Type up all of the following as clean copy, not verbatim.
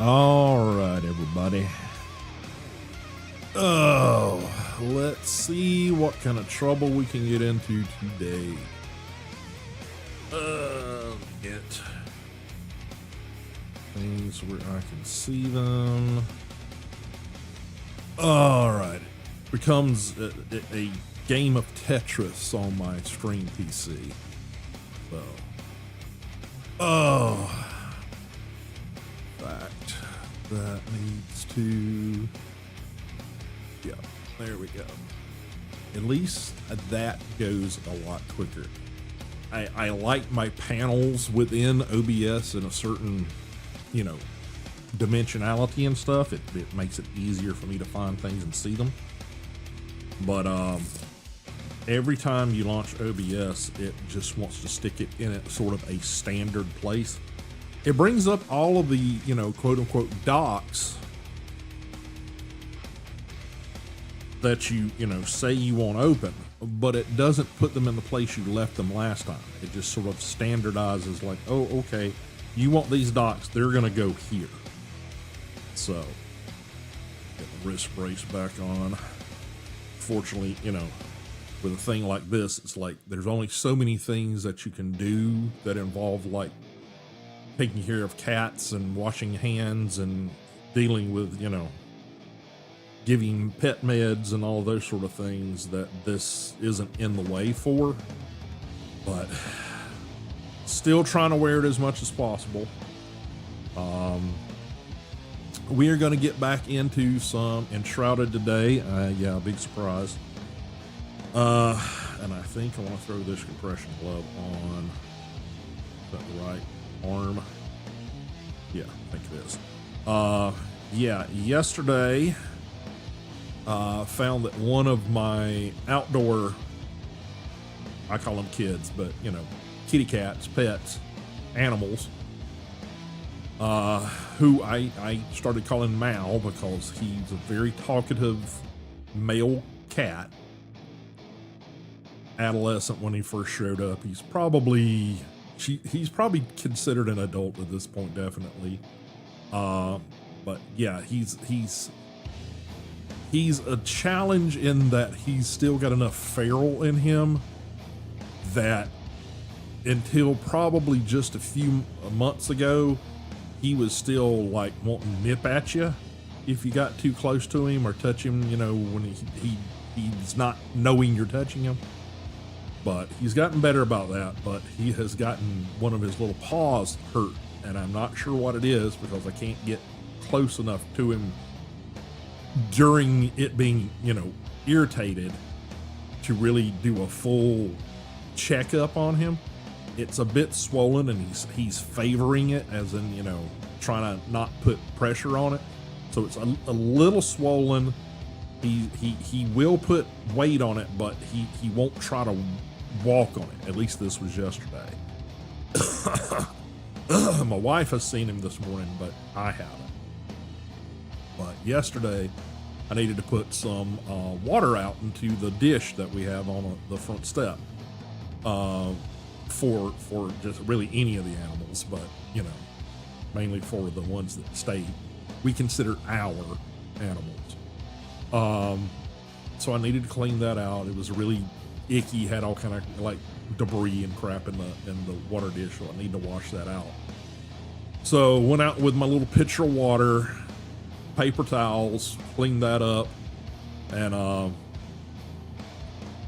All right, everybody. Oh, let's see what kind of trouble we can get into today. Get things where I can see them. All right. Becomes a game of Tetris on my stream PC. So, fact that needs to, yeah, there we go. At least that goes a lot quicker. I like my panels within OBS in a certain, dimensionality and stuff. It makes it easier for me to find things and see them. But every time you launch OBS, it just wants to stick it in a sort of a standard place. It brings up all of the, quote unquote docs that you say you want open, but it doesn't put them in the place you left them last time. It just sort of standardizes like, oh, okay, you want these docs, they're gonna go here. So get the wrist brace back on. Fortunately, with a thing like this, it's like there's only so many things that you can do that involve like taking care of cats and washing hands and dealing with, giving pet meds and all those sort of things that this isn't in the way for. But still trying to wear it as much as possible. We are going to get back into some Enshrouded today. Yeah, big surprise. And I think I want to throw this compression glove on. Is that the right arm? Yeah, I think it is. Yeah, yesterday found that one of my outdoor, I call them kids, but kitty cats, pets, animals, who I started calling Mal because he's a very talkative male cat. Adolescent when he first showed up. He's probably considered an adult at this point, definitely. But yeah, he's a challenge in that he's still got enough feral in him that until probably just a few months ago, he was still like wanting to nip at you if you got too close to him or touch him, when he's not knowing you're touching him. But he's gotten better about that, but he has gotten one of his little paws hurt, and I'm not sure what it is because I can't get close enough to him during it being, irritated to really do a full checkup on him. It's a bit swollen and he's favoring it, as in, trying to not put pressure on it. So it's a little swollen. He will put weight on it, but he won't try to walk on it. At least this was yesterday. My wife has seen him this morning, but I haven't. But yesterday I needed to put some water out into the dish that we have on the front step for just really any of the animals, but mainly for the ones that we consider our animals. So I needed to clean that out. It was really icky, had all kind of like debris and crap in the water dish, so I need to wash that out. So went out with my little pitcher of water, paper towels, cleaned that up, and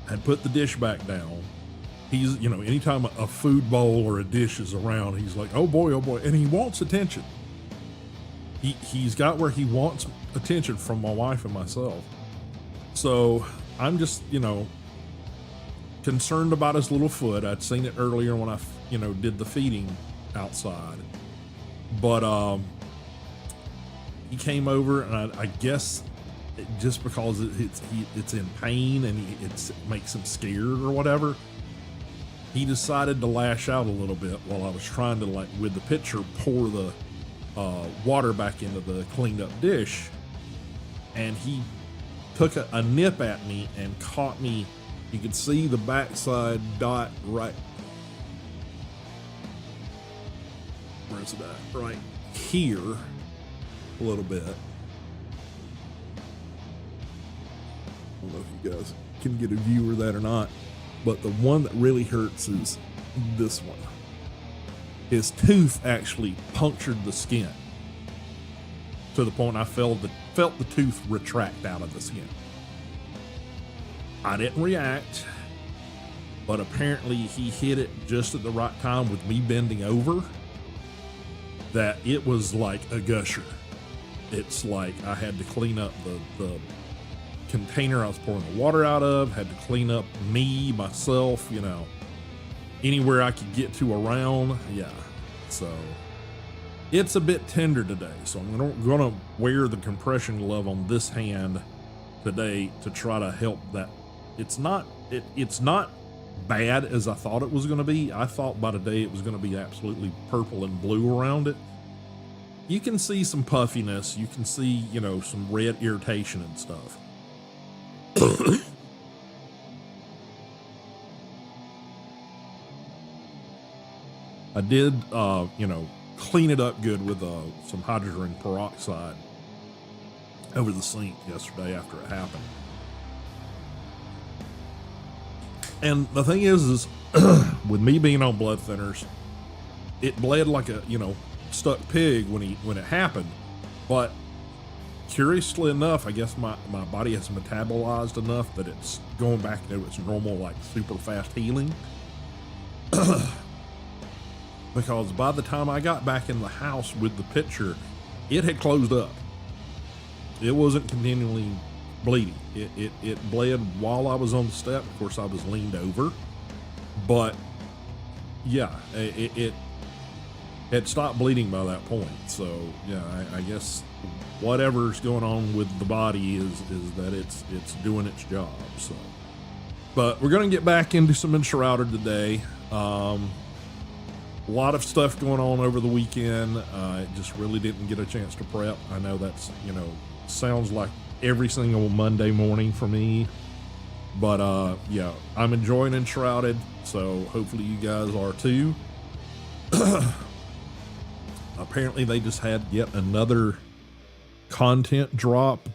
had put the dish back down. He's, anytime a food bowl or a dish is around, he's like, oh boy, and he wants attention. He's got where he wants attention from my wife and myself. So I'm just, concerned about his little foot. I'd seen it earlier when I, did the feeding outside. But he came over, and I guess just because it's in pain and it makes him scared or whatever, he decided to lash out a little bit while I was trying to, like, with the pitcher, pour the water back into the cleaned up dish. And he took a nip at me and caught me. You could see the backside dot right. Where's that? Right here. a little bit. I don't know if you guys can get a view of that or not, but the one that really hurts is this one. His tooth actually punctured the skin to the point I felt the tooth retract out of the skin. I didn't react, but apparently he hit it just at the right time with me bending over, that it was like a gusher. It's like I had to clean up the container I was pouring the water out of, had to clean up myself, you know, anywhere I could get to around. Yeah. So it's a bit tender today. So I'm gonna wear the compression glove on this hand today to try to help that. It's not bad as I thought it was going to be. I thought by today it was going to be absolutely purple and blue around it. You can see some puffiness. You can see, you know, some red irritation and stuff. I did, you know, clean it up good with some hydrogen peroxide over the sink yesterday after it happened. And the thing is with me being on blood thinners, it bled like a, you know, stuck pig when it happened. But curiously enough, I guess my body has metabolized enough that it's going back to its normal, like, super fast healing. Because by the time I got back in the house with the picture, it had closed up. It wasn't continually bleeding. It bled while I was on the step. Of course, I was leaned over, but yeah, it had stopped bleeding by that point. So yeah, I guess whatever's going on with the body is that it's doing its job. So, but we're gonna get back into some Enshrouded today. A lot of stuff going on over the weekend. It just really didn't get a chance to prep. I know that's, you know, sounds like every single Monday morning for me, but yeah, I'm enjoying Enshrouded, so hopefully you guys are too. Apparently they just had yet another content drop,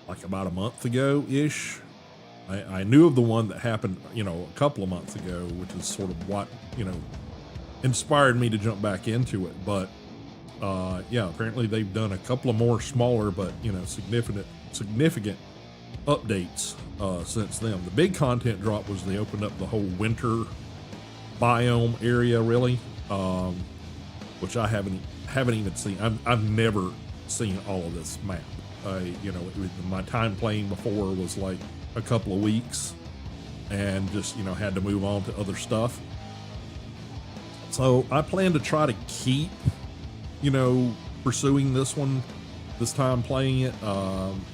like about a month ago ish. I knew of the one that happened, you know, a couple of months ago, which is sort of what, you know, inspired me to jump back into it. But yeah, apparently they've done a couple of more smaller, but, you know, significant updates since then. The big content drop was they opened up the whole winter biome area, really, which I haven't even seen. I've never seen all of this map. You know, my time playing before was like a couple of weeks, and just, you know, had to move on to other stuff. So I plan to try to keep, you know, pursuing this time, playing it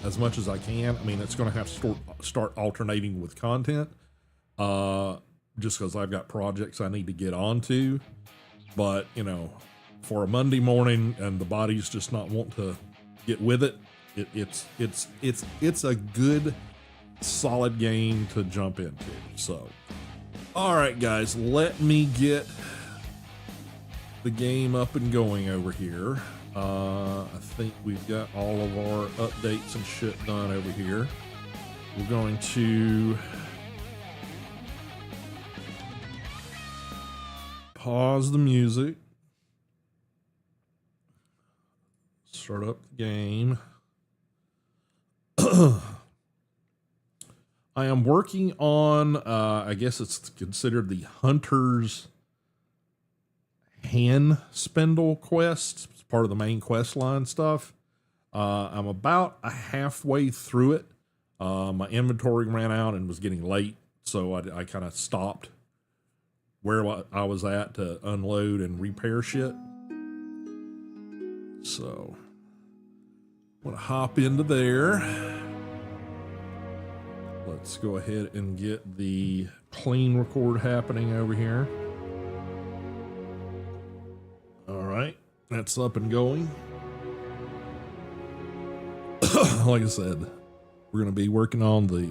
as much as I can. I mean, it's going to have to start alternating with content, just because I've got projects I need to get onto. But, you know, for a Monday morning and the body's just not wanting to get with it, it's a good solid game to jump into. So, all right, guys, let me get the game up and going over here. I think we've got all of our updates and shit done over here. We're going to pause the music, start up the game. I am working on, I guess it's considered the Hunter's Hand Spindle quest. It's part of the main quest line stuff. I'm about halfway through it. My inventory ran out and was getting late, so I kind of stopped where I was at to unload and repair shit. So I'm gonna hop into there. Let's go ahead and get the clean record happening over here. All right, that's up and going. Like I said, we're going to be working on the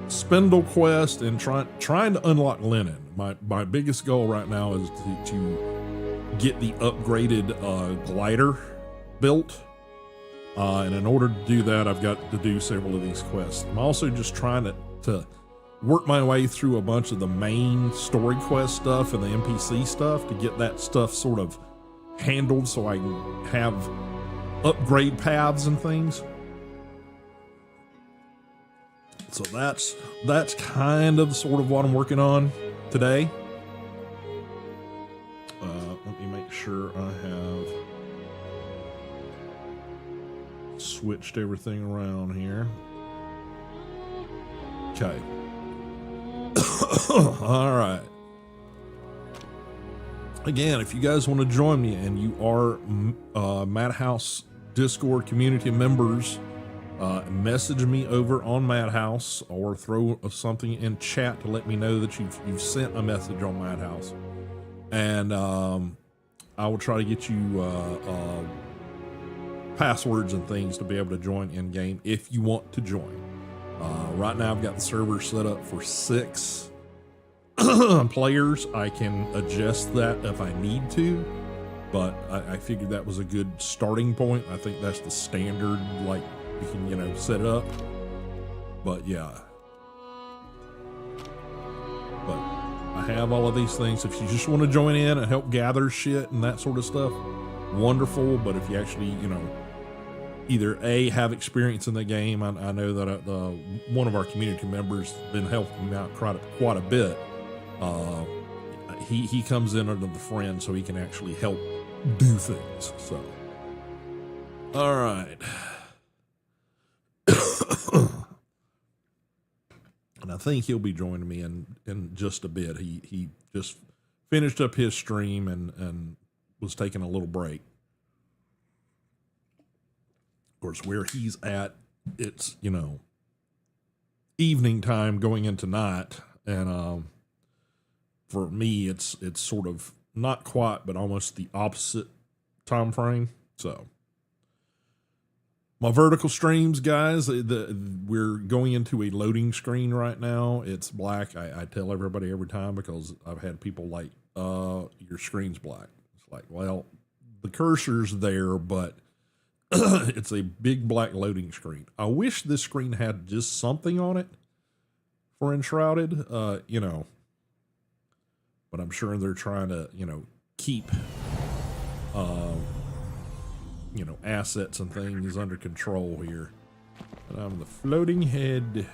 spindle quest and trying to unlock linen. My biggest goal right now is to get the upgraded glider built. And in order to do that, I've got to do several of these quests. I'm also just trying to work my way through a bunch of the main story quest stuff and the NPC stuff to get that stuff sort of handled so I can have upgrade paths and things. So that's kind of sort of what I'm working on today. Let me make sure I have switched everything around here. Okay. All right. Again, if you guys want to join me and you are Madhouse Discord community members, message me over on Madhouse or throw something in chat to let me know that you've sent a message on Madhouse, and I will try to get you passwords and things to be able to join in game if you want to join. Right now I've got the server set up for 6 players. I can adjust that if I need to, but I figured that was a good starting point. I think that's the standard, like, you can, set it up. But yeah. But I have all of these things. If you just want to join in and help gather shit and that sort of stuff, wonderful. But if you actually, either A, have experience in the game, I know that one of our community members been helping me out quite a bit. He comes in under the friend so he can actually help do things. So, all right. And I think he'll be joining me in just a bit. He just finished up his stream and was taking a little break. Of course, where he's at, it's, evening time going into night. And for me, it's sort of not quite, but almost the opposite time frame. So my vertical streams, guys, we're going into a loading screen right now. It's black. I tell everybody every time because I've had people like, your screen's black. It's like, well, the cursor's there, but it's a big black loading screen. I wish this screen had just something on it for Enshrouded, but I'm sure they're trying to, keep, assets and things under control here. And I'm the floating head.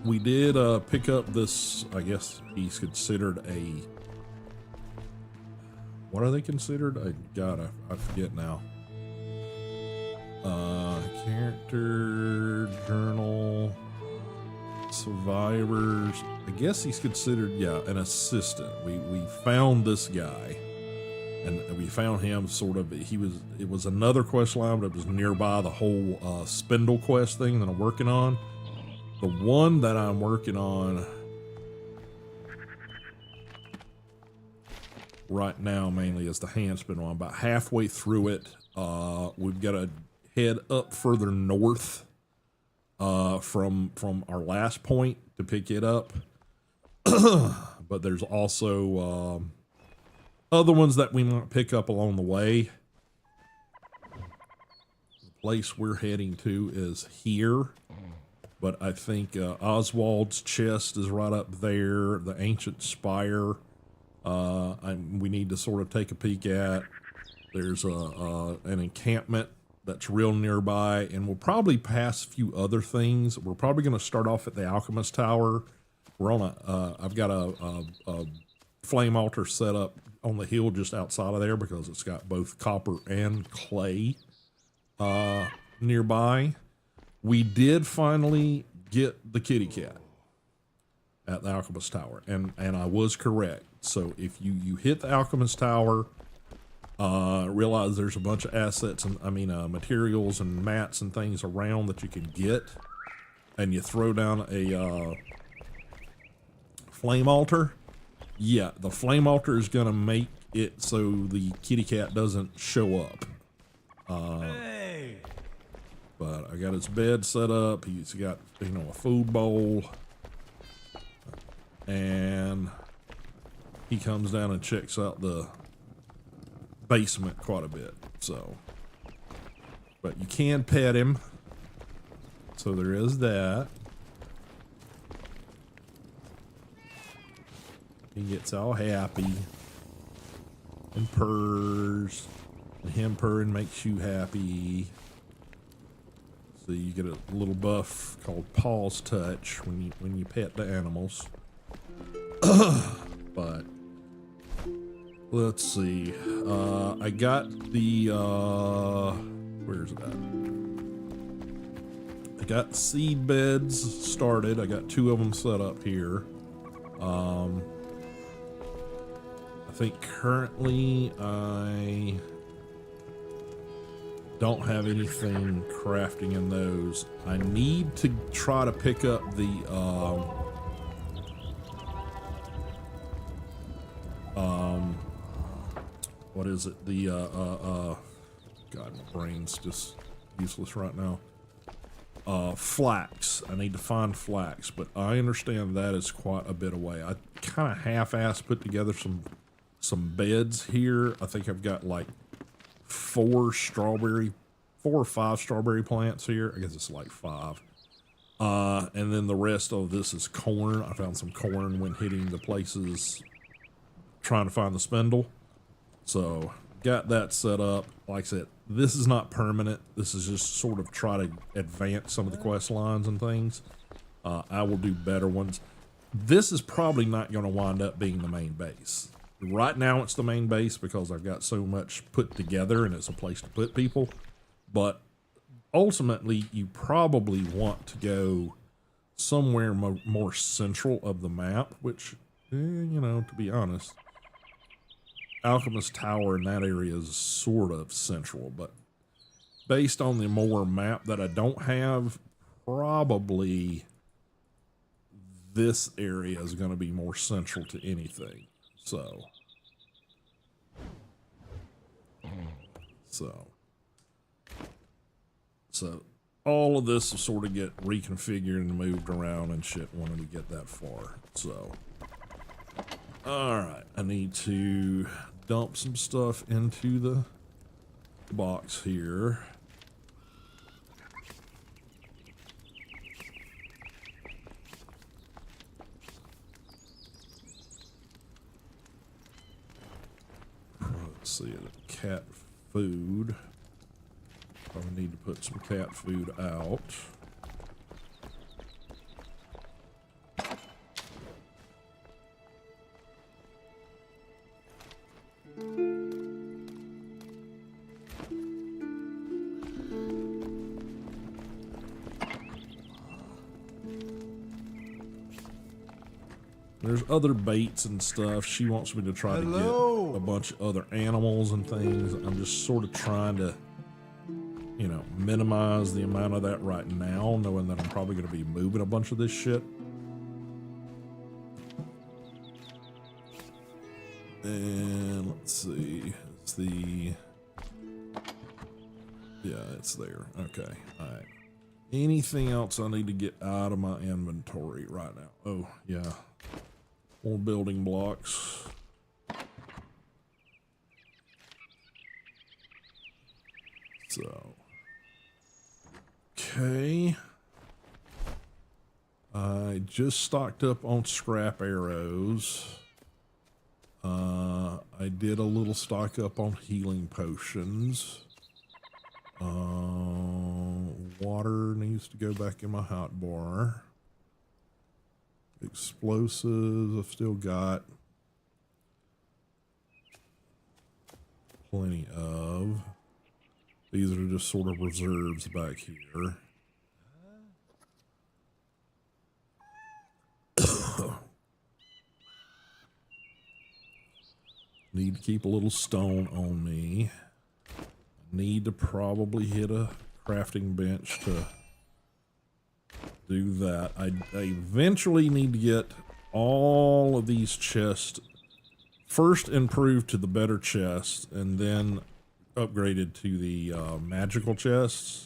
We did pick up this, I guess he's considered a, what are they considered? I forget now. Character, journal, survivors. I guess he's considered, an assistant. We found this guy. And we found him it was another quest line, but it was nearby the whole spindle quest thing that I'm working on. The one that I'm working on right now mainly is the hand spindle. I'm about halfway through it. We've got to head up further north from our last point to pick it up. But there's also other ones that we might pick up along the way. The place we're heading to is here, but I think Oswald's chest is right up there. The ancient spire we need to sort of take a peek at. There's an encampment that's real nearby, and we'll probably pass a few other things. We're probably going to start off at the Alchemist Tower. We're on I've got a flame altar set up on the hill just outside of there because it's got both copper and clay nearby. We did finally get the kitty cat at the Alchemist Tower, and I was correct. So if you hit the Alchemist Tower, realize there's a bunch of assets and materials and mats and things around that you can get, and you throw down a flame altar. Yeah, the flame altar is gonna make it so the kitty cat doesn't show up. But I got his bed set up. He's got, a food bowl. And he comes down and checks out the basement quite a bit. So, but you can pet him. So there is that. He gets all happy and purrs, and him purring makes you happy. So you get a little buff called Paws Touch when you pet the animals. But let's see. I got the where's it at? I got seed beds started. I got 2 of them set up here. I think currently I don't have anything crafting in those. I need to try to pick up the what is it? The God, my brain's just useless right now. Flax. I need to find flax, but I understand that is quite a bit away. I kind of half-ass put together some beds here. I think I've got like 4 or 5 strawberry plants here. I guess it's like 5. And then the rest of this is corn. I found some corn when hitting the places trying to find the spindle. So got that set up. Like I said, this is not permanent. This is just sort of try to advance some of the quest lines and things. I will do better ones. This is probably not going to wind up being the main base. Right now it's the main base because I've got so much put together and it's a place to put people. But ultimately you probably want to go somewhere more central of the map, which, you know, to be honest, Alchemist Tower in that area is sort of central, but based on the more map that I don't have, probably this area is going to be more central to anything. So all of this will sort of get reconfigured and moved around and shit when we get that far. So, all right, I need to dump some stuff into the box here. Let's see, the cat food. I need to put some cat food out. There's other baits and stuff. She wants me to try to get a bunch of other animals and things. I'm just sort of trying to, you know, minimize the amount of that right now, knowing that I'm probably going to be moving a bunch of this shit. And let's see. It's the... Yeah, it's there. Okay. All right. Anything else I need to get out of my inventory right now? Oh, yeah. More building blocks. So, okay. I just stocked up on scrap arrows. I did a little stock up on healing potions. Water needs to go back in my hot bar. Explosives, I've still got plenty of. These are just sort of reserves back here. Need to keep a little stone on me. Need to probably hit a crafting bench to do that. I eventually need to get all of these chests first improved to the better chests and then upgraded to the magical chests.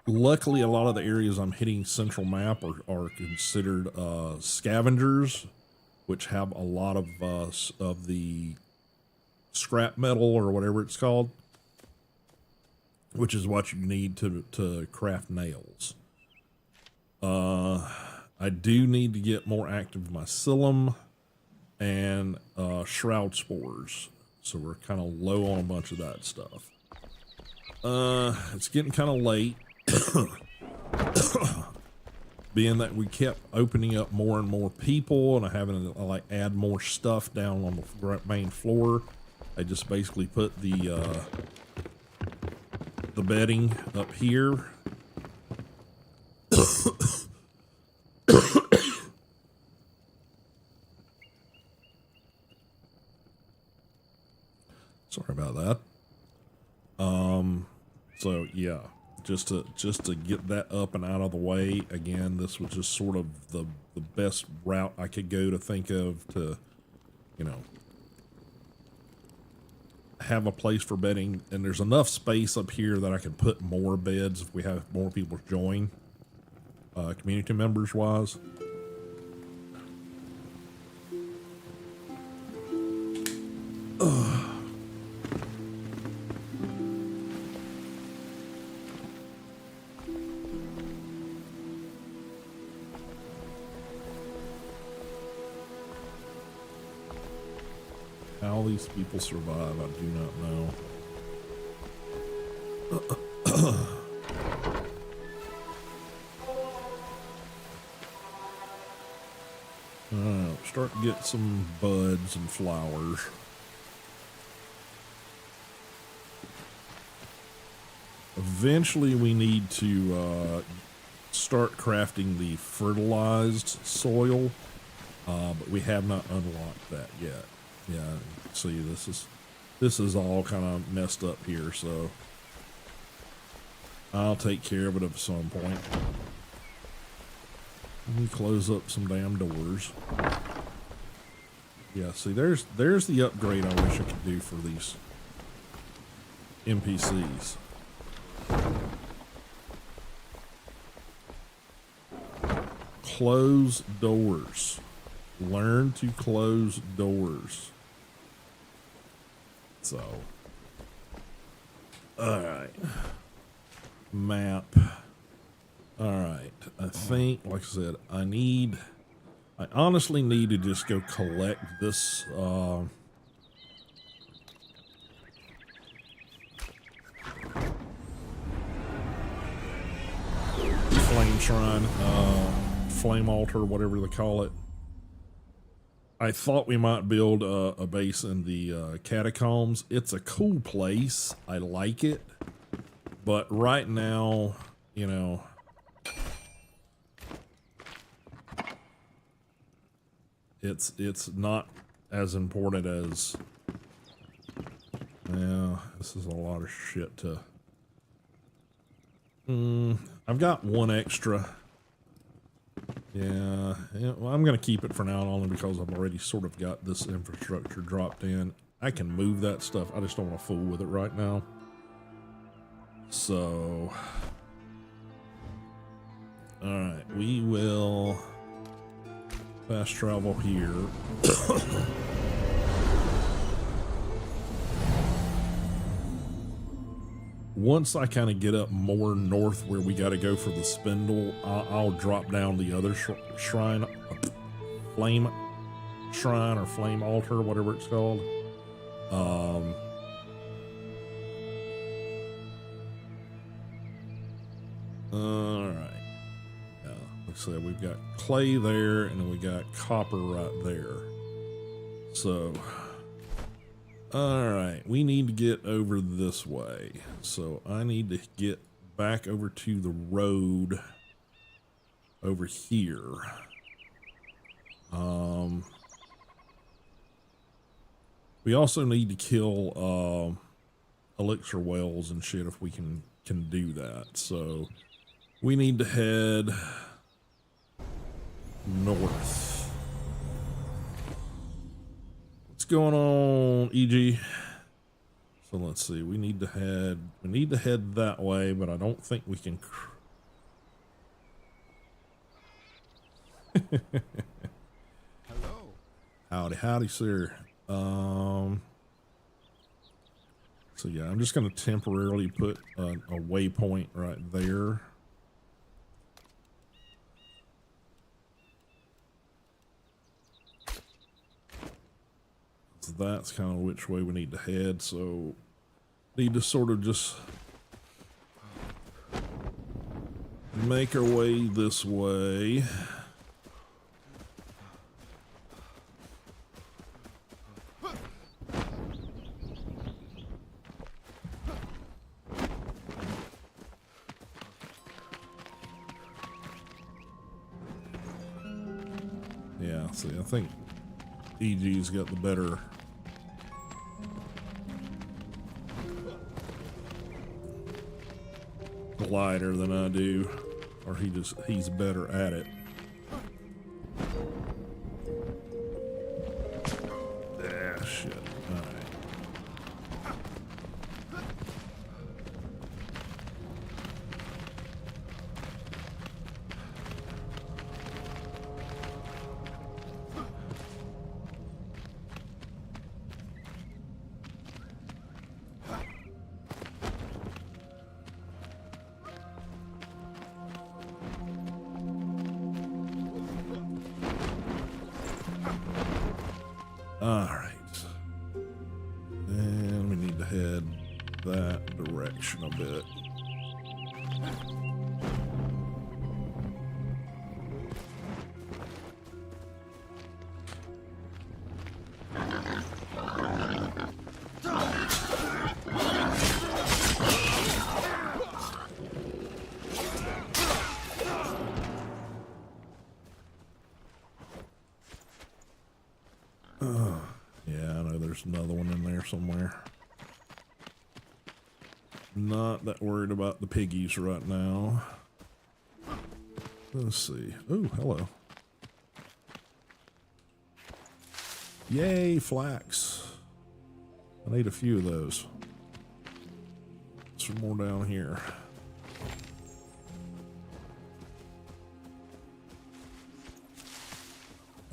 Luckily, a lot of the areas I'm hitting central map are considered scavengers, which have a lot of the scrap metal or whatever it's called, which is what you need to craft nails. I do need to get more active with my psyllium and shroud spores, so we're kind of low on a bunch of that stuff. It's getting kind of late. Being that we kept opening up more and more people and I having to like add more stuff down on the main floor, I just basically put the bedding up here. Sorry about that. So yeah, just to get that up and out of the way. Again, this was just sort of the best route I could go to think of to, you know, have a place for bedding. And there's enough space up here that I can put more beds if we have more people join, community members wise. How these people survive, I do not know. Start to get some buds and flowers. Eventually we need to start crafting the fertilized soil, but we have not unlocked that yet. Yeah, see, this is all kind of messed up here, so I'll take care of it at some point. Let me close up some damn doors. Yeah, see, there's the upgrade I wish I could do for these NPCs. Close doors. Learn to close doors. So, all right, map. All right, I think, like I said, I honestly need to just go collect this, flame shrine, flame altar, whatever they call it. I thought we might build a base in the catacombs. It's a cool place. I like it. But right now, you know, it's not as important as, yeah, this is a lot of shit to, I've got one extra. Yeah, well, I'm going to keep it for now only because I've already sort of got this infrastructure dropped in. I can move that stuff. I just don't want to fool with it right now. So, all right, we will fast travel here. Once I kind of get up more north where we got to go for the spindle, I'll drop down the other shrine, flame shrine or flame altar, whatever it's called. All right. Yeah, like I said, we've got clay there and then we got copper right there. So, all right, we need to get over this way. So I need to get back over to the road over here. We also need to kill elixir wells and shit if we can do that. So we need to head north. What's going on, EG? So let's see. We need to head that way, but I don't think we can. Hello. Howdy, howdy, sir. So yeah, I'm just going to temporarily put a waypoint right there. So that's kind of which way we need to head. So need to sort of just make our way this way. Yeah, see, I think EG's got the better glider than I do, or he's better at it. Ah, shit. All right. Alright. And we need to head that direction a bit. Yeah, I know there's another one in there somewhere. Not that worried about the piggies right now. Let's see. Oh, hello. Yay, flax. I need a few of those. Some more down here.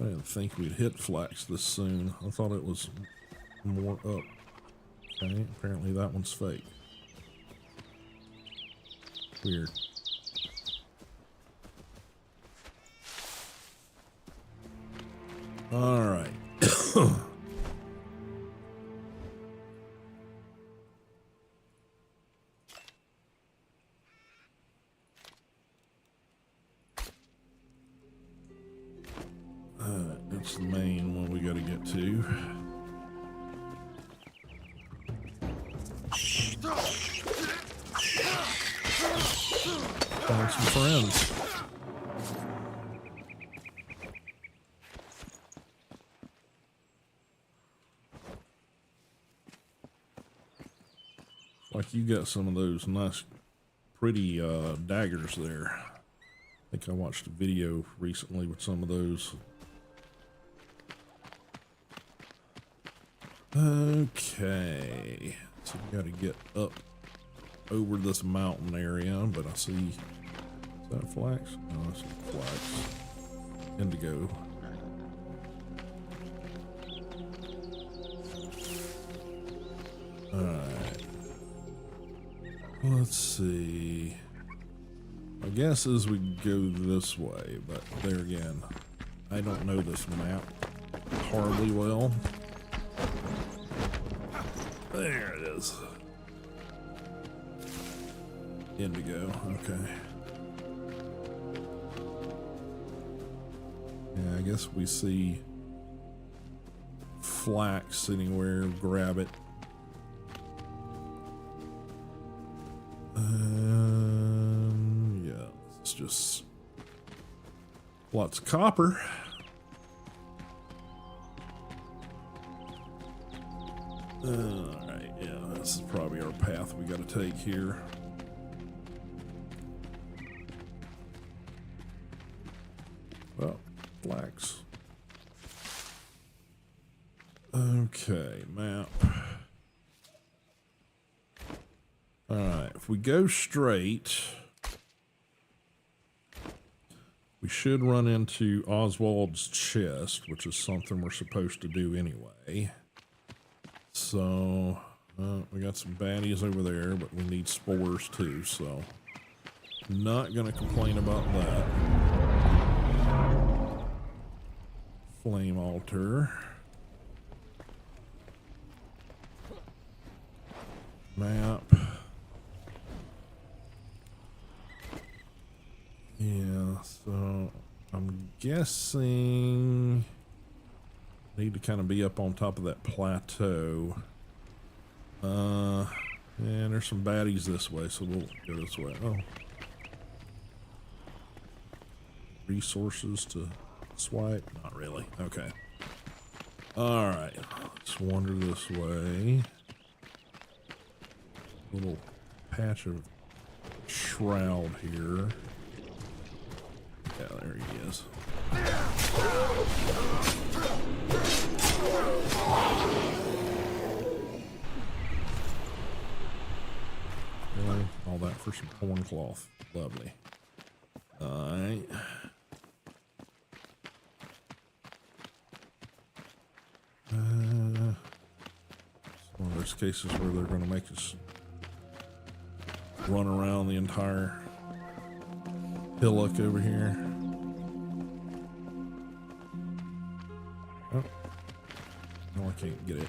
I didn't think we'd hit flax this soon. I thought it was more up. Okay, apparently that one's fake. Weird. All right. It's the main one we got to get to. Find some friends. Like you got some of those nice, pretty daggers there. I think I watched a video recently with some of those. Okay, so we got to get up over this mountain area, but I see, is that flax? No, that's not flax. Indigo. Alright. Let's see. My guess is we go this way, but there again, I don't know this map horribly well. There it is. Indigo, okay. Yeah, I guess we see flax anywhere, grab it. Yeah, it's just lots of copper. Alright, yeah, this is probably our path we gotta take here. Well, flax. Okay, map. Alright, if we go straight, We should run into Oswald's chest, which is something we're supposed to do anyway. So, we got some baddies over there, but we need spores too, so not going to complain about that. Flame altar. Map. Yeah, so I'm guessing need to kind of be up on top of that plateau. And there's some baddies this way, so we'll go this way. Oh. Resources to swipe? Not really. Okay. Alright. Let's wander this way. Little patch of shroud here. Yeah, there he is. Really? All that for some corn cloth. Lovely. Alright. It's one of those cases where they're going to make us run around the entire hillock over here. Oh, no, I can't get it.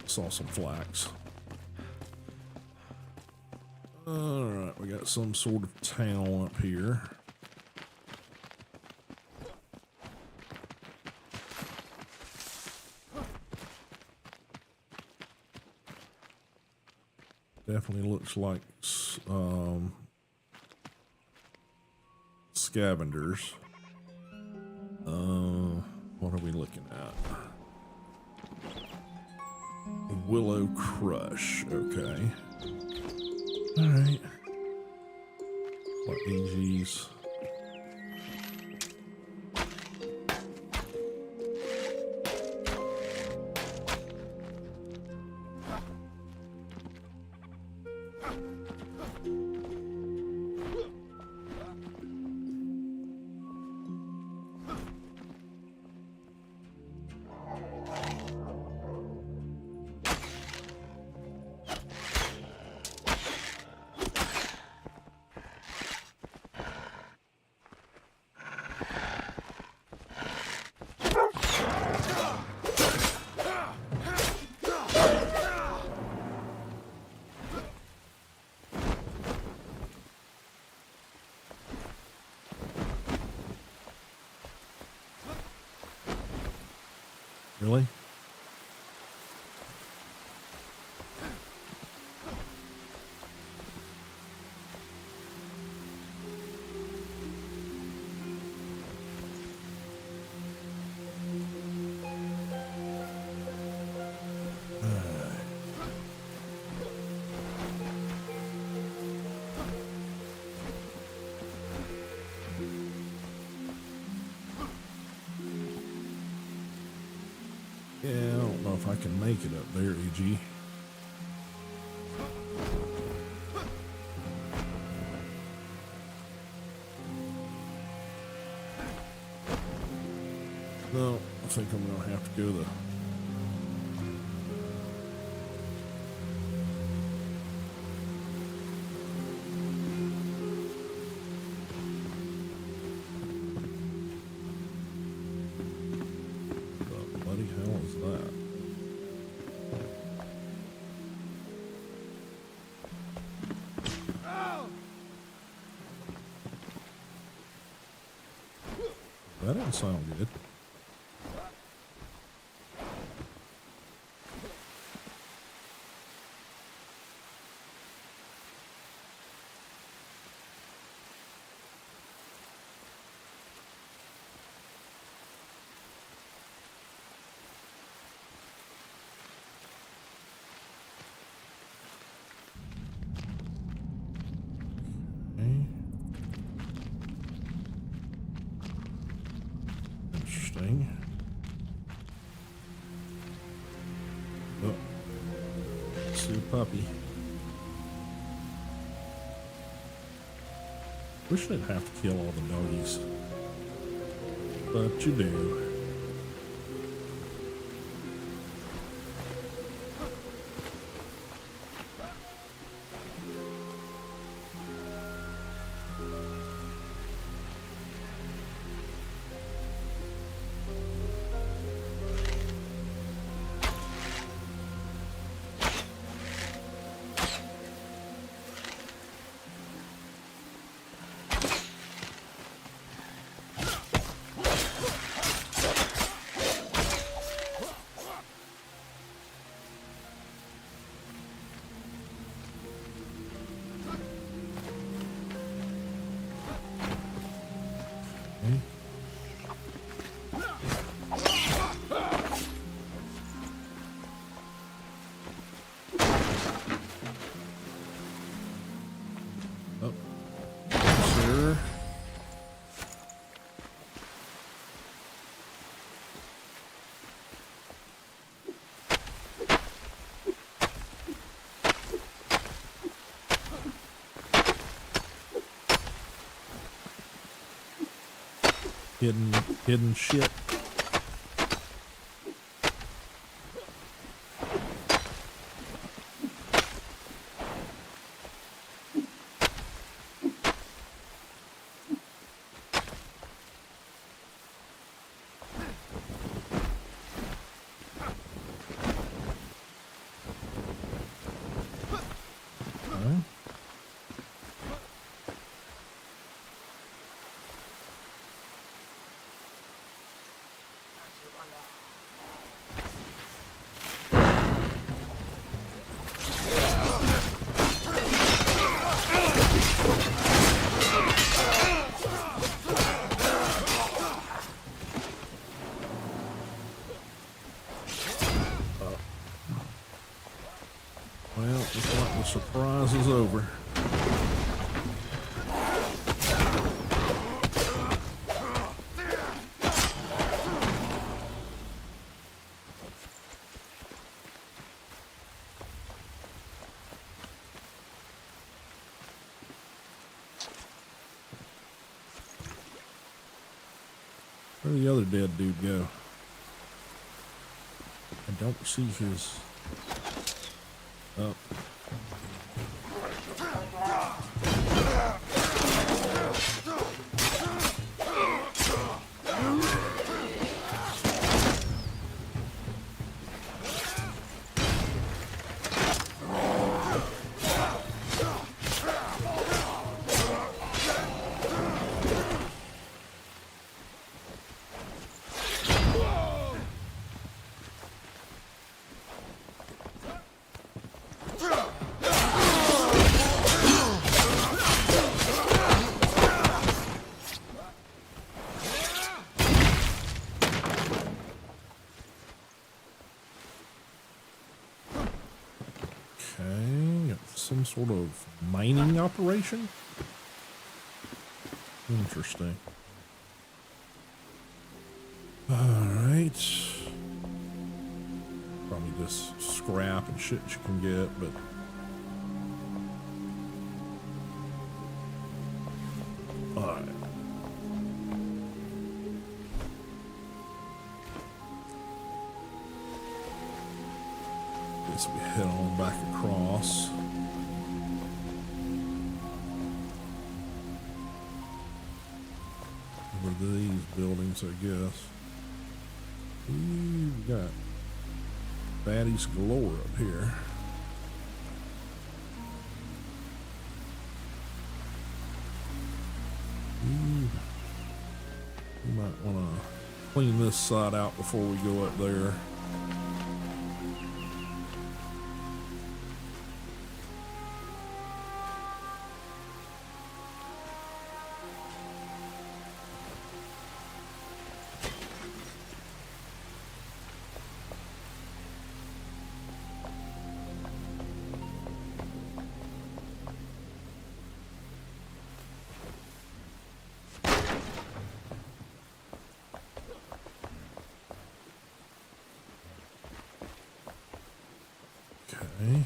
Saw some flax. Alright, we got some sort of town up here. Definitely looks like scavengers. What are we looking at? Willow Crush. Okay. All right. What AGs? Really? Yeah, I don't know if I can make it up there, EG. No, I think I'm going to have to go the... What the bloody hell is that? That didn't sound good. Interesting. Oh, see a puppy. We shouldn't have to kill all the doggies. But you do. Oh, sir. Hidden shit. Okay. Well, looks like the surprise is over. Where'd the other dead dude go? I don't see his... Oh. Okay, some sort of mining operation? Interesting. Alright. Probably just scrap and shit you can get, but... Alright. Guess we head on back across. Over these buildings, I guess. We've got baddies galore up here. You might want to clean this side out before we go up there. Okay.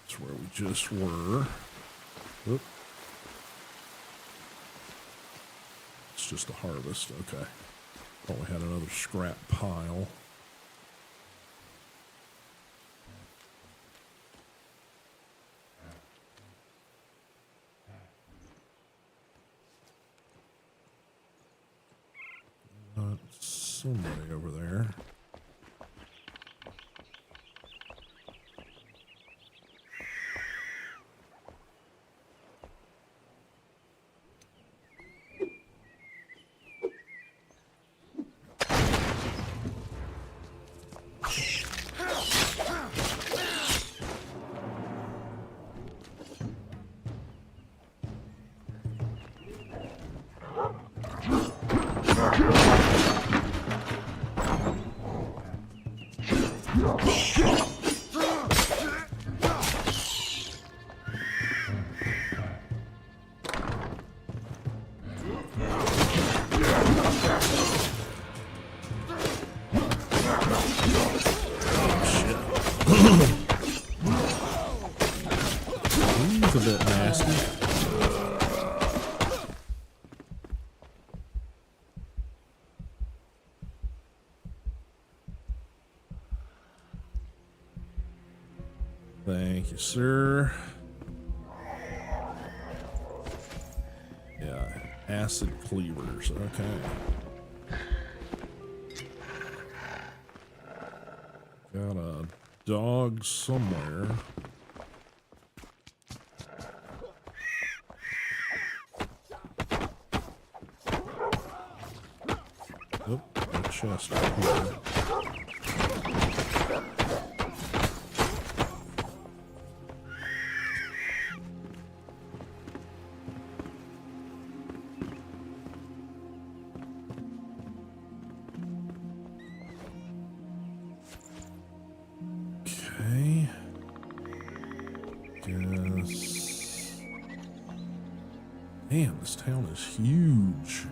That's where we just were. Oop. It's just a harvest. Okay. Oh, we had another scrap pile. Somebody over there. He's a bit nasty. Thank you, sir. Yeah, acid cleavers. Okay. Got a dog somewhere. Oh, a chest right here. Okay. Guess. Damn, this town is huge.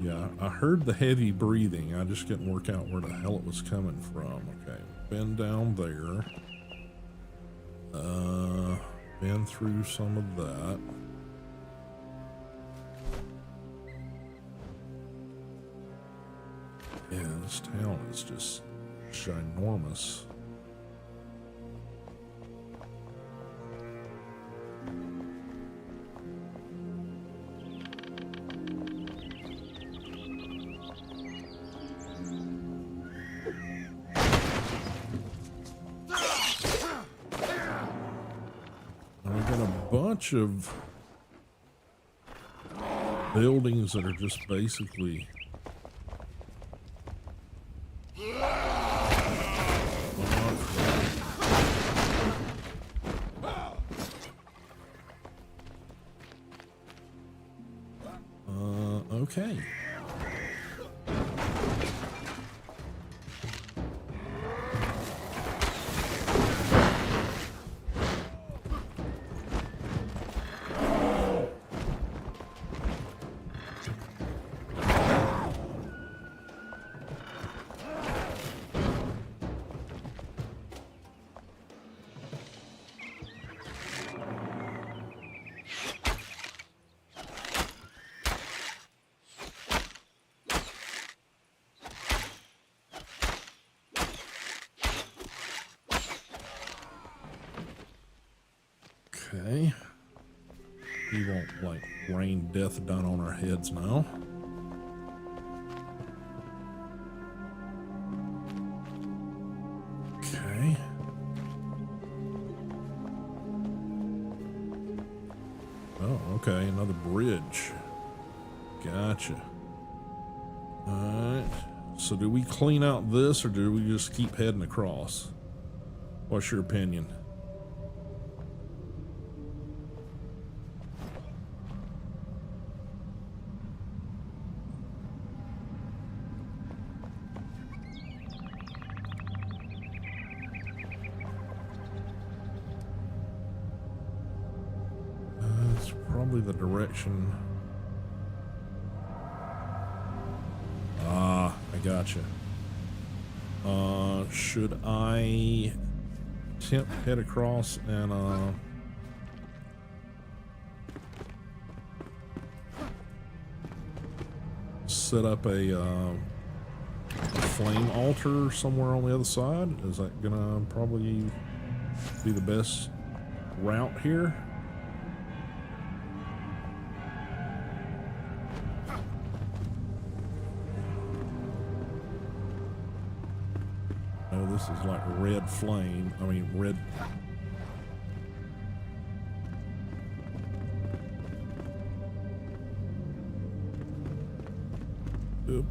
Yeah, I heard the heavy breathing. I just couldn't work out where the hell it was coming from. Okay, been down there. Been through some of that. Yeah, this town is just ginormous. Bunch of buildings that are just basically okay. Okay. He won't, like, rain death down on our heads now. Okay. Oh, okay. Another bridge. Gotcha. Alright. So do we clean out this, or do we just keep heading across? What's your opinion? Probably the direction. Ah, I gotcha. Should I attempt head across and set up a flame altar somewhere on the other side. Is that gonna probably be the best route here? No, this is like red flame. I mean, red. Oop.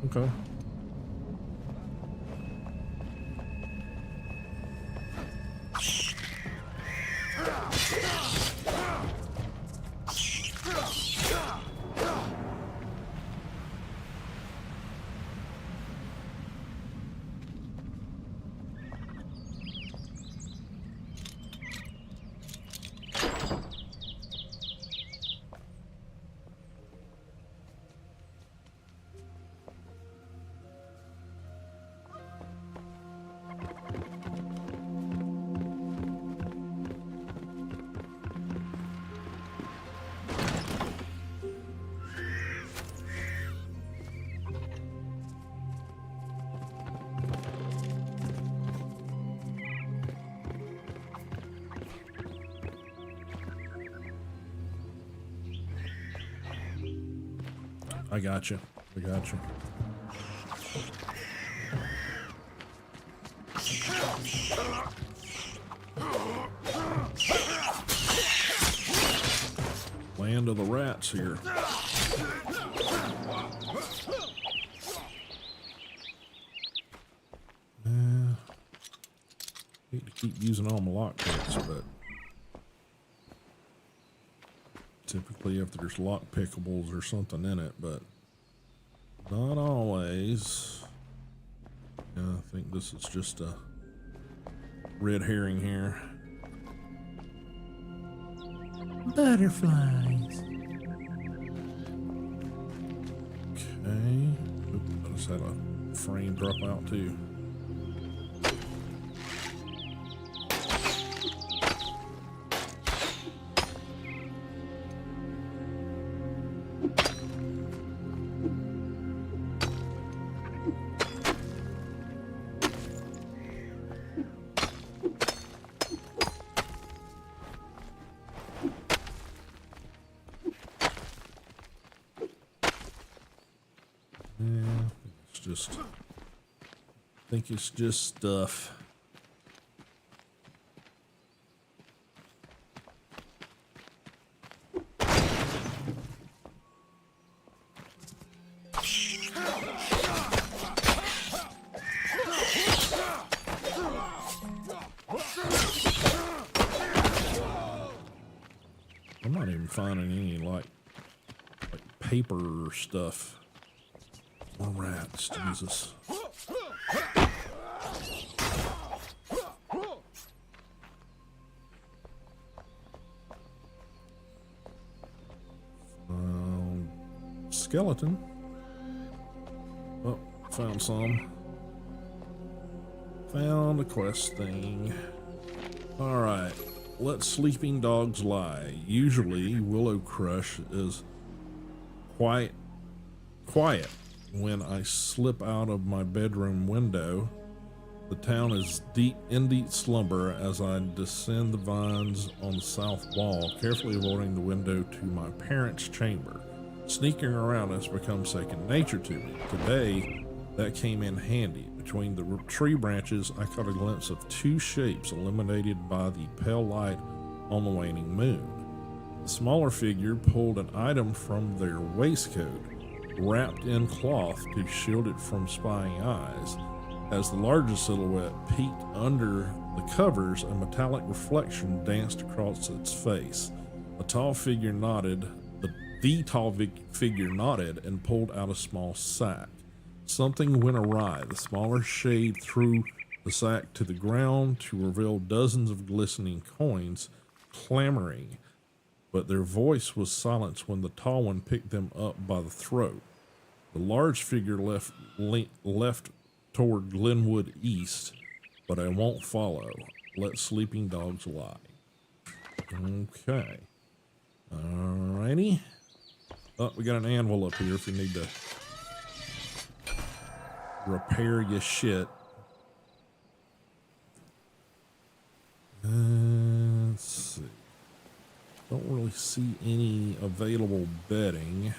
Okay. I got you. I got you. Land of the rats here. Hate to keep using all my lock picks, but typically if there's lock pickables or something in it, but not always. Yeah, I think this is just a red herring here. Butterflies. Okay. Oop, I just had a frame drop out too. I think it's just stuff. I'm not even finding any like paper stuff. More rats, Jesus. Skeleton. Oh, found some. Found a quest thing. Alright, let sleeping dogs lie. Usually, Willow Crush is quite quiet when I slip out of my bedroom window The town is in deep slumber as I descend the vines on the south wall, carefully avoiding the window to my parents' chamber. Sneaking around has become second nature to me. Today, that came in handy. Between the tree branches, I caught a glimpse of two shapes illuminated by the pale light on the waning moon. The smaller figure pulled an item from their waistcoat, wrapped in cloth to shield it from spying eyes. As the larger silhouette peeked under the covers, a metallic reflection danced across its face. The tall figure nodded and pulled out a small sack. Something went awry. The smaller shade threw the sack to the ground to reveal dozens of glistening coins, clamoring, but their voice was silenced when the tall one picked them up by the throat. The large figure left toward Glenwood East, but I won't follow. Let sleeping dogs lie. Okay. Alrighty. Oh, we got an anvil up here if you need to repair your shit. Let's see. Don't really see any available bedding.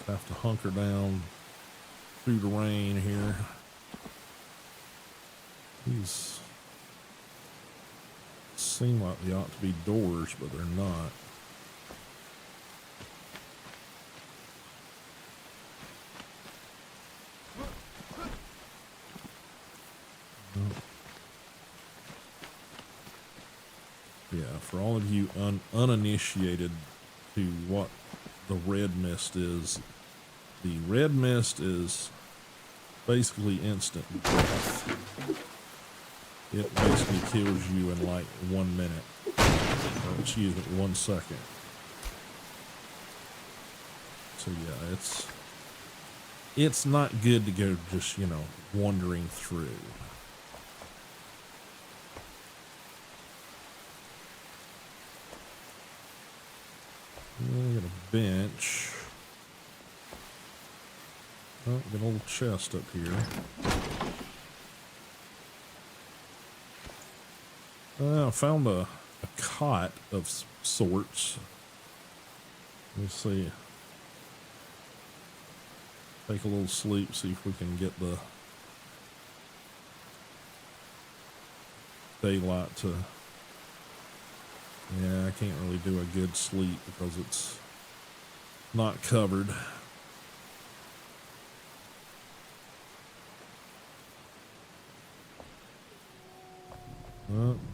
Have to hunker down through the rain here. These seem like they ought to be doors, but they're not. Yeah, for all of you uninitiated to what the red mist is, the red mist is basically instant death. It basically kills you in like 1 minute. Or, excuse me, 1 second. So yeah, it's not good to go just, wandering through. We got a bench. Oh, got an old chest up here. I found a cot of sorts. Let me see. Take a little sleep, see if we can get the daylight to... Yeah, I can't really do a good sleep because it's not covered.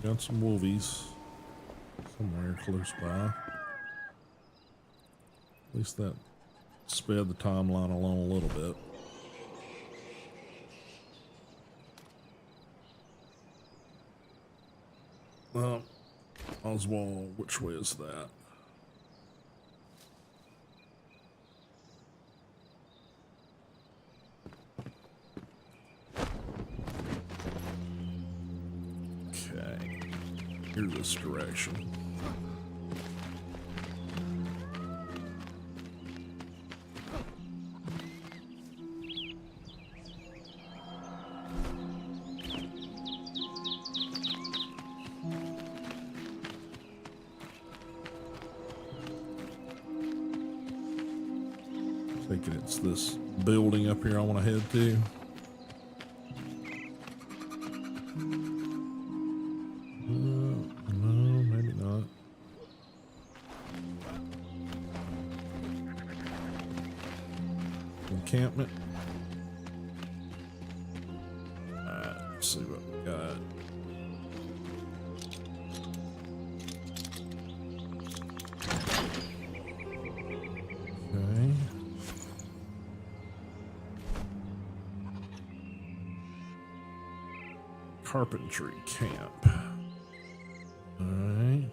Got some wolvies somewhere close by. At least that sped the timeline along a little bit. Well, Oswald, which way is that? Okay, here's this direction. Thinking it's this building up here I want to head to. No, maybe not. Encampment. Alright, let's see what we got. Okay. Carpentry camp. Alright.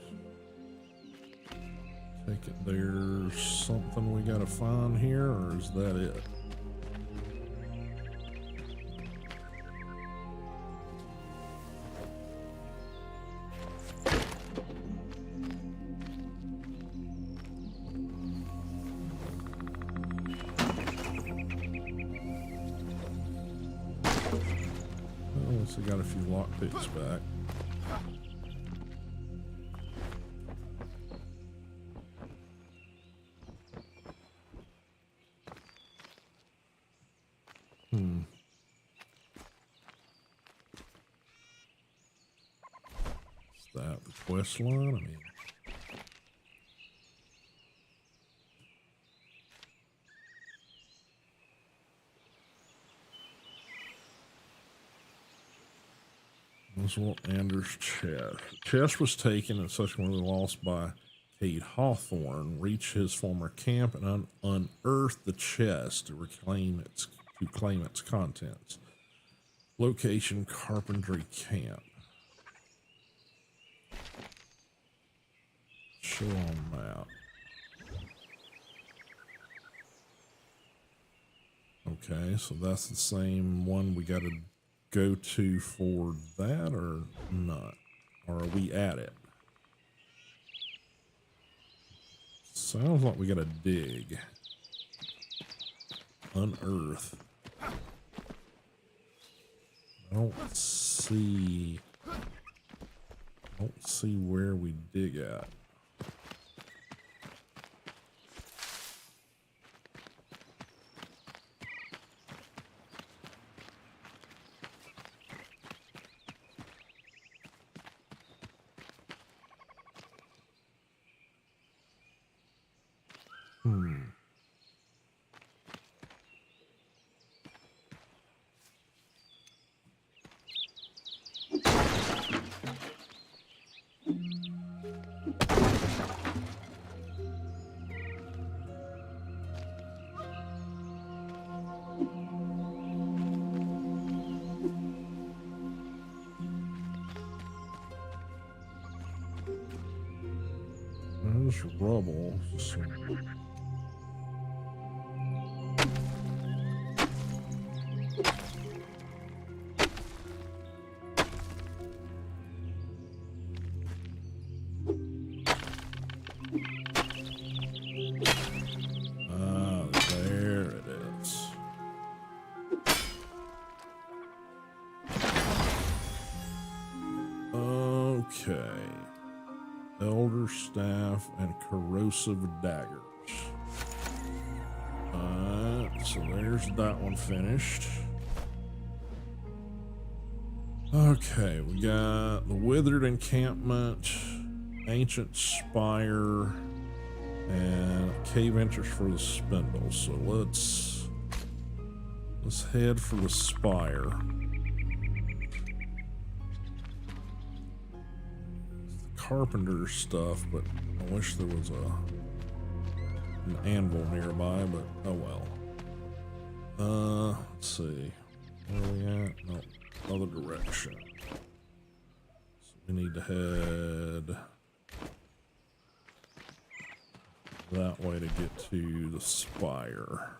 Take it there's something we gotta find here, or is that it? Oh, so got a few lockpicks back. Is that the quest line? I mean, Oswald Anders' chest. The chest was taken and subsequently lost by Cade Hawthorne. Reach his former camp and unearth the chest to claim its contents. Location: Carpentry Camp. Show on map. Okay, so that's the same one we got to go to for that, or not? Or are we at it? Sounds like we got to dig. Unearth. I don't see where we dig at. There's rubble. Ah, there it is. Okay. Elder Staff and Corrosive Daggers. So there's that one finished. Okay, we got the Withered Encampment, Ancient Spire, and Cave Entrance for the Spindle. So let's head for the Spire. Carpenter stuff, but I wish there was an anvil nearby, but oh well. Let's see. Where are we at? No, other direction. So we need to head that way to get to the Spire.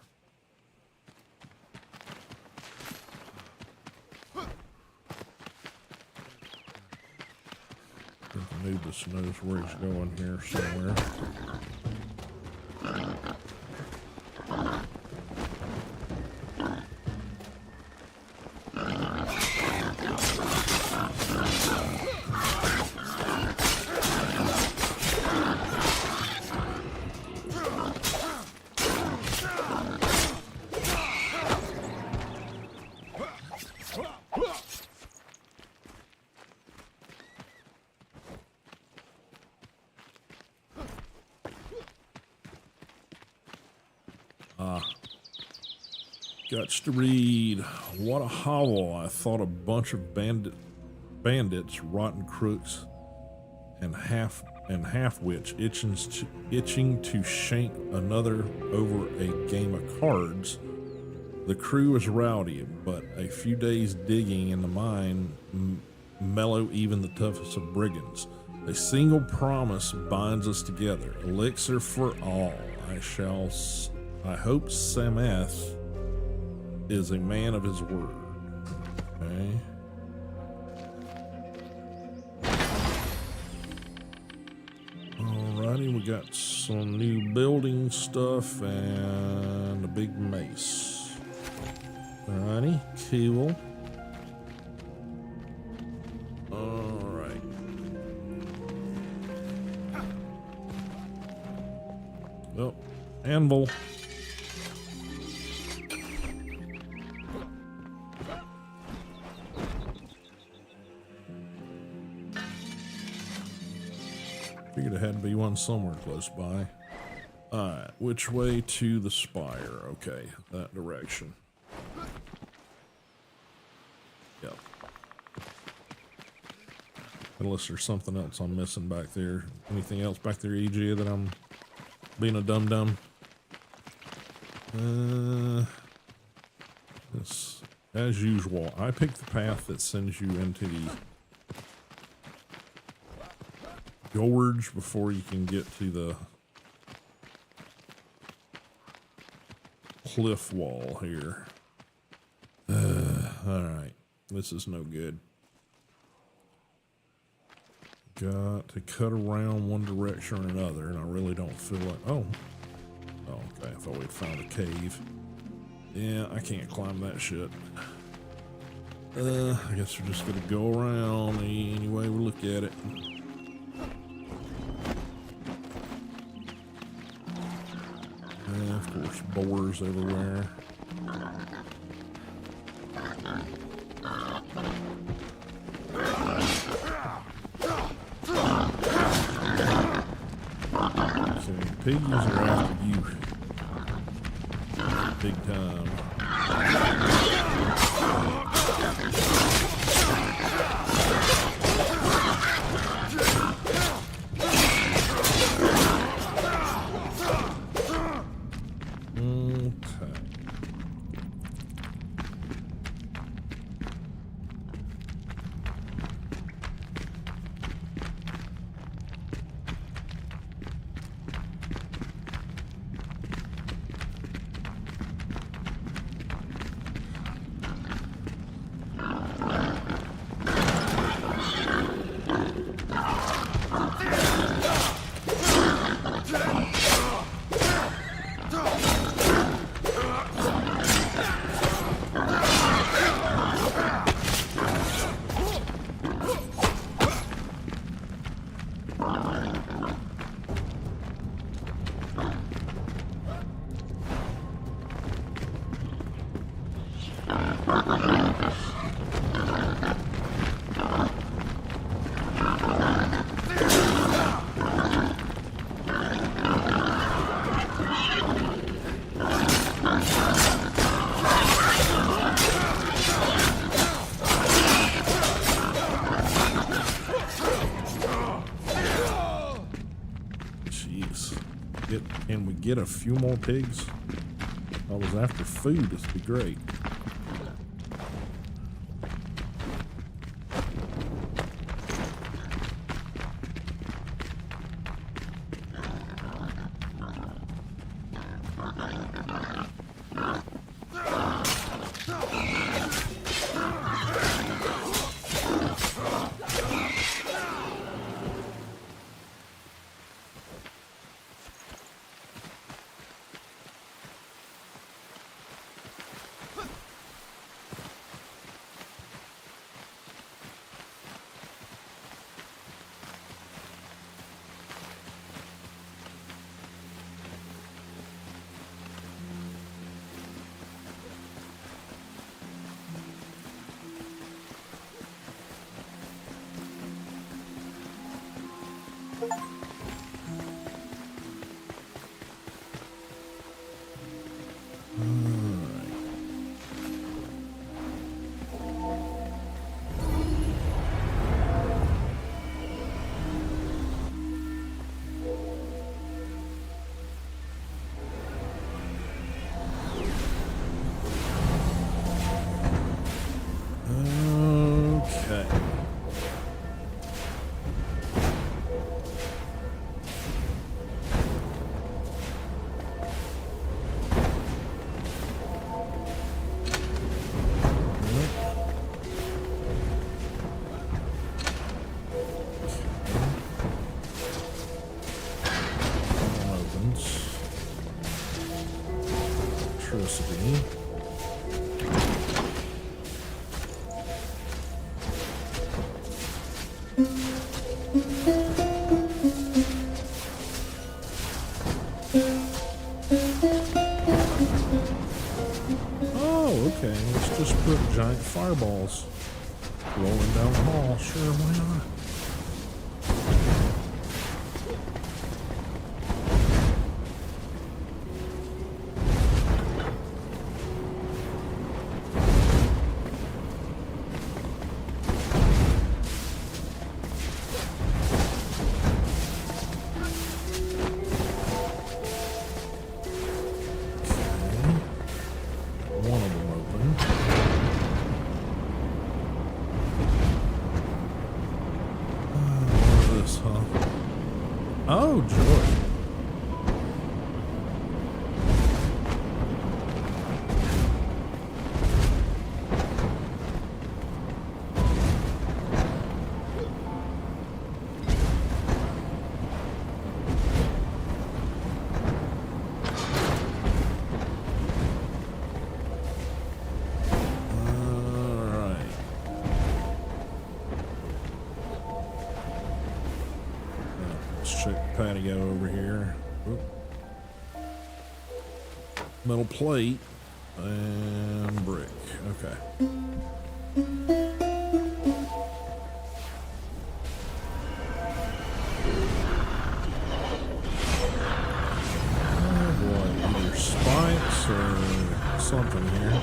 I think Anubis knows where he's going here somewhere. Guts to read. What a hovel. I thought a bunch of bandits, rotten crooks, and half-wits itching to shank another over a game of cards. The crew is rowdy, but a few days digging in the mine mellow even the toughest of brigands. A single promise binds us together. Elixir for all. I hope Sameth is a man of his word. Okay. Alrighty, we got some new building stuff and a big mace. Alrighty, cool. Alright. Oh, anvil. Figured there had to be one somewhere close by. Alright, which way to the spire? Okay, that direction. Yep. Unless there's something else I'm missing back there. Anything else back there, EG, that I'm being a dum-dum? This, as usual, I pick the path that sends you into the gorge before you can get to the cliff wall here. Alright, this is no good. Got to cut around one direction or another, and I really don't feel like... Oh, okay, I thought we'd found a cave. Yeah, I can't climb that shit. I guess we're just gonna go around any way we look at it. Of course, boars everywhere. So piggies are after you big time. Can we get a few more pigs? I was after food. This would be great. Oh, okay. Let's just put giant fireballs rolling down the hall. Sure, why not? Oh, joy. Patio over here. Oop. Metal plate and brick. Okay. Oh boy, either spikes or something here.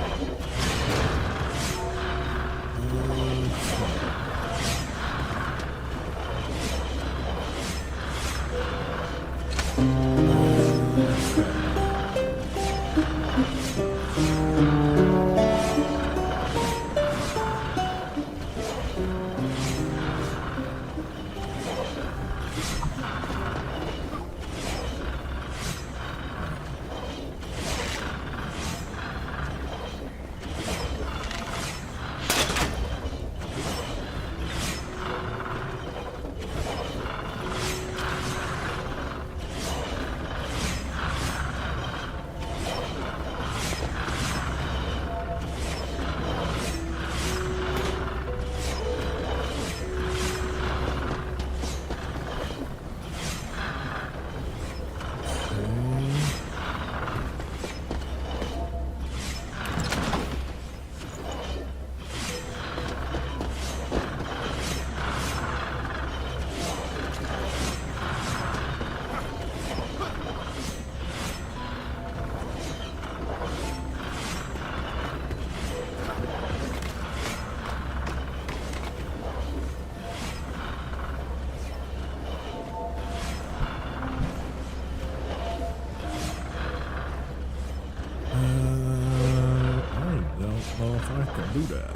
I can do that.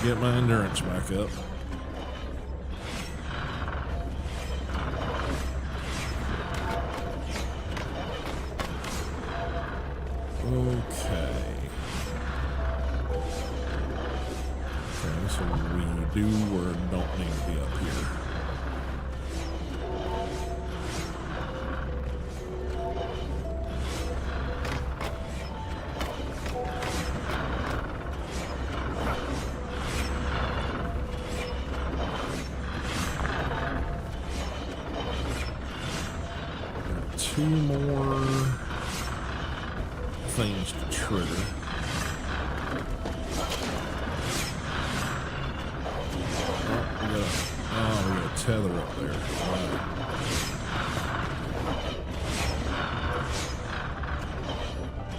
Get my endurance back up. Okay. Okay, so we do or don't need to be up here. Two more things to trigger. We got a tether up there. Right.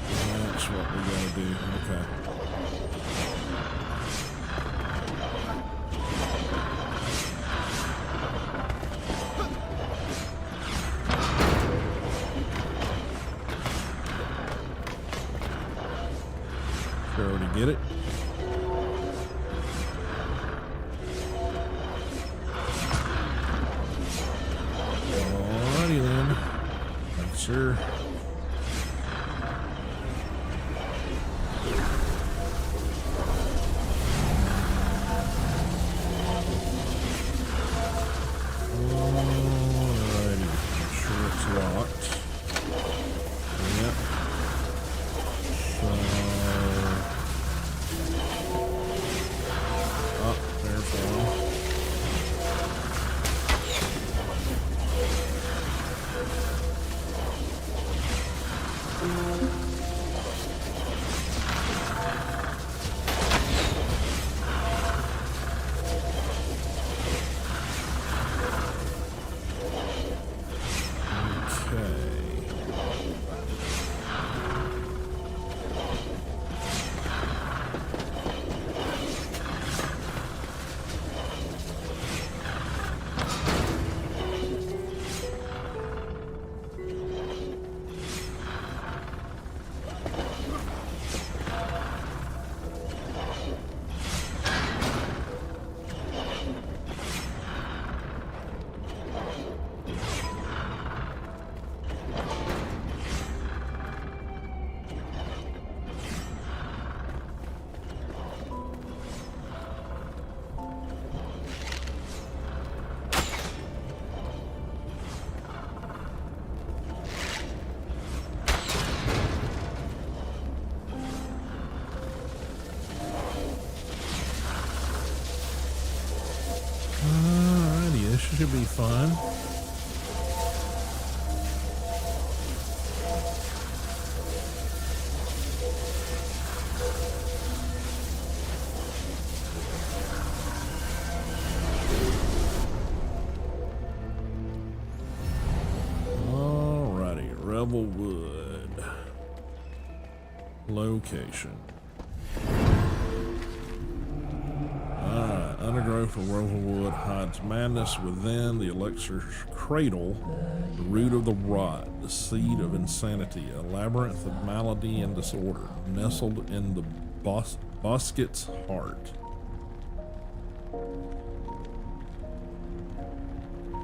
That's what we gotta do. Okay. Sure, to get it. Alrighty then. I'm sure. Alrighty, this should be fun. Alrighty, Rebel Wood. Location. Undergrowth of Roverwood hides madness within the elixir's cradle, the root of the rot, the seed of insanity, a labyrinth of malady and disorder, nestled in the bosket's heart.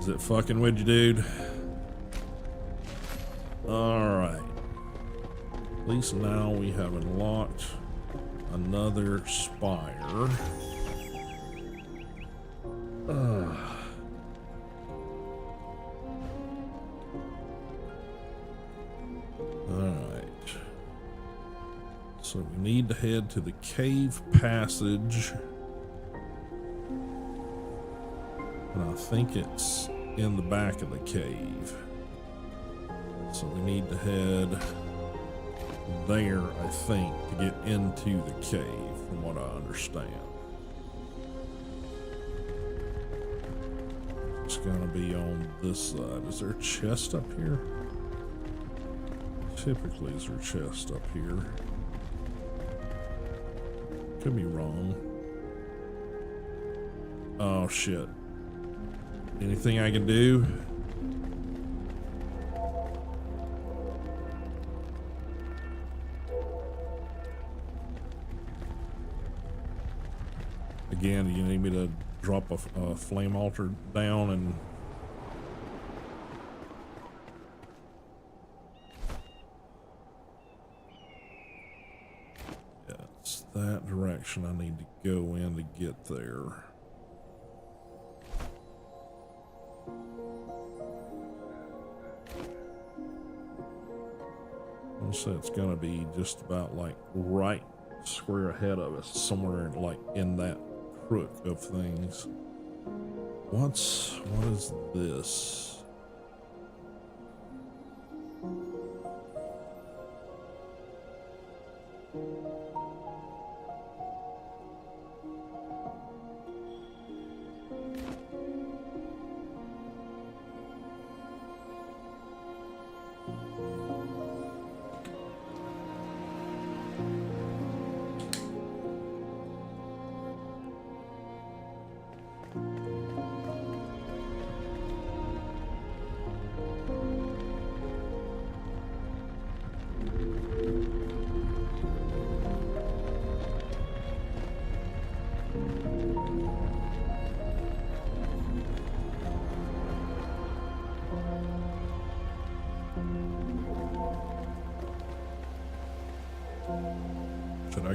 Is it fucking with you, dude? Alright. At least now we have unlocked another spire. Alright. So we need to head to the cave passage. And I think it's in the back of the cave. So we need to head there, I think, to get into the cave, from what I understand. It's gonna be on this side. Is there a chest up here? Typically, is there a chest up here? Could be wrong. Oh shit. Anything I can do? Again, you need me to drop a flame altar down and yeah, it's that direction I need to go in to get there. I'll say it's gonna be just about like right square ahead of us, somewhere like in that crook of things. What is this?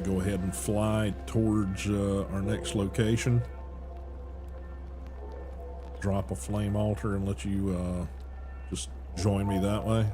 go ahead and fly towards our next location. Drop a flame altar and let you just join me that way.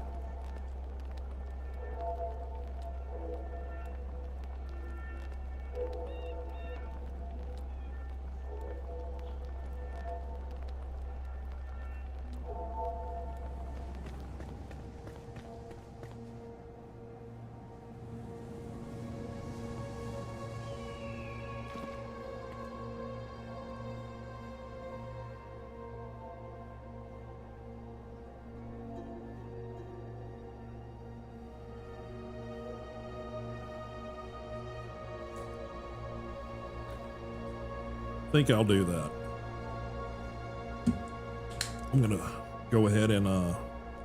I think I'll do that. I'm gonna go ahead and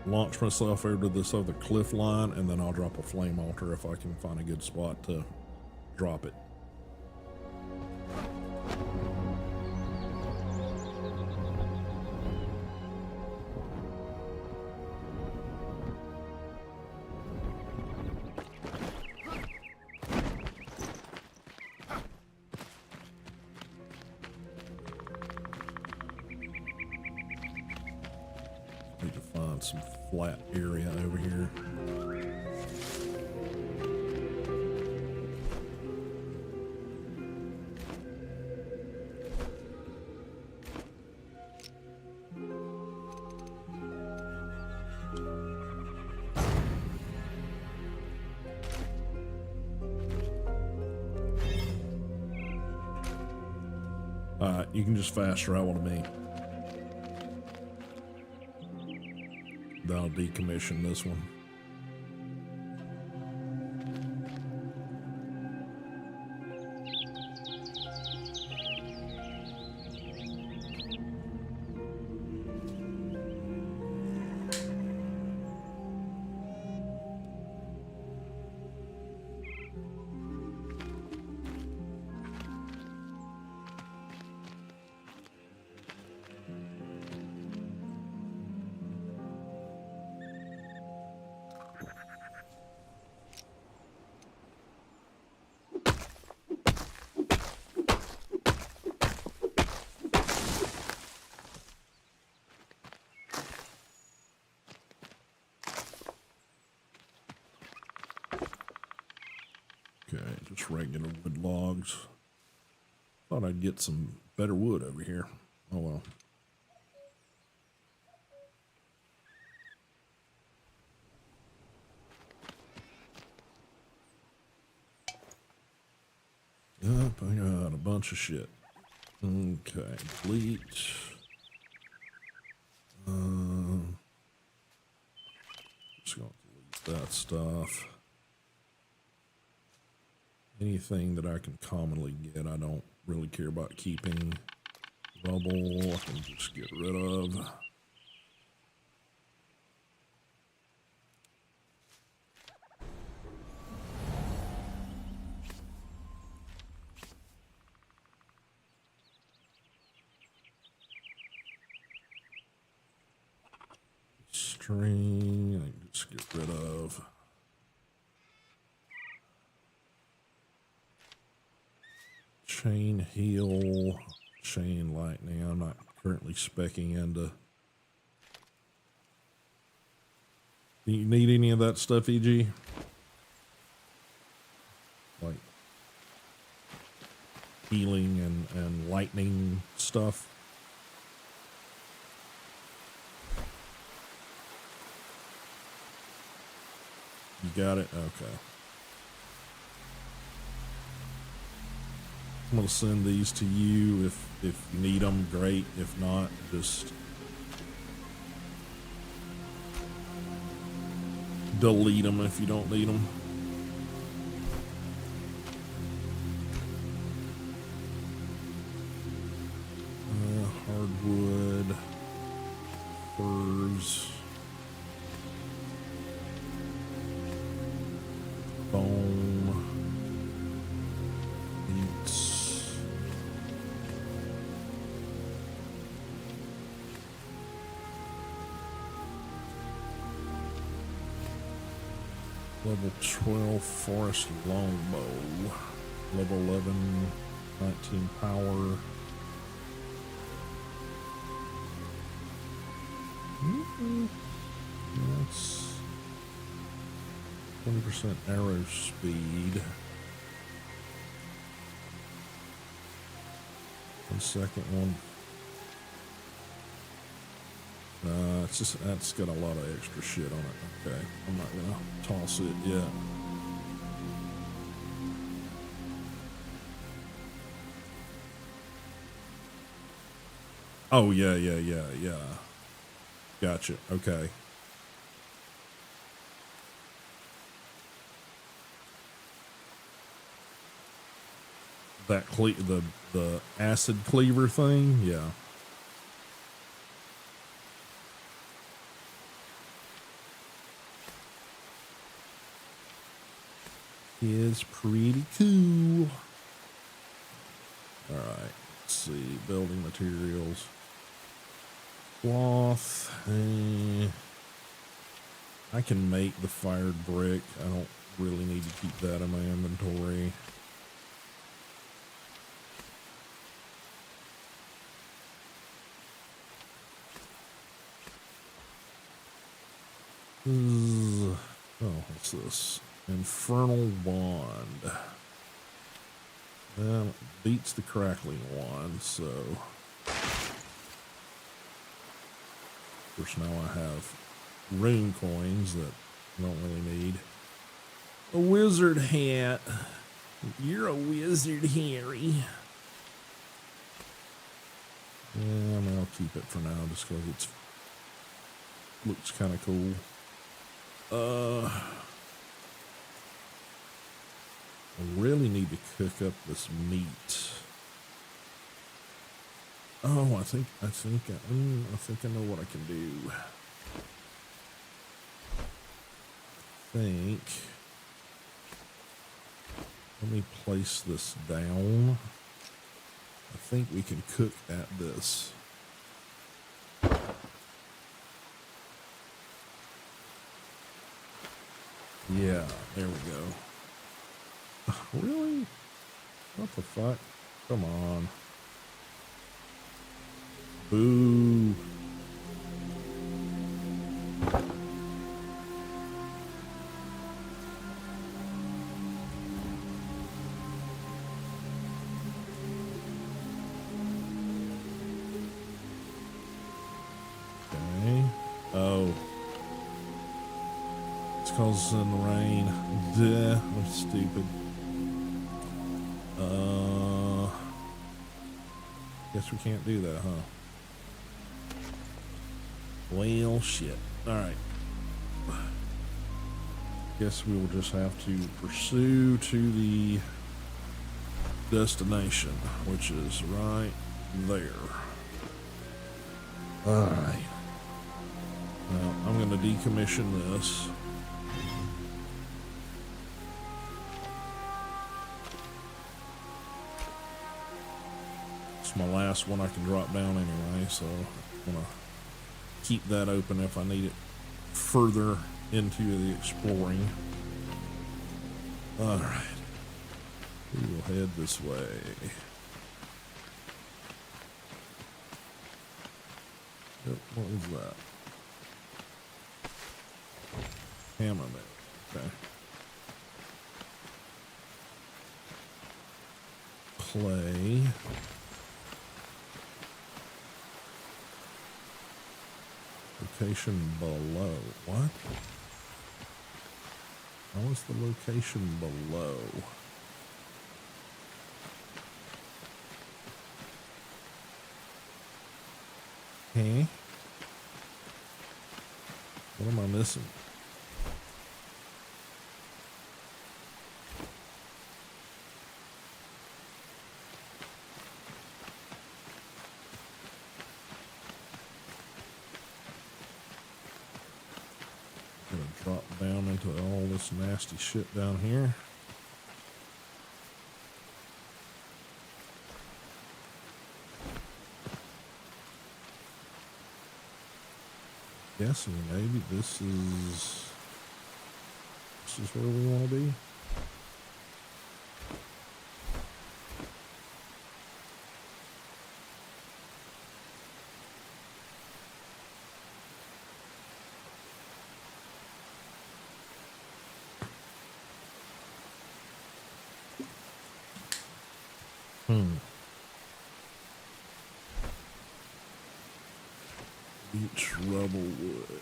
launch myself over to this other cliff line, and then I'll drop a flame altar if I can find a good spot to drop it. Need to find some flat area over here. Alright, you can just fast travel to me. That'll decommission this one. Okay, just regular wood logs. Thought I'd get some better wood over here. Oh well. Yep, I got a bunch of shit. Okay, bleach. Just gonna delete that stuff. Anything that I can commonly get, I don't really care about keeping. Rubble, I can just get rid of. String, I can just get rid of. Chain heal, chain lightning. I'm not currently speccing into. Do you need any of that stuff, EG? Like healing and lightning stuff? You got it? Okay. I'm gonna send these to you if you need them, great. If not, just delete them if you don't need them. Hardwood, furs, bone, meats. Level 12 forest longbow. level 11, 19 power. That's 20% arrow speed. The second one. It's just, that's got a lot of extra shit on it. Okay, I'm not gonna toss it yet. Oh, yeah. Gotcha. Okay. That the acid cleaver thing, yeah. Is pretty cool. All right. Let's see. Building materials. Cloth. I can make the fired brick. I don't really need to keep that in my inventory. Oh, what's this? Infernal wand. Well, it beats the crackling wand, so. Of course, now I have rune coins that I don't really need. A wizard hat. You're a wizard, Harry. Yeah, I mean, I'll keep it for now just because it looks kind of cool. I really need to cook up this meat. Oh, I think I know what I can do. Let me place this down. I think we can cook at this. Yeah, there we go. Really? What the fuck? Come on. Boo. Okay. Oh. It's because it's in the rain. Duh, I'm stupid. Guess we can't do that, huh? Well, shit. Alright. Guess we will just have to pursue to the destination, which is right there. Alright. Now, I'm going to decommission this. It's my last one I can drop down anyway, so I'm going to keep that open if I need it further into the exploring. All right, we will head this way. Yep, what was that? Hammerman. Okay. Clay. Location below. What? How is the location below? Huh? What am I missing? Drop down into all this nasty shit down here. Guessing maybe this is where we want to be. Hmm. Beach rubble wood.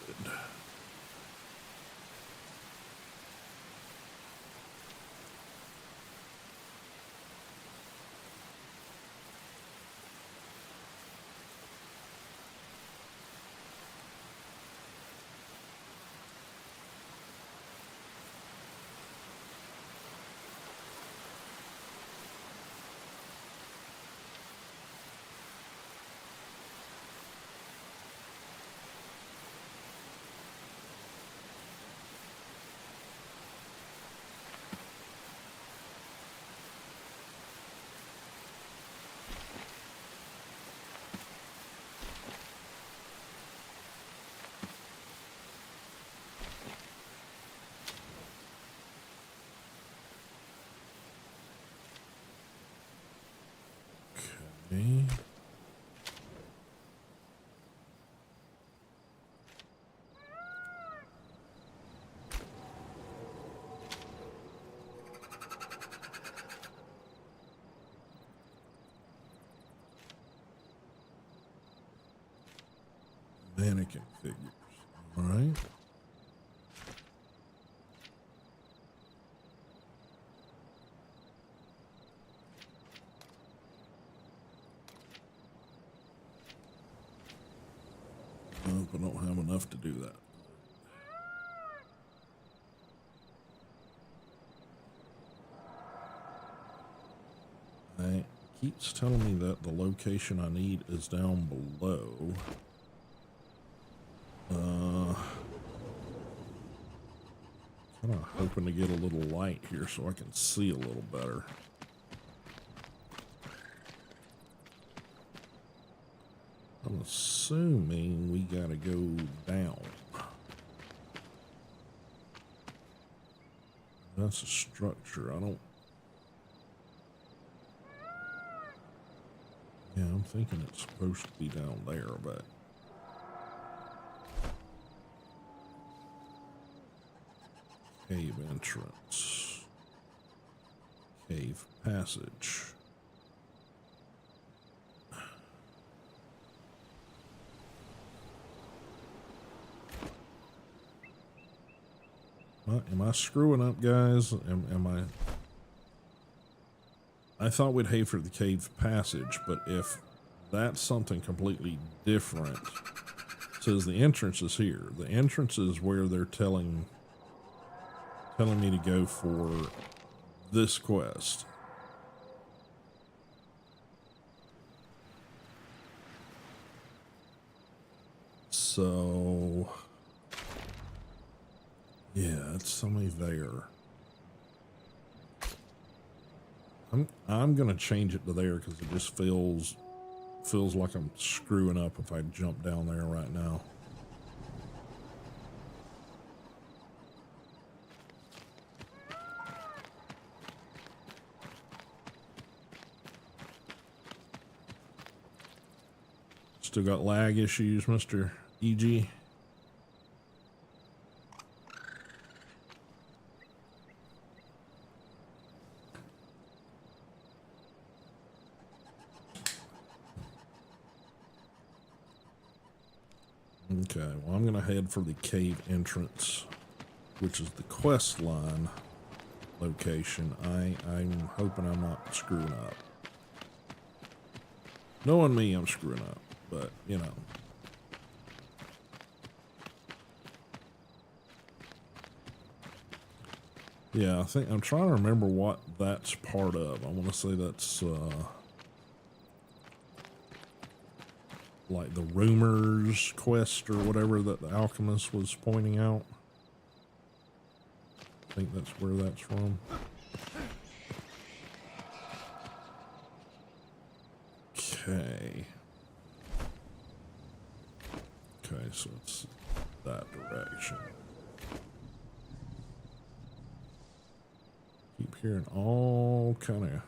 Okay. Mannequin figures. All right. Nope, I don't have enough to do that. It keeps telling me that the location I need is down below. Kind of hoping to get a little light here so I can see a little better. I'm assuming we gotta go down. That's a structure. I don't... Yeah, I'm thinking it's supposed to be down there, but... Cave entrance. Cave passage. Am I screwing up, guys? Am I thought we'd head for the cave passage, but if that's something completely different, it says the entrance is here. The entrance is where they're telling me to go for this quest. So yeah, it's somebody there. I'm gonna change it to there because it just feels like I'm screwing up if I jump down there right now. Still got lag issues, Mr. EG. Okay, well, I'm going to head for the cave entrance, which is the quest line location. I'm hoping I'm not screwing up. Knowing me, I'm screwing up, but, you know. Yeah, I think I'm trying to remember what that's part of. I want to say that's, like the rumors quest or whatever that the alchemist was pointing out. I think that's where that's from. Okay. Okay, so it's that direction. Keep hearing all kind of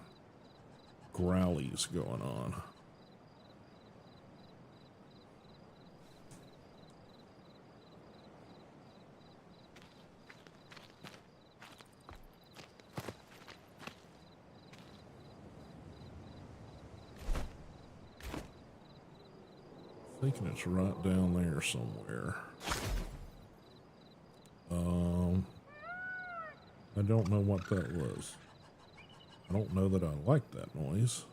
growlies going on. Thinking it's right down there somewhere. I don't know what that was. I don't know that I like that noise.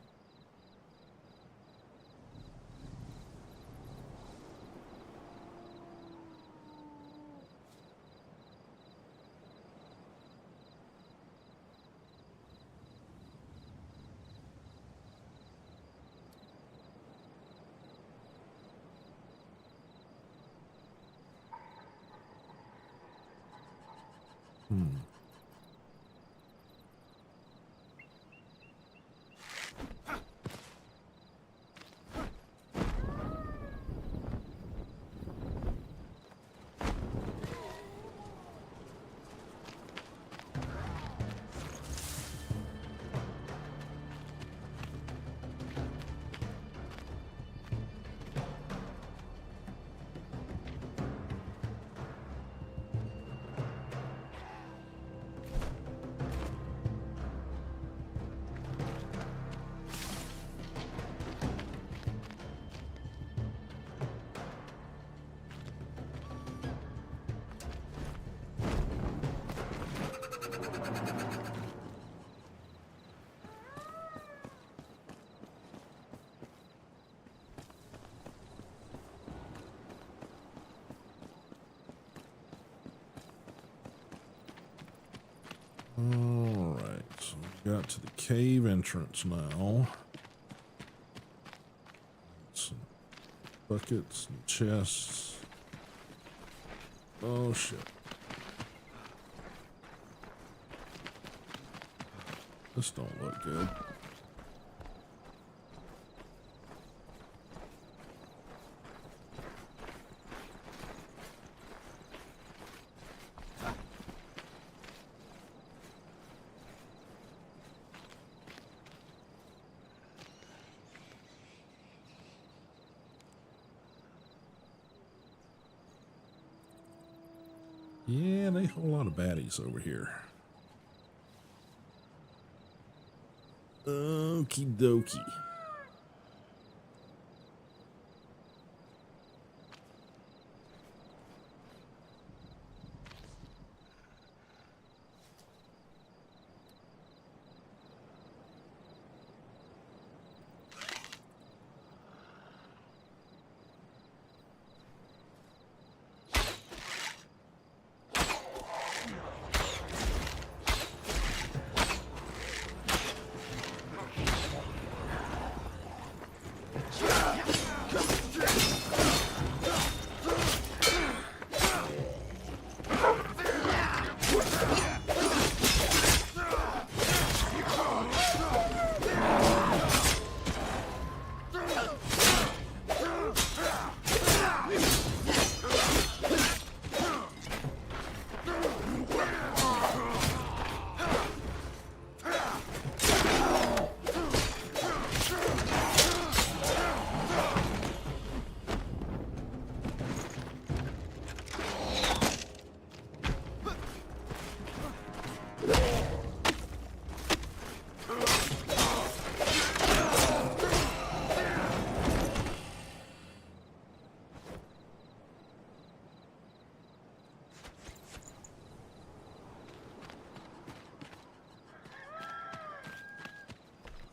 Alright, so we got to the cave entrance now. Some buckets and chests. Oh shit. This don't look good. Yeah, they have a lot of baddies over here. Okie dokie.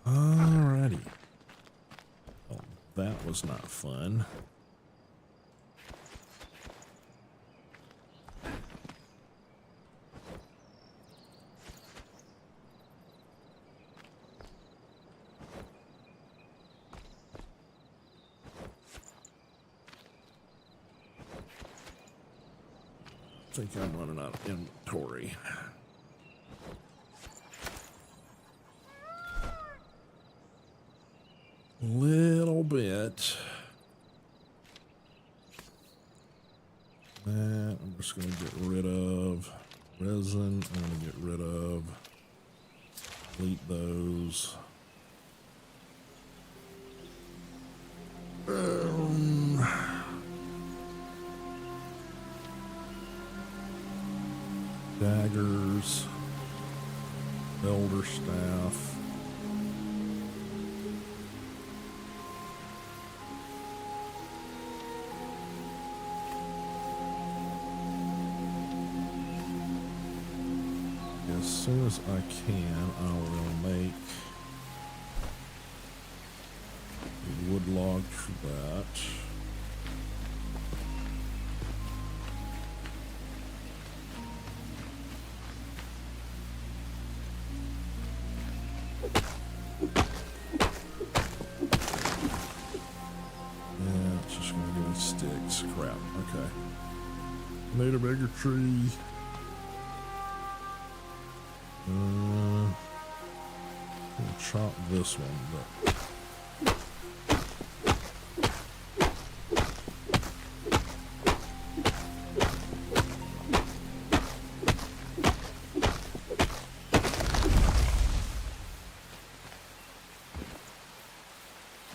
Alrighty. Well, that was not fun. I think I'm running out of inventory. Little bit. That I'm just going to get rid of. Resin, I'm going to get rid of. Delete those. Daggers. Elder staff. soon as I can, I will make a wood log for that. Yeah, it's just gonna give me sticks. Crap. Okay. Need a bigger tree. We'll chop this one, but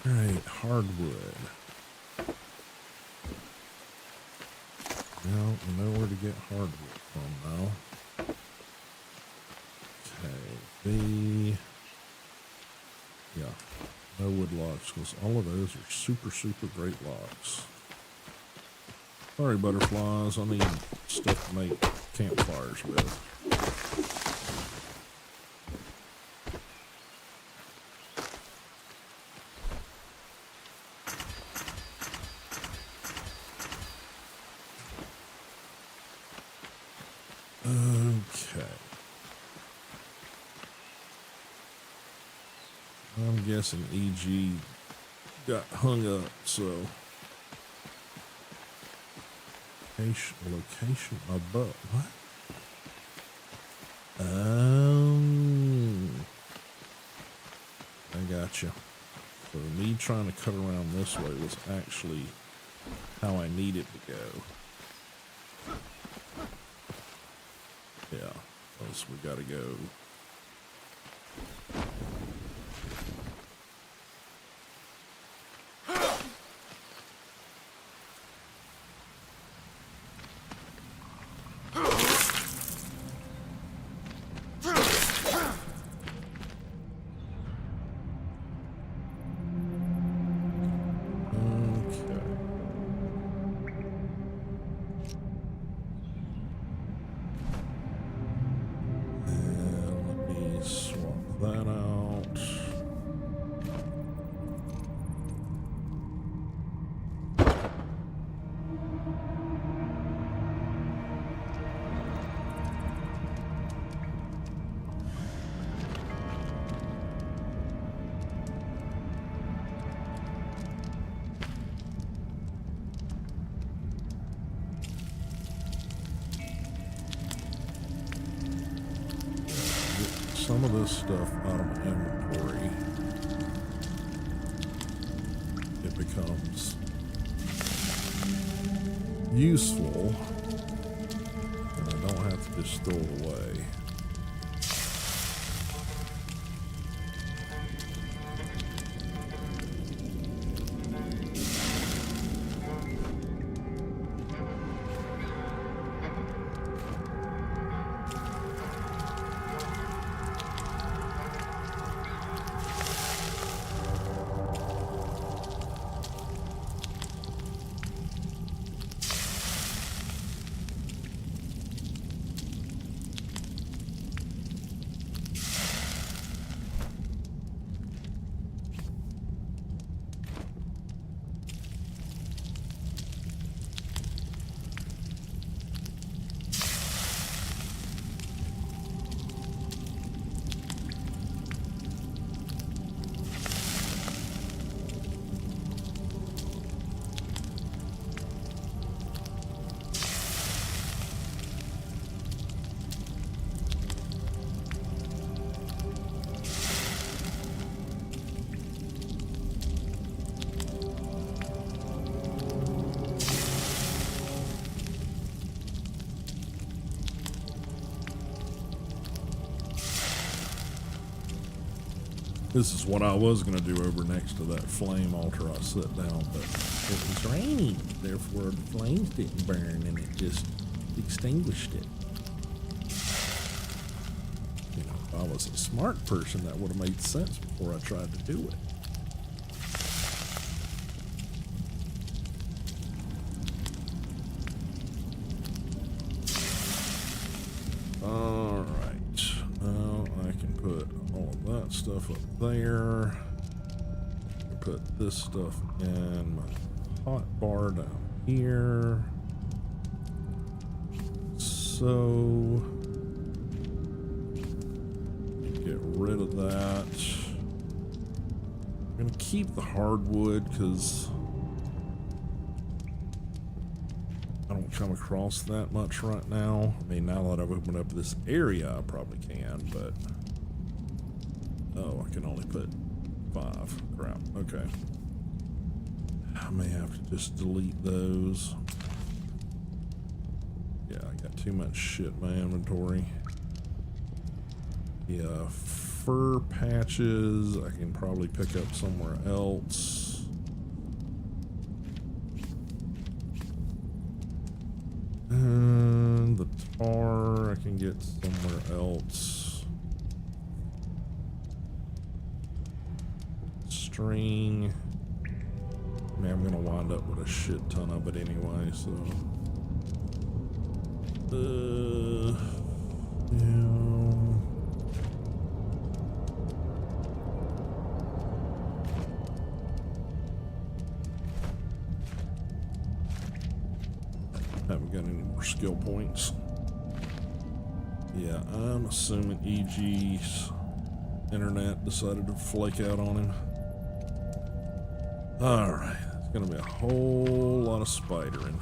alright, hardwood. Now we know where to get hardwood from now. Okay, yeah, no wood logs, because all of those are super, super great logs. Sorry, butterflies, I need stuff to make campfires with. Okay. I'm guessing EG got hung up, so location above. What? I gotcha. So me trying to cut around this way was actually how I needed to go. Yeah, else we gotta go. That out. Some of this stuff out of my inventory, it becomes useful, and I don't have to just throw it away. This is what I was going to do over next to that flame altar I set down, but it was raining. Therefore, the flames didn't burn and it just extinguished it. You know, if I was a smart person, that would have made sense before I tried to do it. All right. stuff up there. Put this stuff in my hot bar down here. So get rid of that. I'm gonna keep the hardwood because I don't come across that much right now. I mean, now that I've opened up this area, I probably can, but oh, I can only put 5. Crap. Okay. I may have to just delete those. Yeah, I got too much shit in my inventory. Yeah, fur patches I can probably pick up somewhere else. And the tar I can get somewhere else. String. I mean, I'm gonna wind up with a shit ton of it anyway, so. Yeah. Haven't got any more skill points. Yeah, I'm assuming EG's internet decided to flake out on him. Alright, it's gonna be a whole lot of spidering.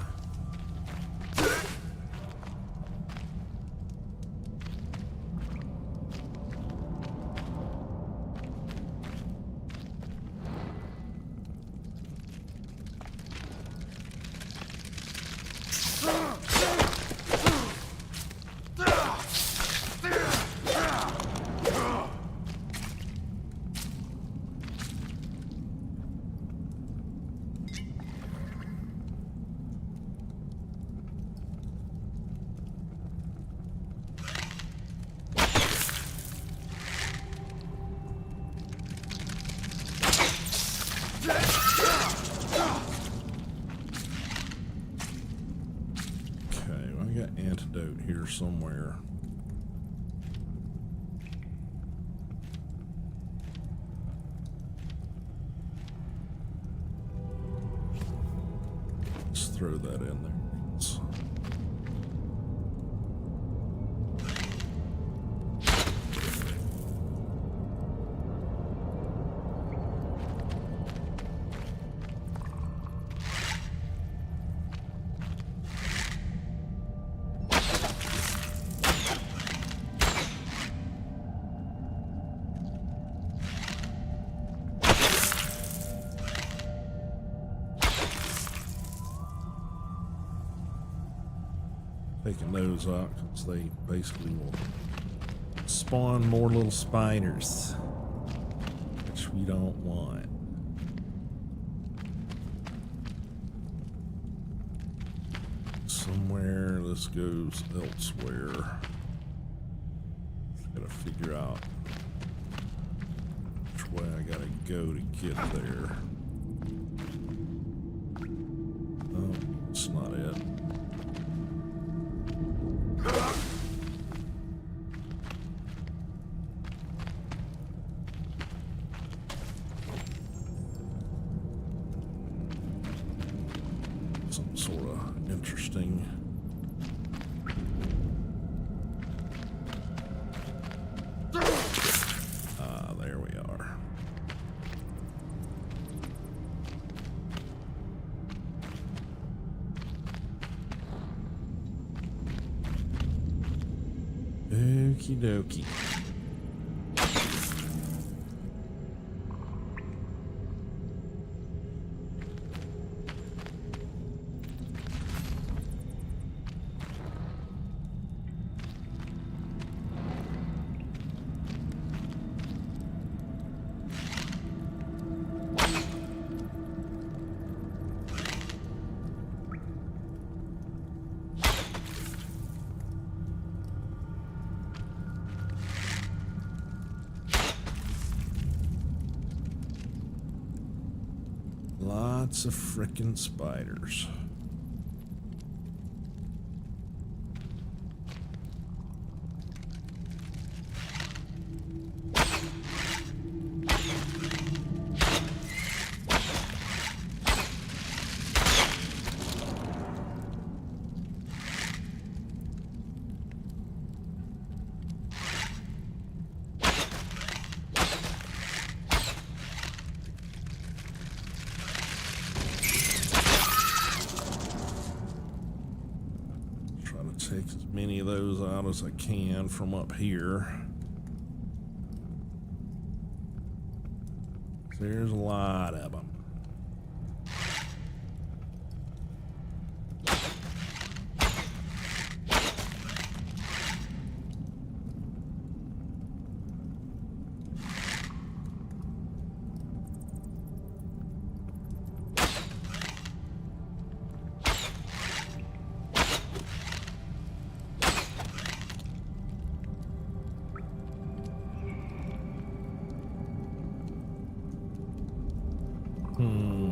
Here somewhere. Let's throw that in there. Taking those out because they basically will spawn more little spiders, which we don't want. Somewhere this goes elsewhere. Gotta figure out which way I gotta go to get there. Oh, it's not it. Some sort of interesting. Ah, there we are. Okie dokie. Lots of frickin' spiders. those out as I can from up here. There's a lot of them. Okay.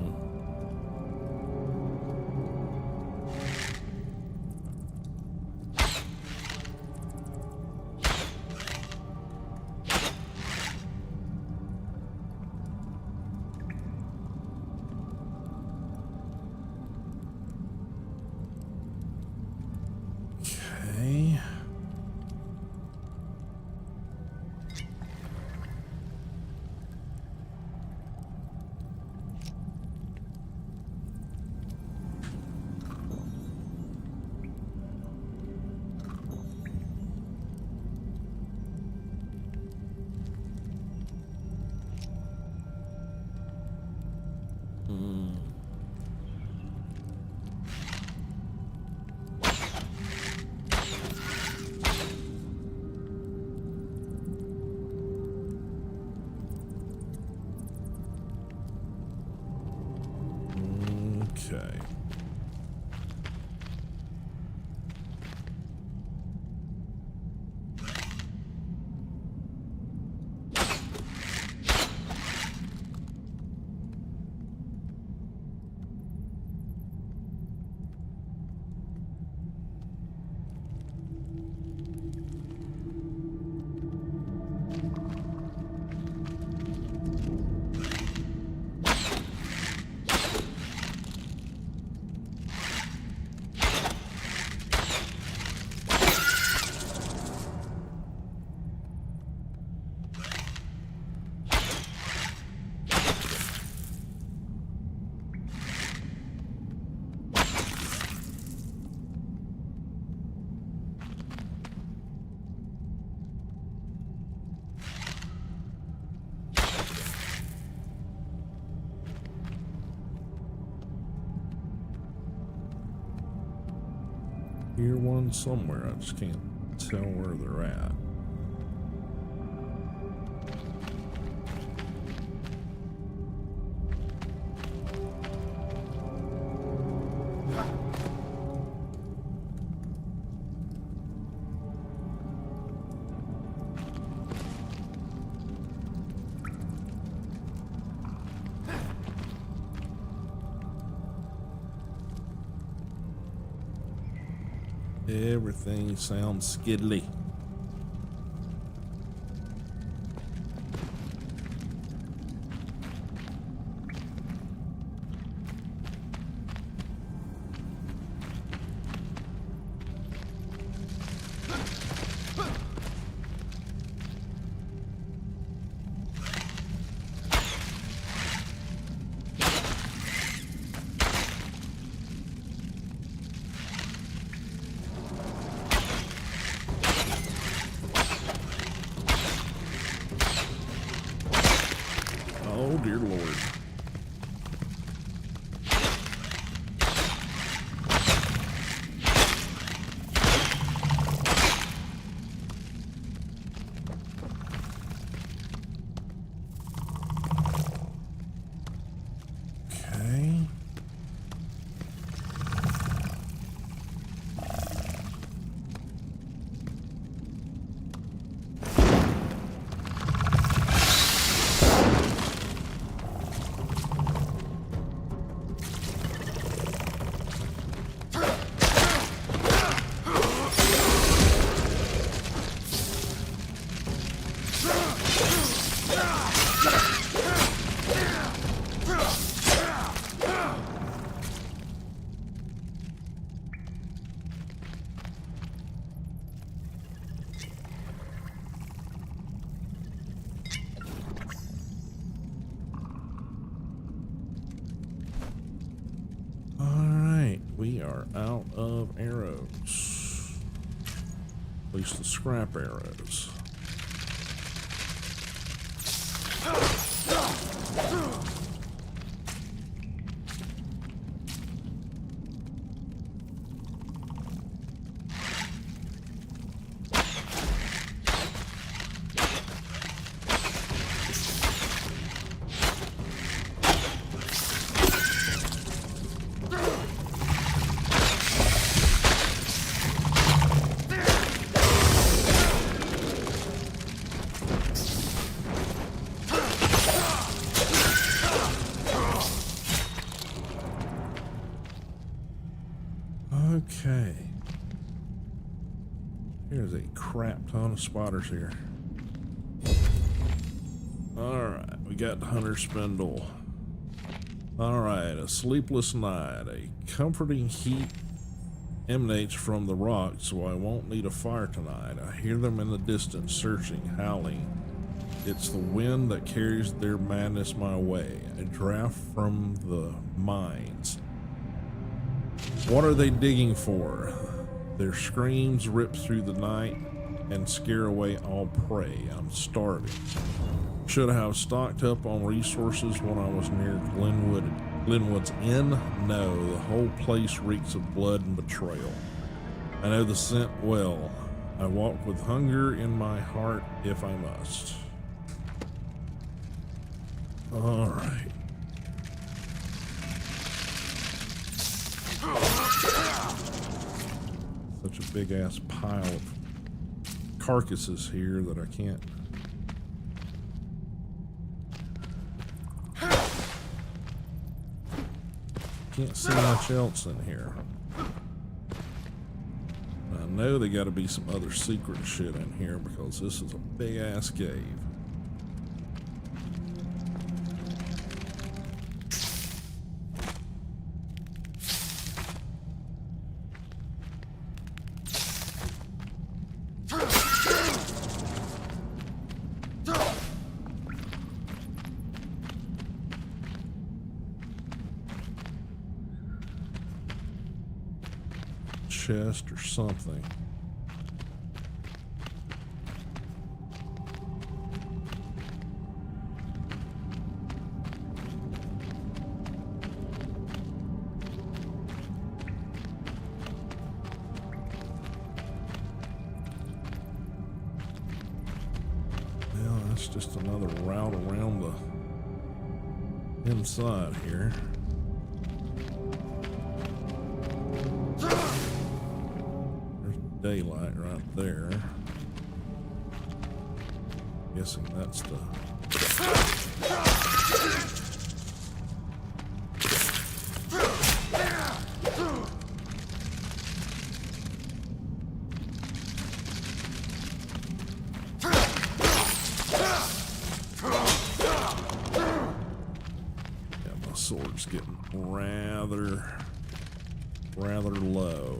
Okay. Hear one somewhere, I just can't tell where they're at. Everything sounds skiddly. Oh, dear Lord. Okay. We are out of arrows. At least the scrap arrows. Okay. There's a crap ton of spotters here. Alright, we got the hunter spindle. Alright, a sleepless night. A comforting heat emanates from the rocks, so I won't need a fire tonight. I hear them in the distance, searching, howling. It's the wind that carries their madness my way. A draft from the mines. What are they digging for? Their screams rip through the night and scare away all prey. I'm starving. Should I have stocked up on resources when I was near Glenwood's Inn? No, the whole place reeks of blood and betrayal. I know the scent well. I walk with hunger in my heart if I must. All right. Such a big ass pile of carcasses here that I can't see much else in here. I know they got to be some other secret shit in here because this is a big ass cave. Chest or something. Well, that's just another route around the inside here. Daylight right there. Guessing that's the yeah, my sword's getting rather low.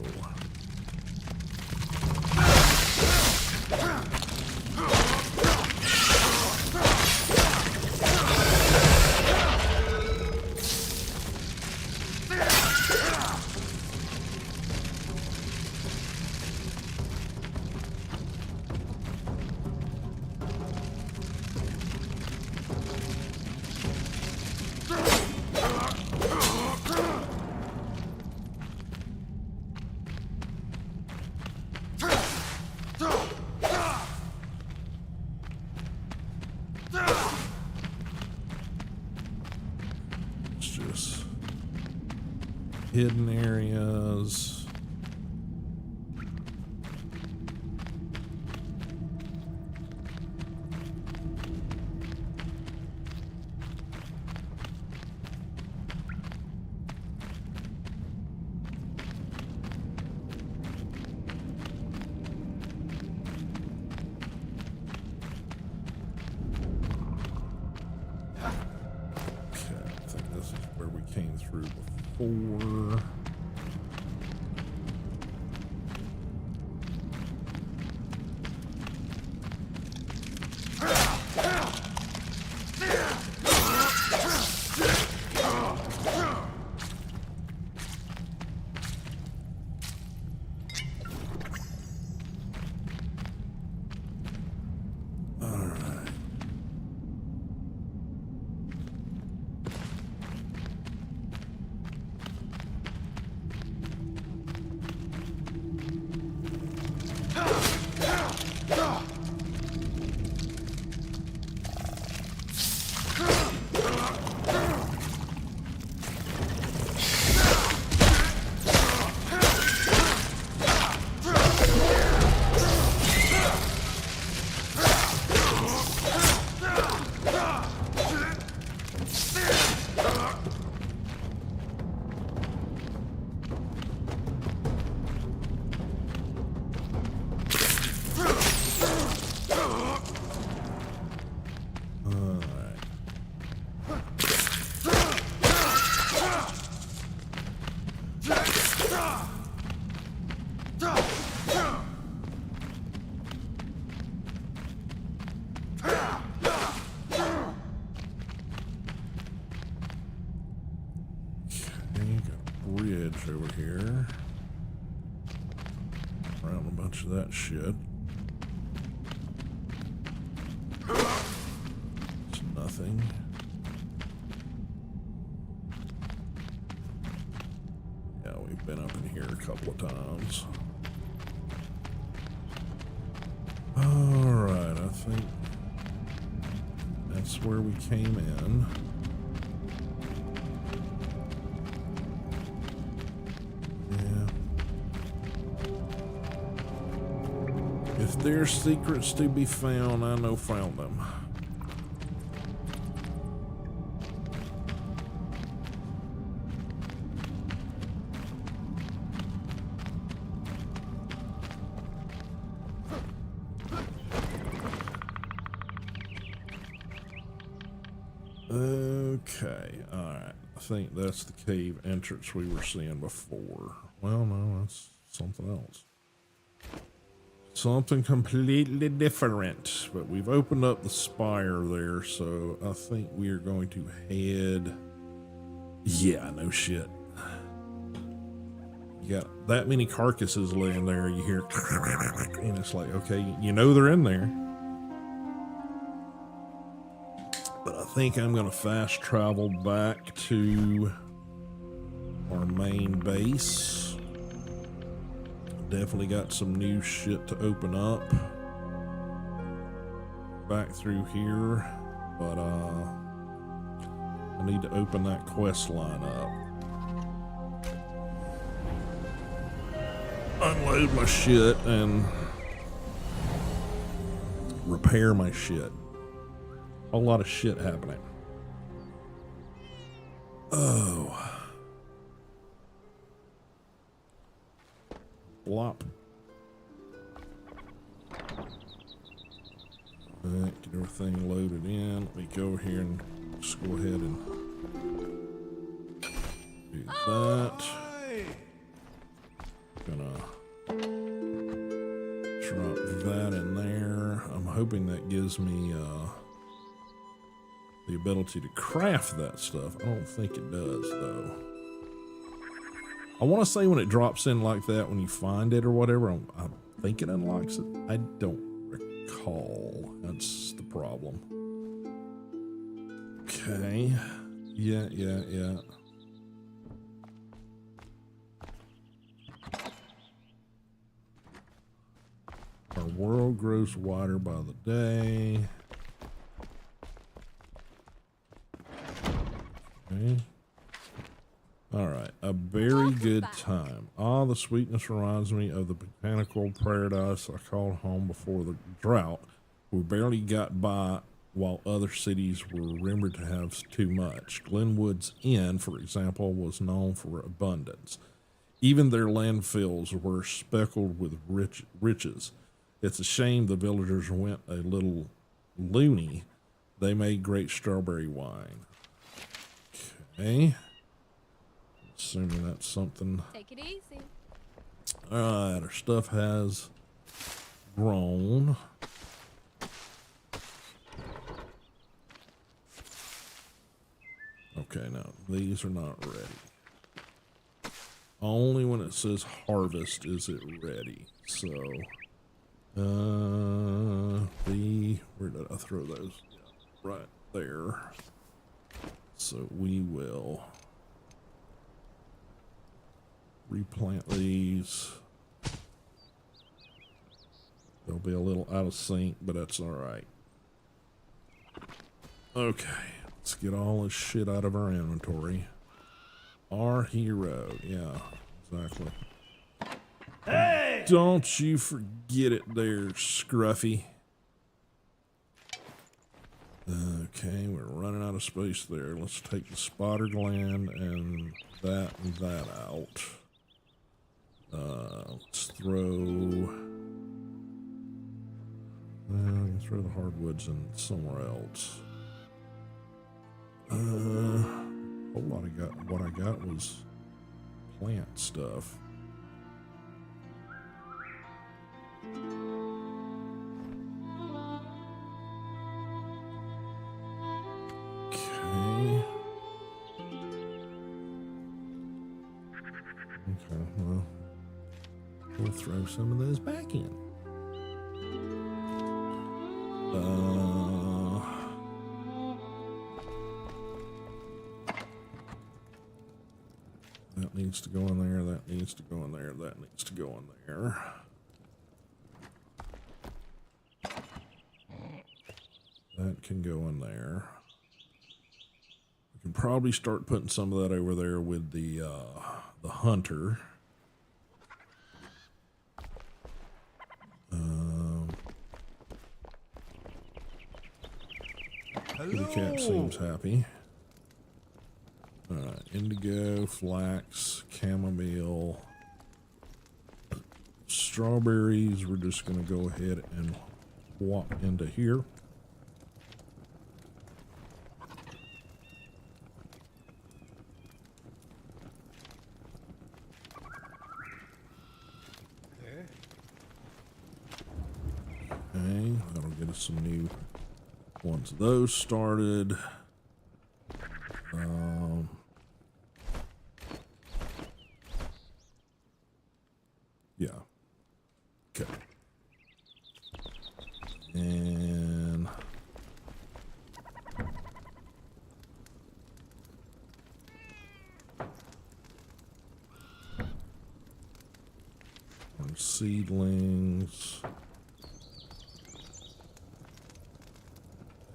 Hidden areas. Okay, I think this is where we came through before. bridge over here. Around a bunch of that shit. It's nothing. Yeah, we've been up in here a couple of times. Alright, I think that's where we came in. Yeah. If there's secrets to be found, I know found them. Okay, alright. I think that's the cave entrance we were seeing before. Well, no, that's something else. Something completely different. But we've opened up the spire there, so I think we are going to head... Yeah, no shit. You got that many carcasses laying there, you hear... And it's like, okay, you know they're in there. But I think I'm going to fast travel back to our main base. Definitely got some new shit to open up back through here, but I need to open that quest line up. Unload my shit and repair my shit. A lot of shit happening. Oh. Blop. Alright, get everything loaded in. Let me go here and just go ahead and do that. Gonna drop that in there. I'm hoping that gives me the ability to craft that stuff. I don't think it does, though. I want to say when it drops in like that, when you find it or whatever, I think it unlocks it. I don't recall. That's the problem. Okay. Yeah. Our world grows wider by the day. Okay. All right, a very good time. Ah, the sweetness reminds me of the botanical paradise I called home before the drought. We barely got by while other cities were rumored to have too much. Glenwood's Inn, for example, was known for abundance. Even their landfills were speckled with riches. It's a shame the villagers went a little loony. They made great strawberry wine. Okay. Assuming that's something. Take it easy. Alright, our stuff has grown. Okay, now these are not ready. Only when it says harvest is it ready. So, where did I throw those? Yeah, right there. So we will replant these. They'll be a little out of sync, but that's all right. Okay, let's get all this shit out of our inventory. Our hero, yeah, exactly. Hey! Don't you forget it there, Scruffy. Okay, we're running out of space there. Let's take the spotter gland and that out. Let's throw the hardwoods in somewhere else. What I got was plant stuff. Okay. throw some of those back in. That needs to go in there, that needs to go in there, that needs to go in there. That can go in there. We can probably start putting some of that over there with the hunter. The cat seems happy. Alright, indigo, flax, chamomile, strawberries. We're just going to go ahead and walk into here. Okay, that'll get us some new ones of those started. Yeah. Okay. And our seedlings.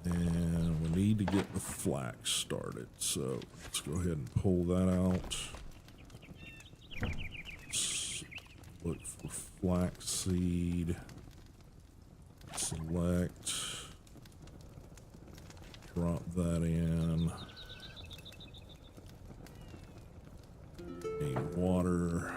And we need to get the flax started, so let's go ahead and pull that out. Let's look for flax seed. Select. Drop that in. Need water.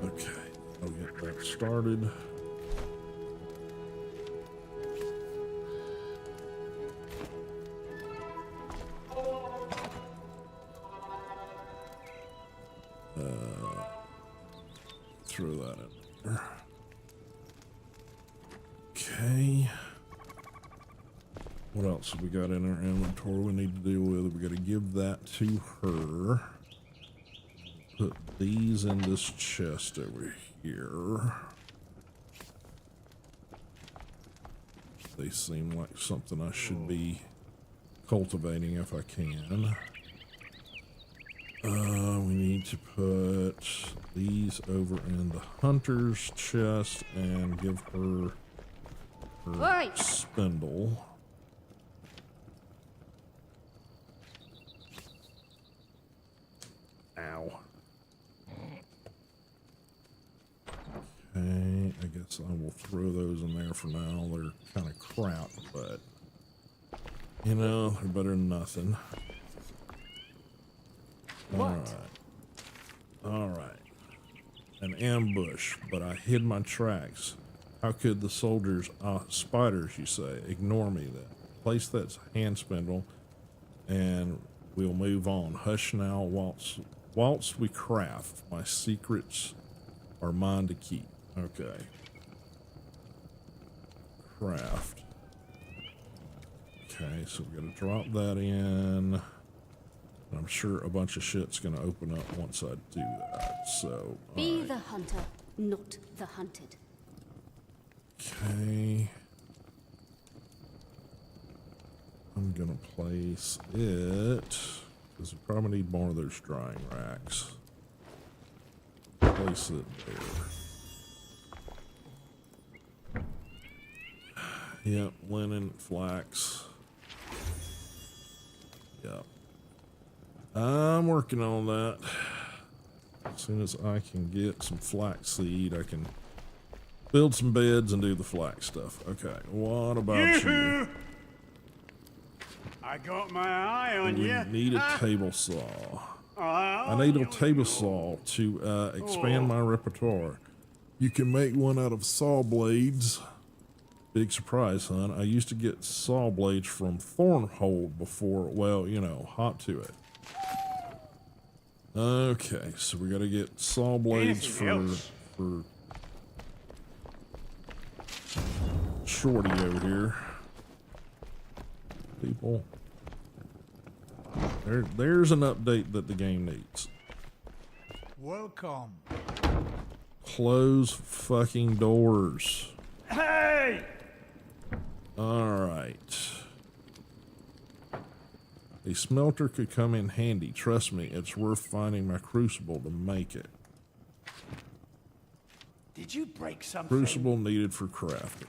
Okay, I'll get that started. Throw that in there. Okay. What else have we got in our inventory we need to deal with? We got to give that to her. Put these in this chest over here. They seem like something I should be cultivating if I can. We need to put these over in the hunter's chest and give her her spindle. Ow. Okay, I guess I will throw those in there for now. They're kind of crap, but you know, they're better than nothing. All right. An ambush, but I hid my tracks. How could the soldiers, spiders, you say, ignore me then? Place that hand spindle, and we'll move on. Hush now, whilst we craft. My secrets are mine to keep. Okay. Craft. Okay, so we're gonna drop that in. I'm sure a bunch of shit's gonna open up once I do that, so... Be the hunter, not the hunted. Okay. I'm gonna place it, because we probably need more of those drying racks. Place it there. Yep, linen, flax. Yep. I'm working on that. As soon as I can get some flax seed, I can build some beds and do the flax stuff. Okay, what about you? I got my eye on We you. need a table saw. I need a table saw to expand my repertoire. You can make one out of saw blades. Big surprise, son. I used to get saw blades from Thornhold before, well, you know, hot to it. Okay, so we gotta get saw blades Anything for Shorty over here. People. There's an update that the game needs. Welcome. Close fucking doors. Hey! Alright. A smelter could come in handy. Trust me, it's worth finding my crucible to make it. Did you break something? Crucible needed for crafting.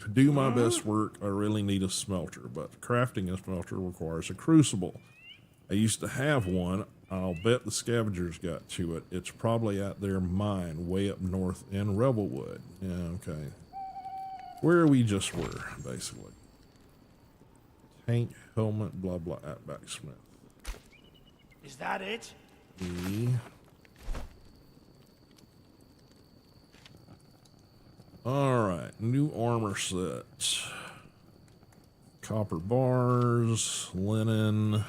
To do my best work, I really need a smelter, but crafting a smelter requires a crucible. I used to have one. I'll bet the scavengers got to it. It's probably at their mine way up north in Rebelwood. Yeah, okay. Where we just were, basically. Tank, helmet, blah, blah, at backsmith. Is that it? E. Alright, new armor set. Copper bars, linen,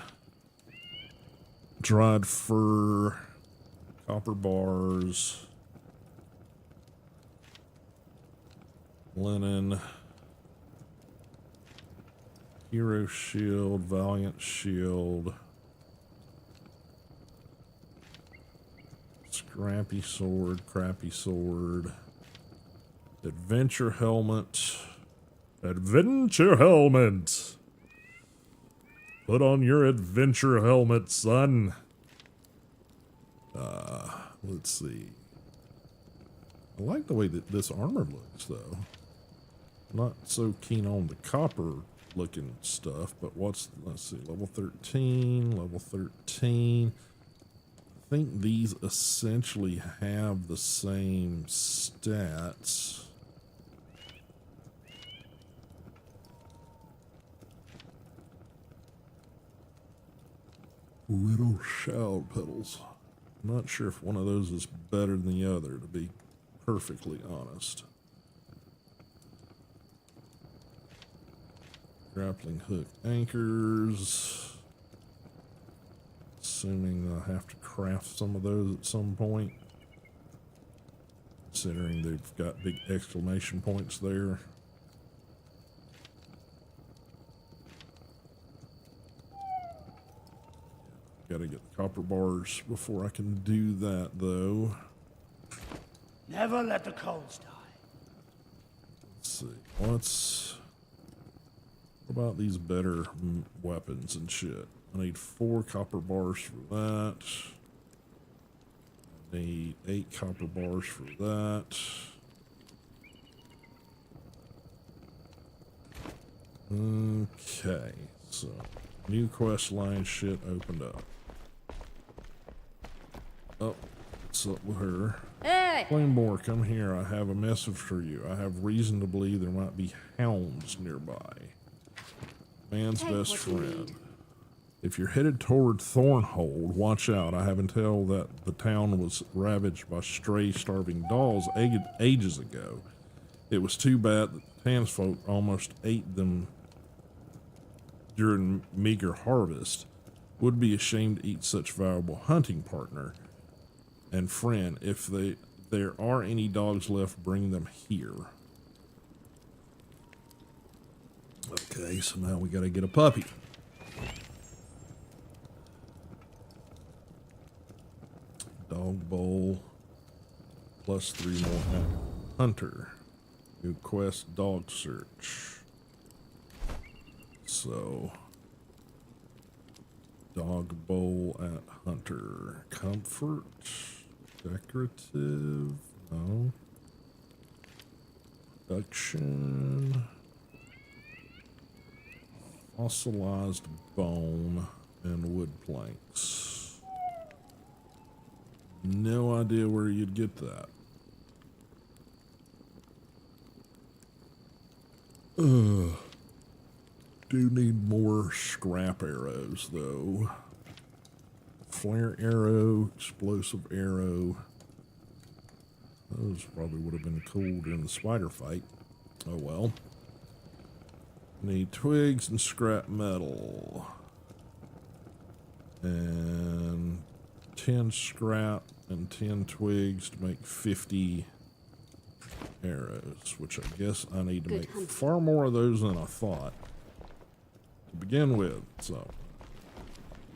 dried fur, copper bars, linen, hero shield, valiant shield, scrappy sword, crappy sword, adventure helmet. Adventure helmet. Put on your adventure helmet, son. Let's see. I like the way that this armor looks, though. Not so keen on the copper looking stuff, but let's see, level 13, level 13. I think these essentially have the same stats. Little shout petals. I'm not sure if one of those is better than the other, to be perfectly honest. Grappling hook anchors. Assuming I'll have to craft some of those at some point. Considering they've got big exclamation points there. Gotta get the copper bars before I can do that, though. Never let the coals die. Let's see. What about these better weapons and shit? I need 4 copper bars for that. I need 8 copper bars for that. Okay, so new quest line shit opened up. Oh, what's up with her? Hey! Flamebore, come here. I have a message for you. I have reason to believe there might be hounds nearby. Man's Take best what you friend. need. If you're headed toward Thornhold, watch out. I have intel that the town was ravaged by stray, starving dogs ages ago. It was too bad that the townsfolk almost ate them during meager harvest. Would be ashamed to eat such valuable hunting partner and friend. If there are any dogs left, bring them here. Okay, so now we gotta get a puppy. Dog bowl. Plus 3 more hunter. New quest, dog search. So, dog bowl at hunter. Comfort. Decorative. No. Production. Fossilized bone and wood planks. No idea where you'd get that. Do need more scrap arrows though. Flare arrow, explosive arrow. Those probably would have been cool during the spider fight. Oh well. Need twigs and scrap metal. And 10 scrap and 10 twigs to make 50 arrows, which I guess I need to make far more of those than I thought to begin with. So,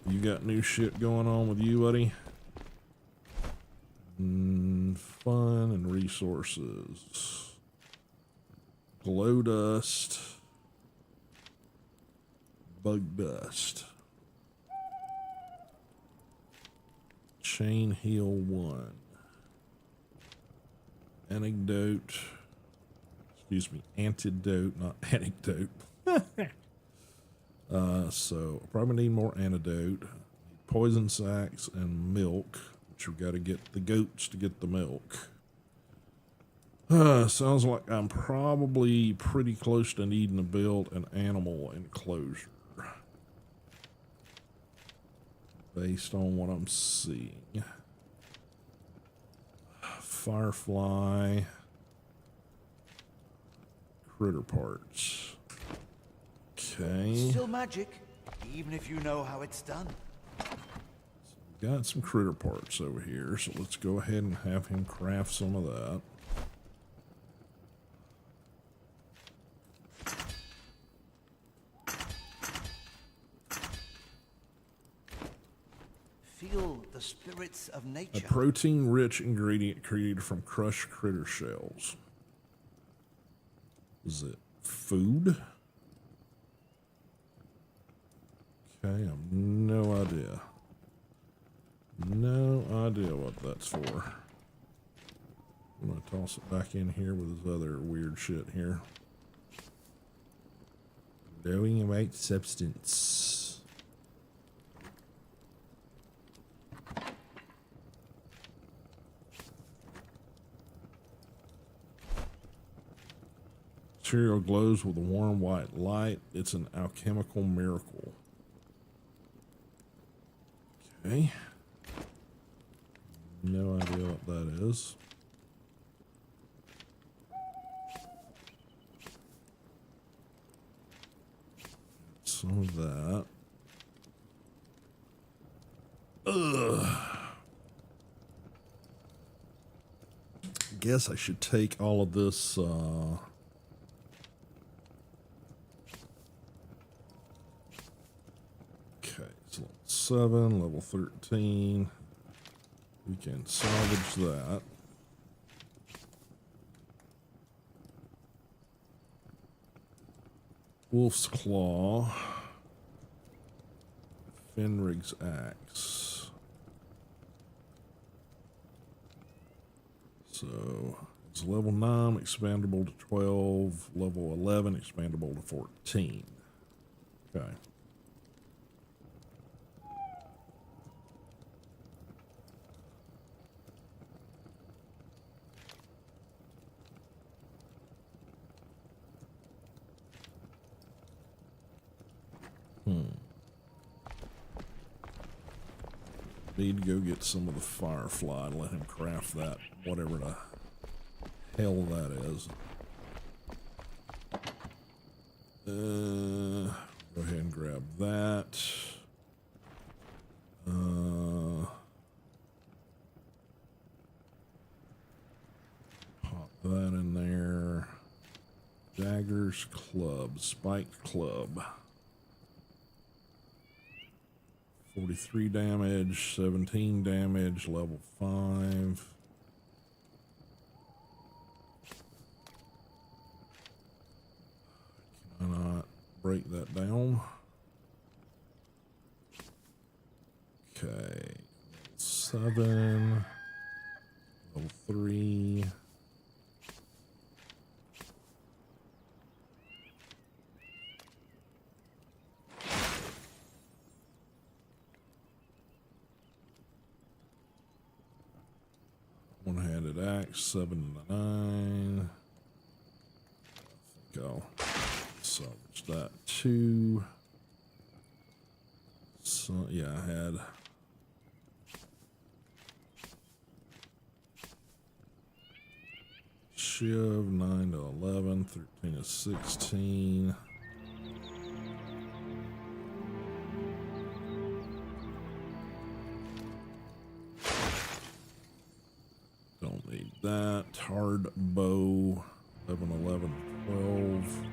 you got new shit going on with you, buddy? Fun and resources. Glow dust. Bug dust. Chain heal 1. Anecdote. Excuse me, antidote, not anecdote. So probably need more antidote. Poison sacks and milk, which we've got to get the goats to get the milk. Sounds like I'm probably pretty close to needing to build an animal enclosure. Based on what I'm seeing. Firefly. Critter parts. Okay. Still magic, even if you know how it's done. So got some critter parts over here, so let's go ahead and have him craft some of that. Feel the spirits of nature. A protein-rich ingredient created from crushed critter shells. Is it food? Okay, I have no idea. No idea what that's for. I'm gonna toss it back in here with his other weird shit here. Glowing white substance. Material glows with a warm white light. It's an alchemical miracle. Okay. No idea what that is. Some of that. Ugh. Guess I should take all of this, so level 7, level 13. We can salvage that. Wolf's Claw. Fenrig's Axe. So it's level 9, expandable to 12. Level 11, expandable to 14. Okay. Need to go get some of the firefly and let him craft that, whatever the hell that is. Go ahead and grab that. Pop that in there. Dagger's Club, Spiked Club. 43 damage, 17 damage, level 5. Cannot break that down. Okay. 7. Level 3. One-handed axe, 7 to 9. I think I'll salvage that too. So yeah, I had Shiv 9 to 11, 13 to 16. that. Hard bow, 11, 11, 12.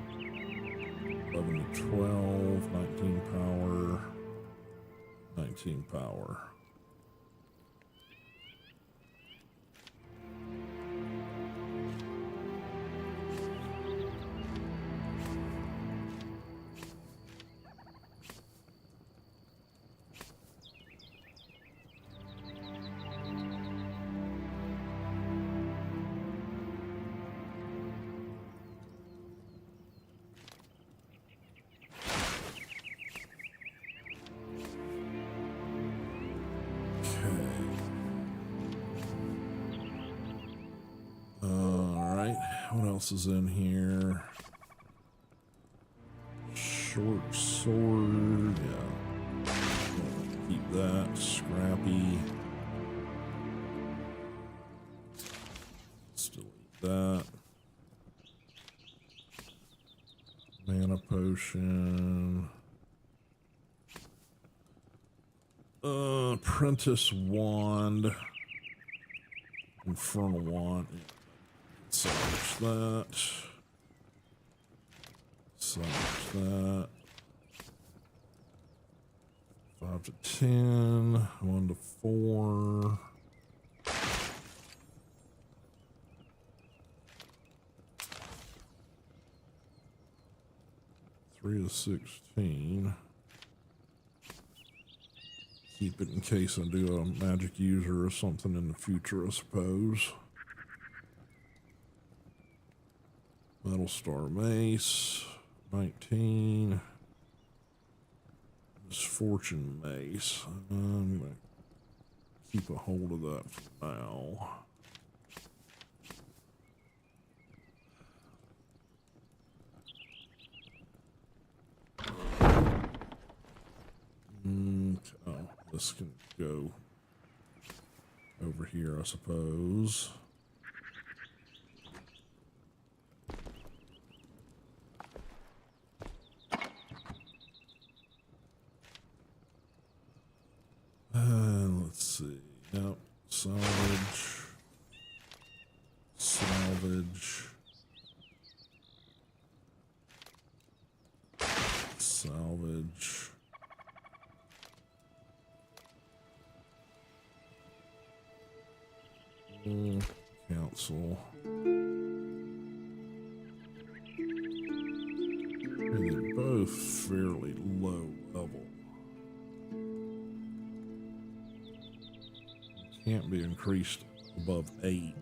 11 to 12, 19 power, 19 power. What else is in here? Short sword, yeah. Keep that. Scrappy. Still eat that. Mana potion. Apprentice wand. Infernal wand. Salvage that. Salvage that. 5 to 10. 1 to 4. 3 to 16. Keep it in case I do a magic user or something in the future, I suppose. Metal Star Mace, 19. Misfortune Mace. I'm going to keep a hold of that for now. Oh, this can go over here, I suppose. Let's see. Yep. Salvage. Salvage. Salvage. Council. They're both fairly low level. Can't be increased above 8.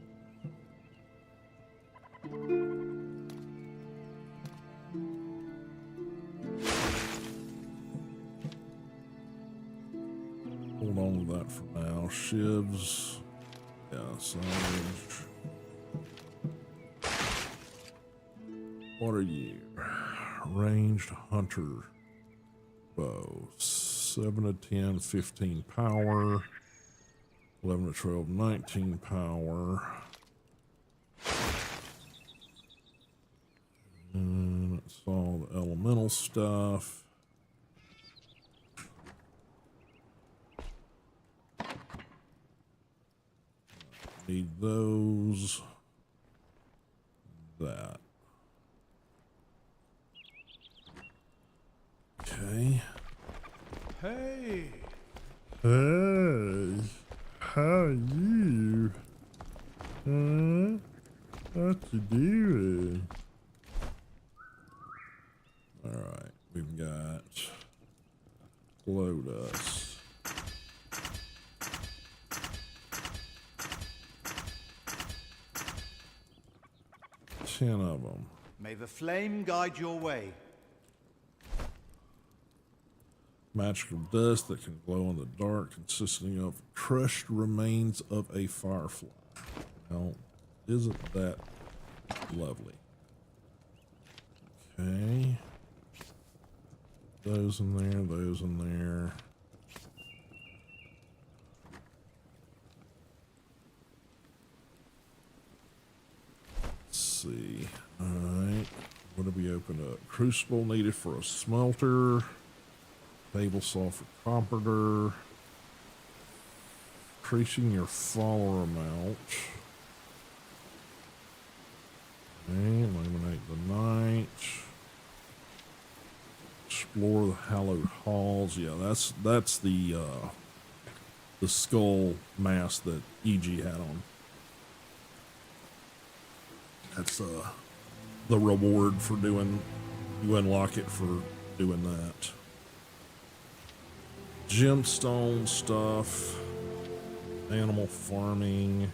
Hold on to that for now. Shivs. Yeah, salvage. What are you? Ranged hunter bow. 7 to 10, 15 power. 11 to 12, 19 power. And that's all the elemental stuff. Need those. That. Okay. Hey! Hey! How are you? Huh? What you doing? Alright, we've got glow dust. Ten of them. May the flame guide your way. Magical dust that can glow in the dark, consisting of crushed remains of a firefly. Now, isn't that lovely? Okay. Those in there, those in there. Let's see. Alright. What do we open up? Crucible needed for a smelter. Table saw for carpenter. Increasing your follower amount. Okay, illuminate the night. Explore the hallowed halls. Yeah, that's the skull mask that EG had on. That's the reward for doing. You unlock it for doing that. Gemstone stuff. Animal farming.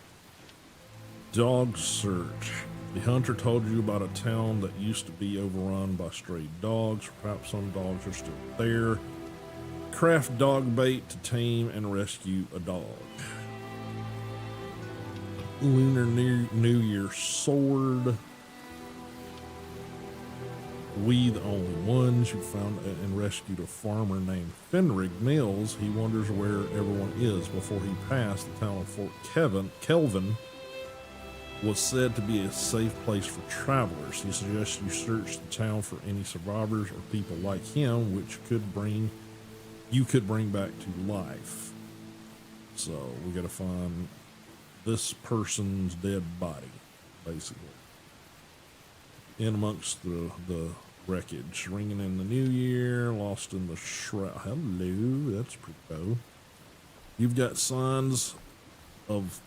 Dog search. The hunter told you about a town that used to be overrun by stray dogs. Perhaps some dogs are still there. Craft dog bait to tame and rescue a dog. Lunar New Year sword. We the only ones. You found and rescued a farmer named Fenrig Mills. He wonders where everyone is. Before he passed, the town of Fort Kelvin was said to be a safe place for travelers. He suggests you search the town for any survivors or people like him, which you could bring back to life. So we got to find this person's dead body, basically, in amongst the wreckage. Ringing in the new year, lost in the shroud. Hello, that's pretty cool. You've got signs of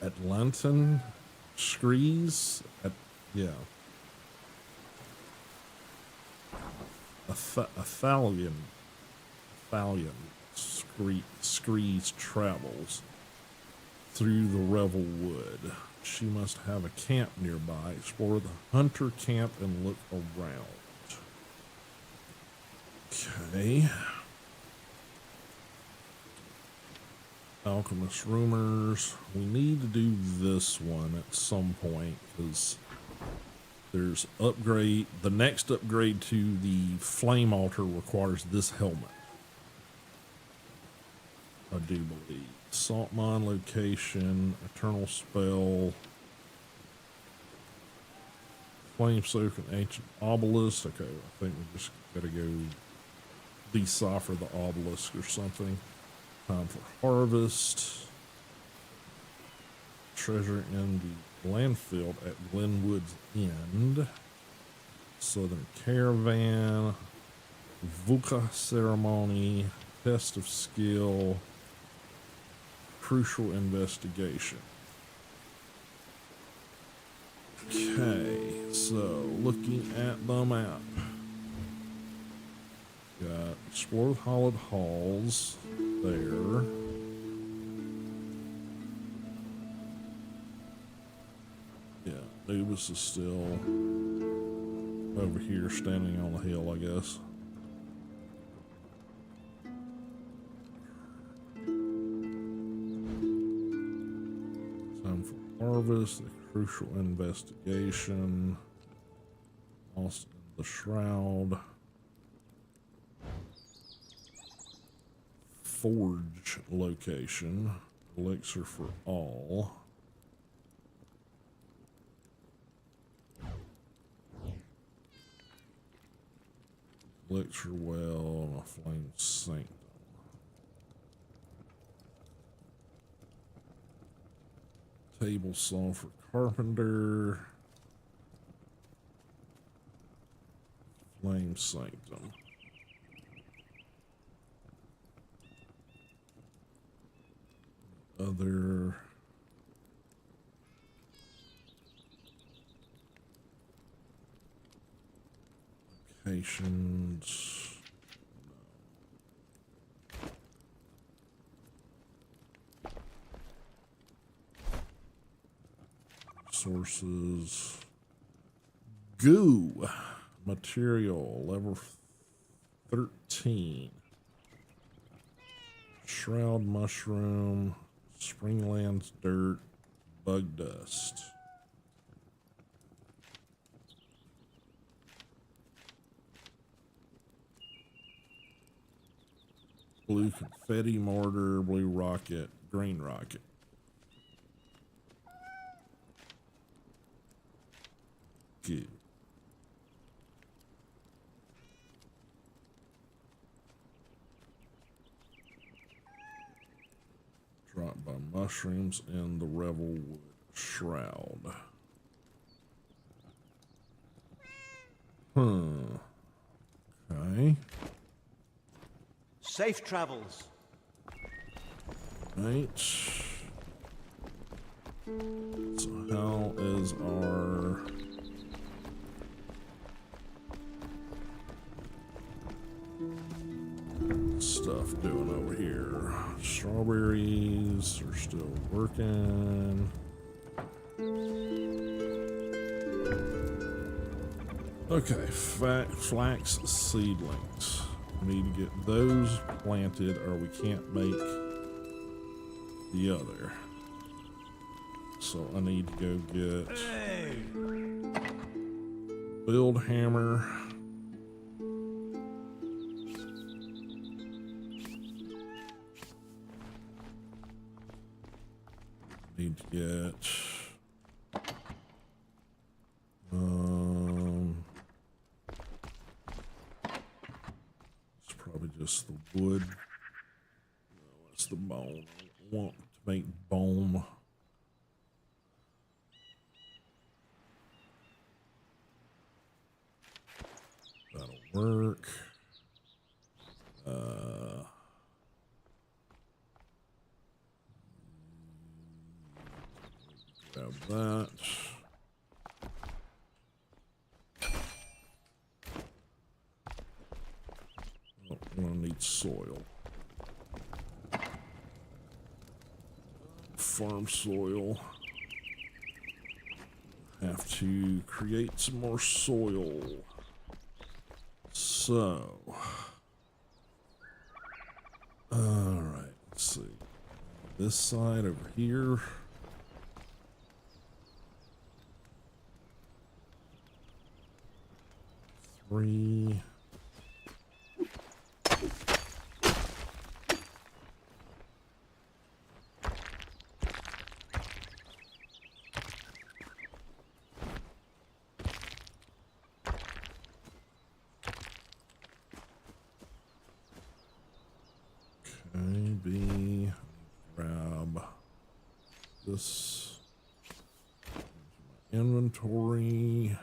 Atlantan screes. Athalion screes travels through the Revel Wood. She must have a camp nearby. Explore the hunter camp and look around. Okay. Alchemist rumors. We need to do this one at some point because there's upgrade. The next upgrade to the flame altar requires this helmet, I do believe. Salt mine location, eternal spell, flame soak and ancient obelisk. Okay, I think we just gotta go decipher the obelisk or something. Time for harvest. Treasure in the landfill at Glenwood's End. Southern Caravan. Vuka ceremony. Test of skill. Crucial investigation. Okay, so looking at the map. Got explore the hollowed halls there. Yeah, Newish is still over here standing on the hill, I guess. Time for harvest, the crucial investigation. Lost in the shroud. Forge location. Elixir for all. Elixir well and a flame sanctum. Table saw for carpenter. Flame sanctum. Other locations. Sources. Goo material level 13. Shroud mushroom. Springlands dirt, bug dust. Blue confetti mortar, blue rocket, green rocket. Good. Dropped by mushrooms in the Revel Wood. Shroud. Okay. Safe travels. Right. So how is our stuff doing over here? Strawberries are still working. Okay, flax seedlings. We need to get those planted or we can't make the other. So I need to go get build hammer. Need to get it's probably just the wood. No, it's the bone. I want to make bone. That'll work. Grab that. Oh, I'm gonna need soil. Farm soil. Have to create some more soil. So, alright, let's see. This side over here. Three. Maybe grab this into my inventory.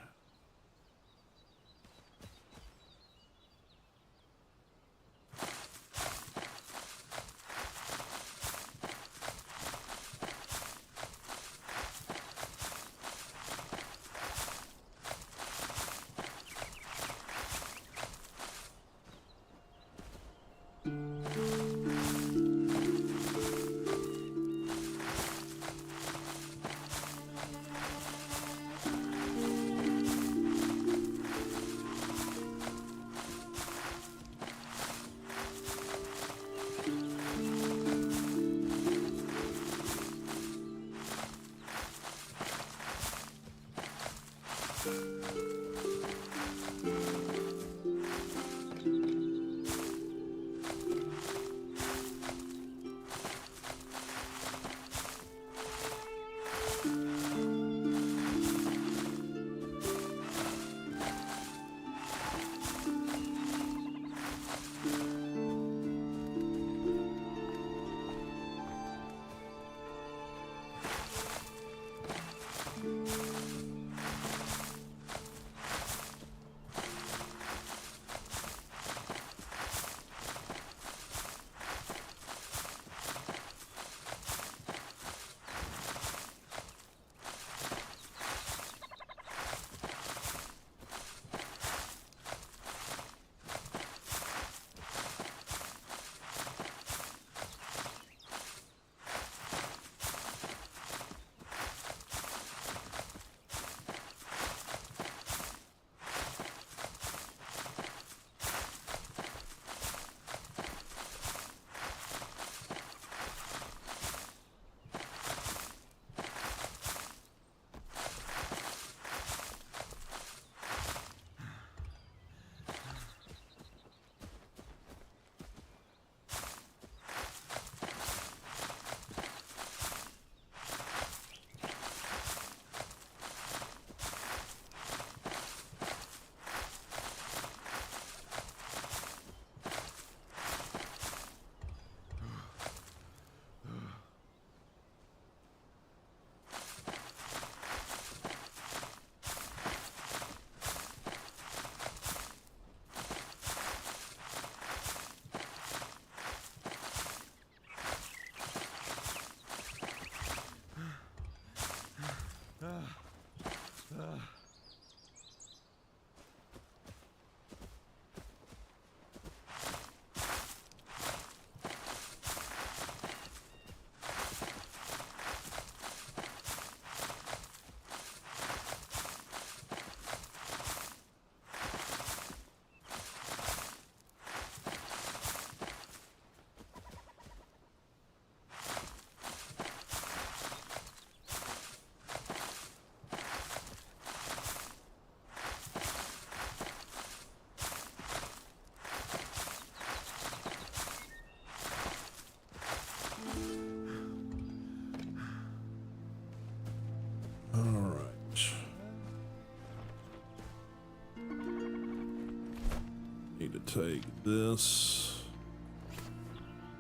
Need to take this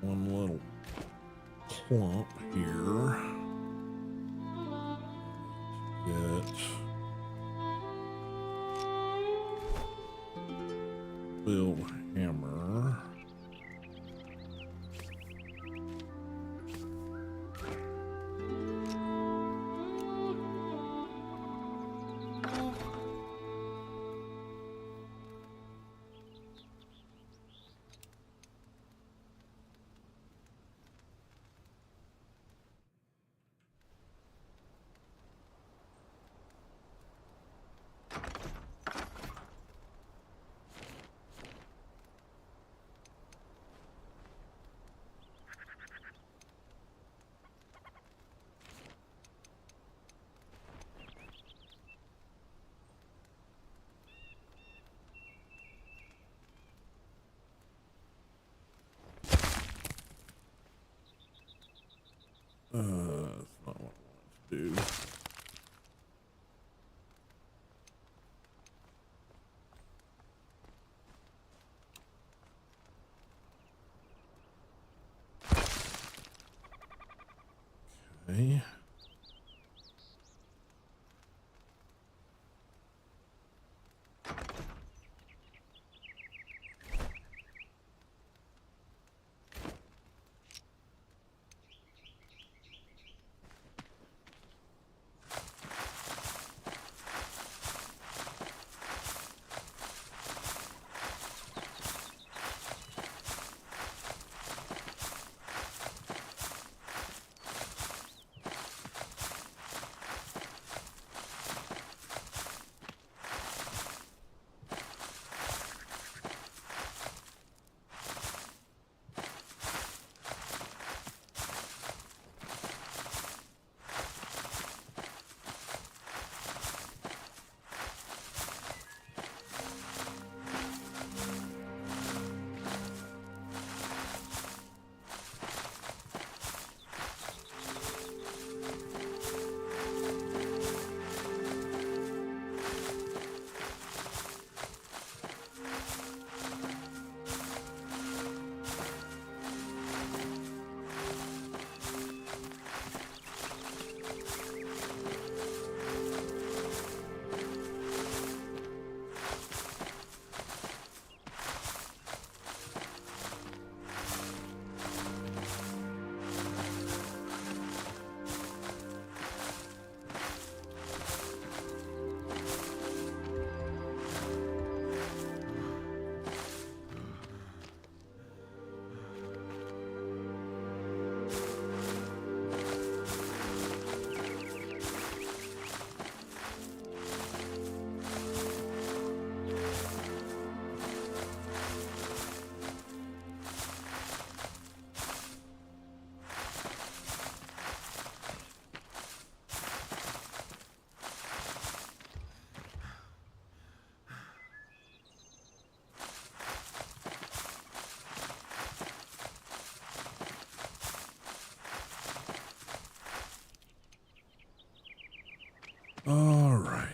one little clump here. Get build hammer. That's not what I want to do. Okay. All right.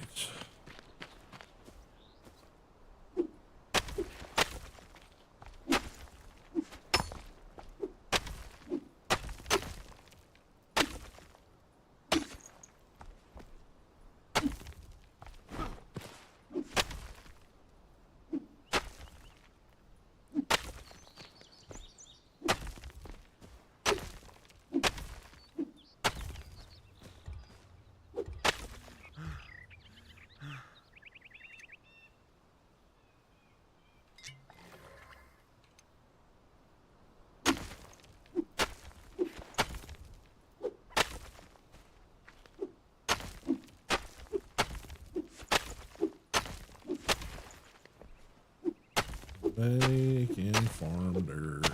Bake and farm dirt.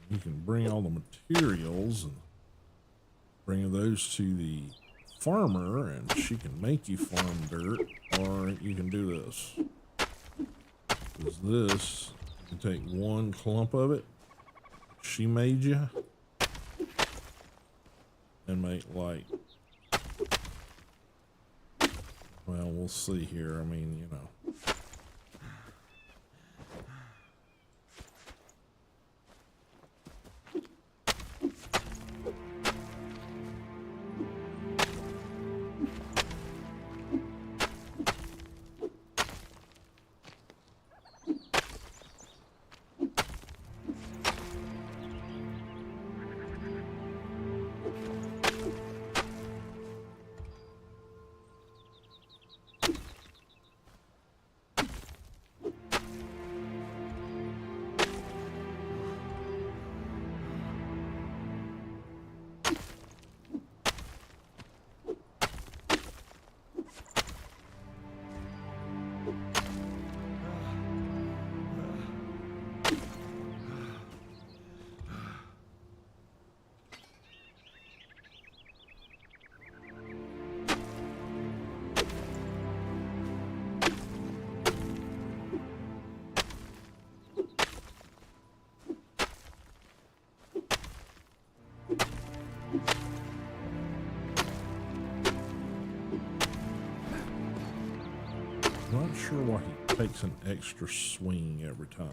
You can bring all the materials and bring those to the farmer, and she can make you farm dirt, or you can do this. Because this, you can take one clump of it she made you and make like, well, we'll see here. I mean, you know, Not sure why he takes an extra swing every time.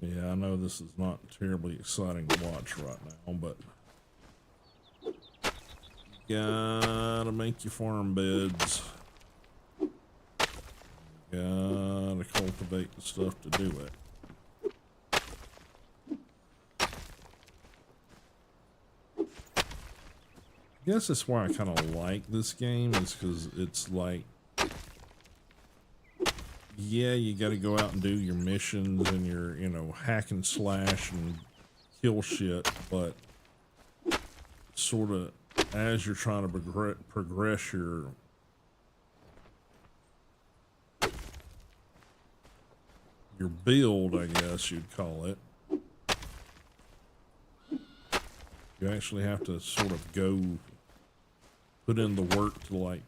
Yeah, I know this is not terribly exciting to watch right now, but you gotta make your farm beds. You gotta cultivate the stuff to do it. I guess that's why I kind of like this game, is because it's like, yeah, you got to go out and do your missions and your, you know, hack and slash and kill shit, but sort of as you're trying to progress your build, I guess you'd call it, you actually have to sort of go put in the work to like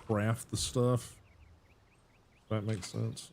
craft the stuff. That makes sense.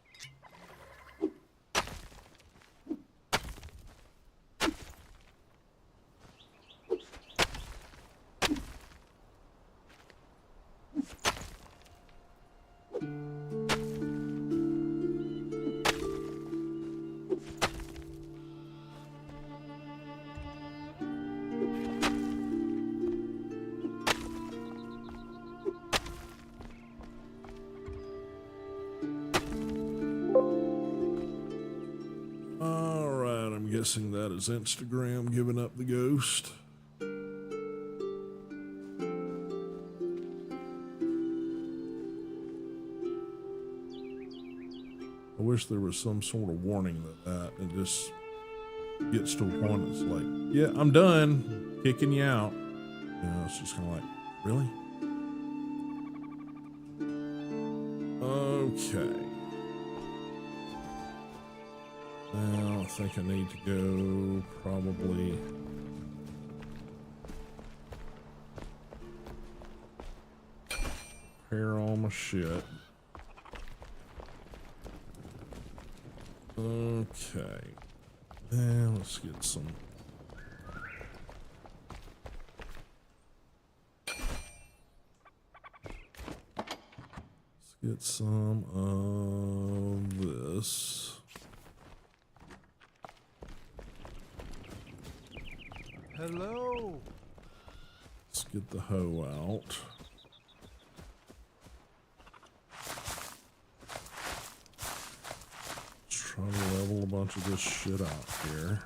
Guessing that is Instagram giving up the ghost. I wish there was some sort of warning that it just gets to a point it's like, yeah, I'm done kicking you out. You know, it's just kind of like, really? Okay. Now I think I need to go probably repair all my shit. Okay. Now let's get some. Let's get some of this. Hello. Let's get the hoe out. Let's try to level a bunch of this shit out here.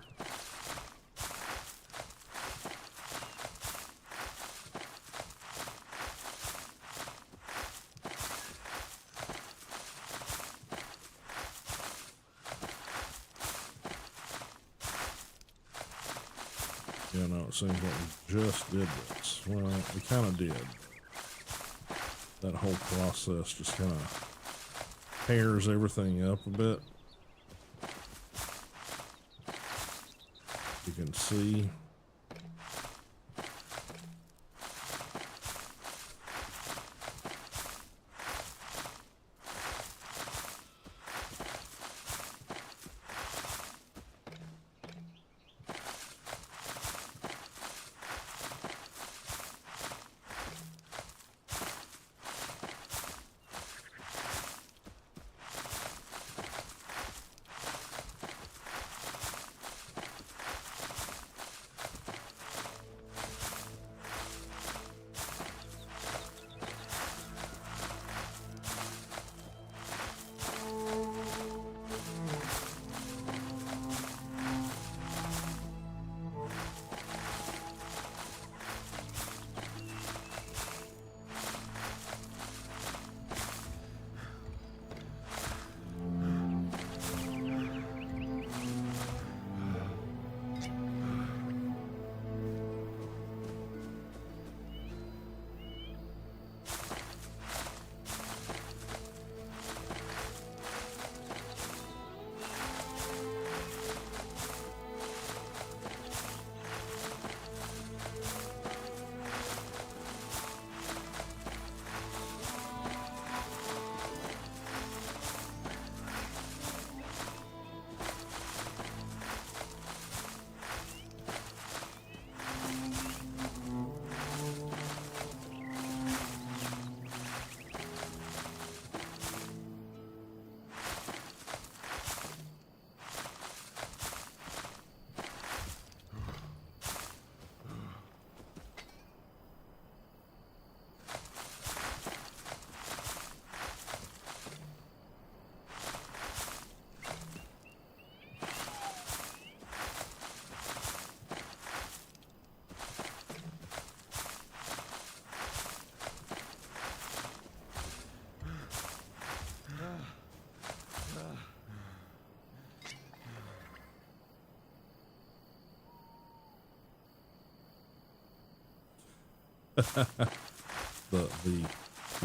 Yeah, no, it seems like we just did this. Well, we kind of did. That whole process just kind of tears everything up a bit. You can see.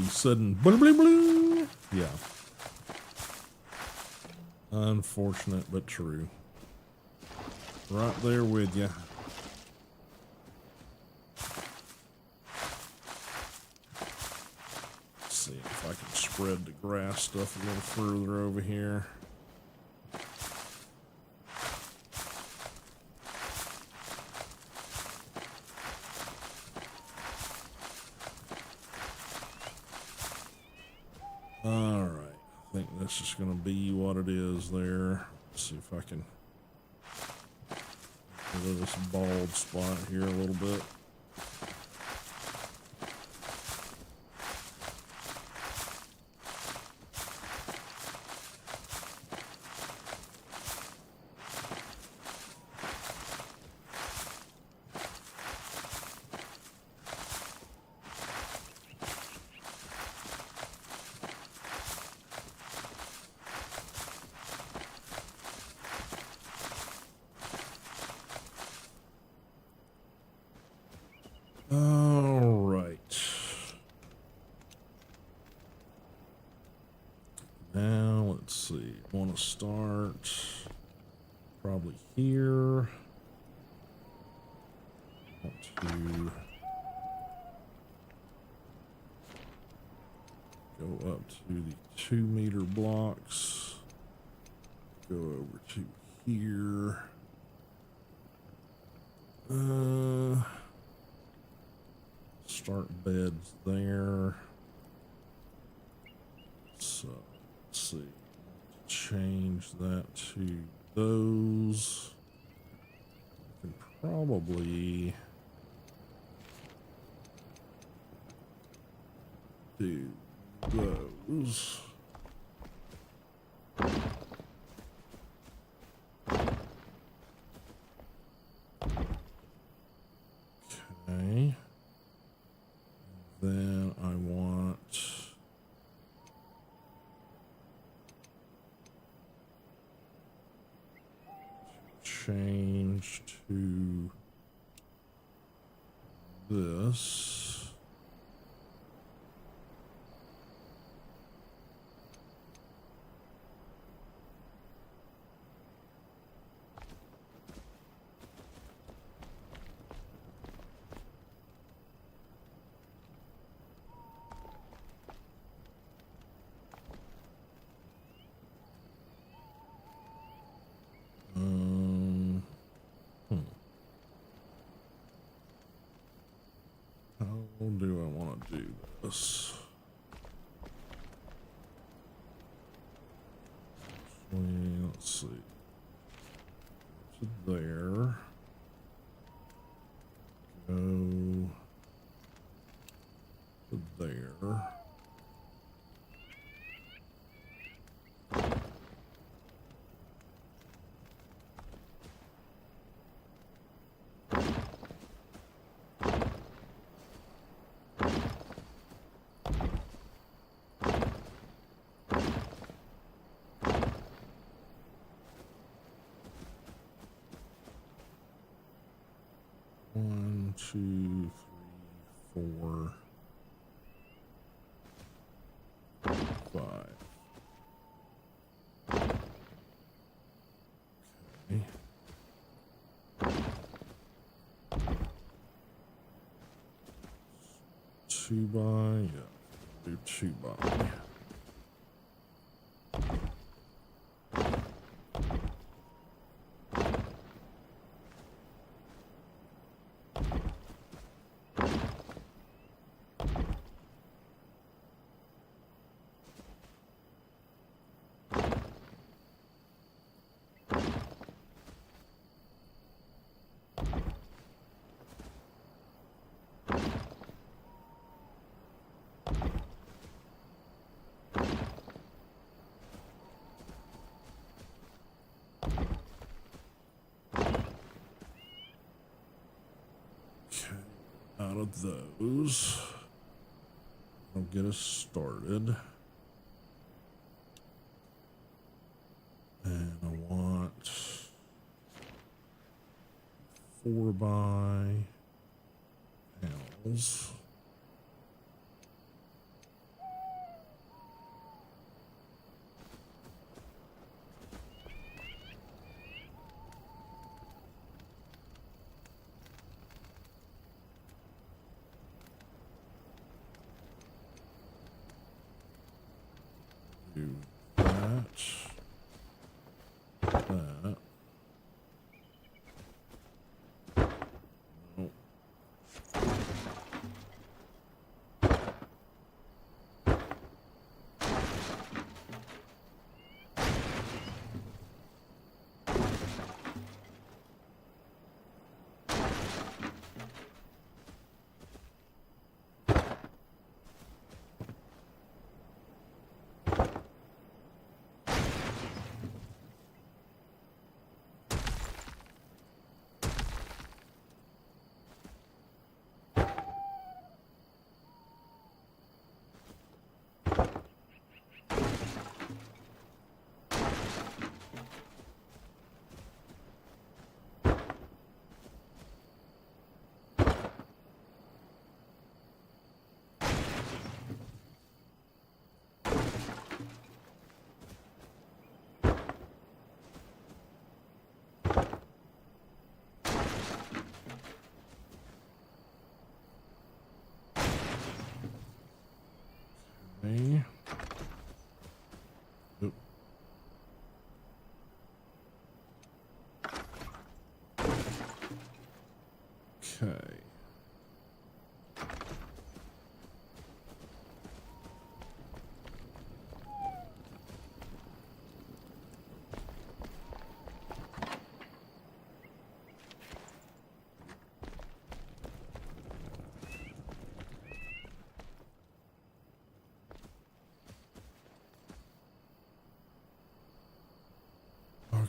the sudden bling bling bling. Yeah. Unfortunate but true. Right there with you. Let's see if I can spread the grass stuff a little further over here. Alright, I think that's just going to be what it is there. Let's see if I can get rid of this bald spot here a little bit. Now let's see. I want to start probably here. Want to go up to the 2-meter blocks. Go over to here. Start beds there. So let's see. Change that to those. I can probably do those. Okay. Then I want to change to this. How do I want to do this? Let's see. To there. Go to there. One, two, three, four, five. Okay. 2 by, yeah, do 2 by. Out of those, I'll get us started. And I want 4 by panels. Do that. That. Nope.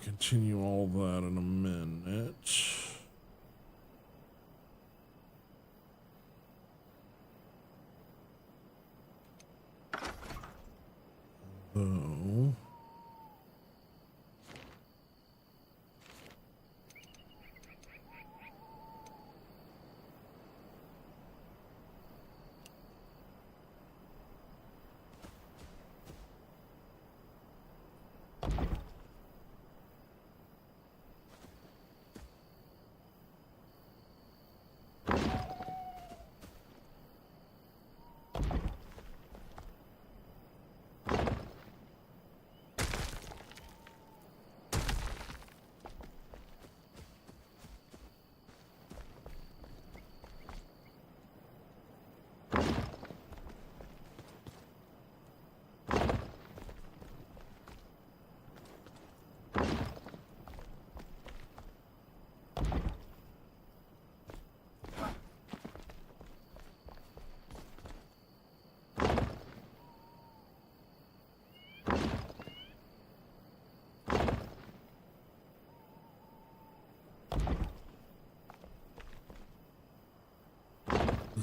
continue all that in a minute. Though,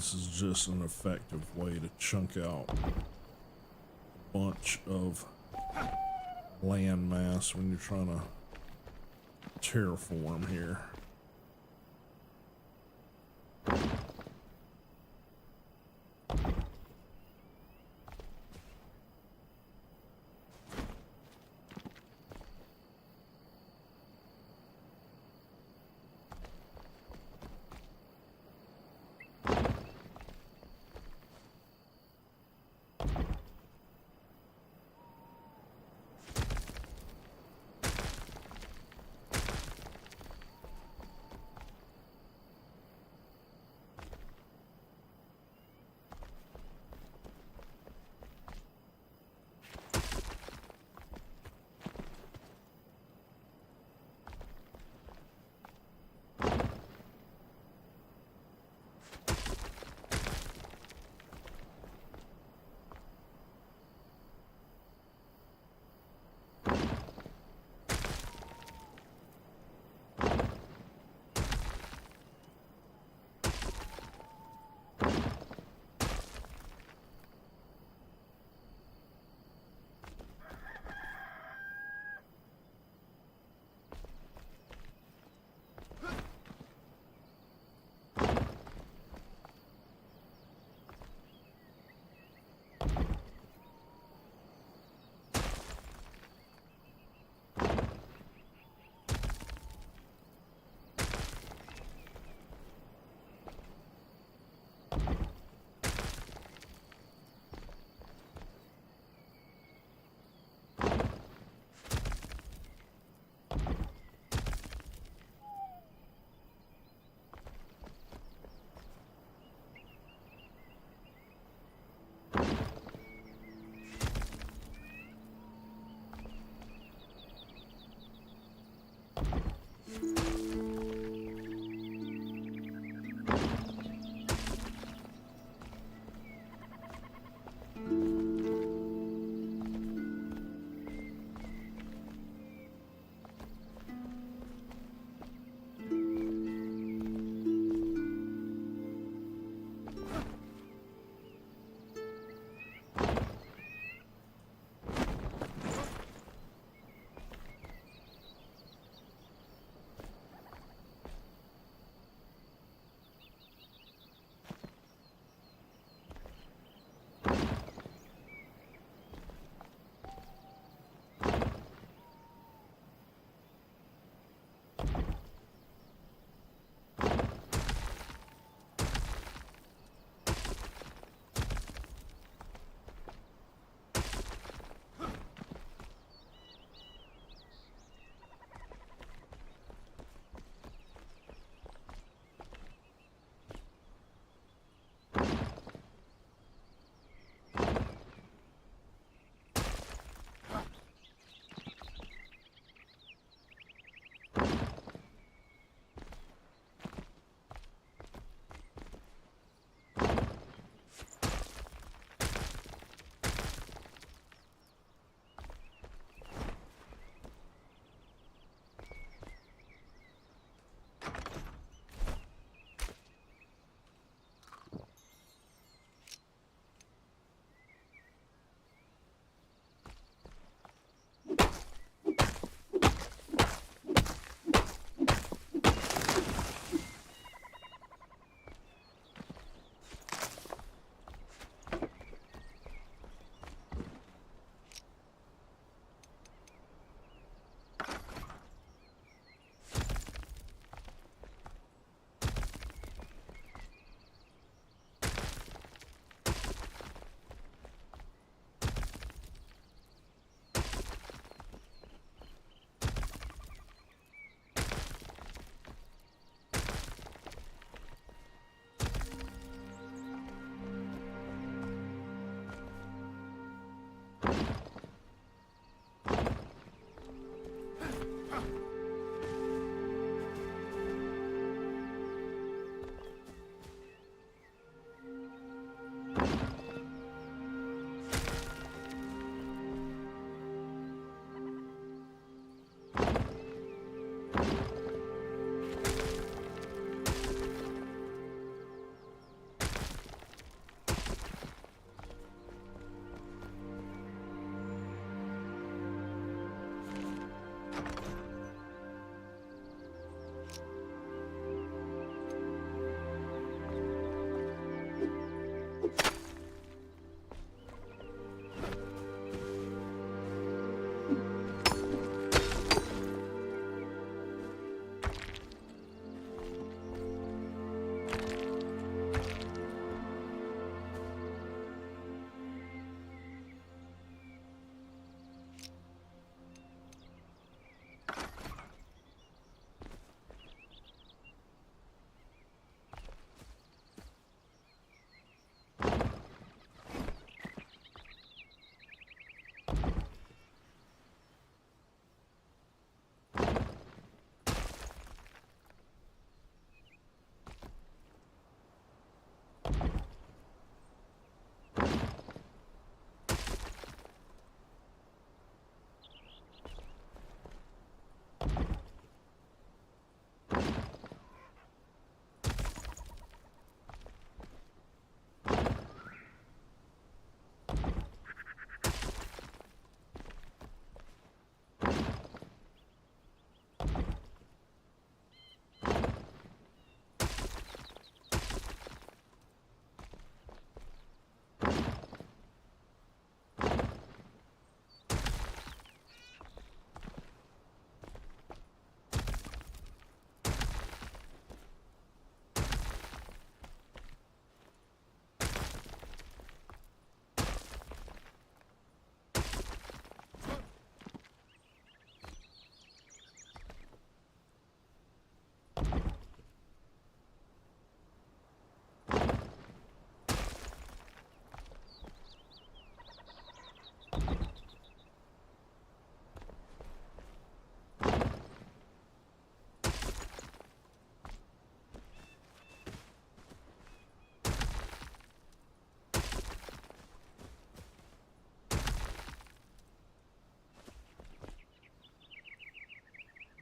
this is just an effective way to chunk out a bunch of land mass when you're trying to terraform here.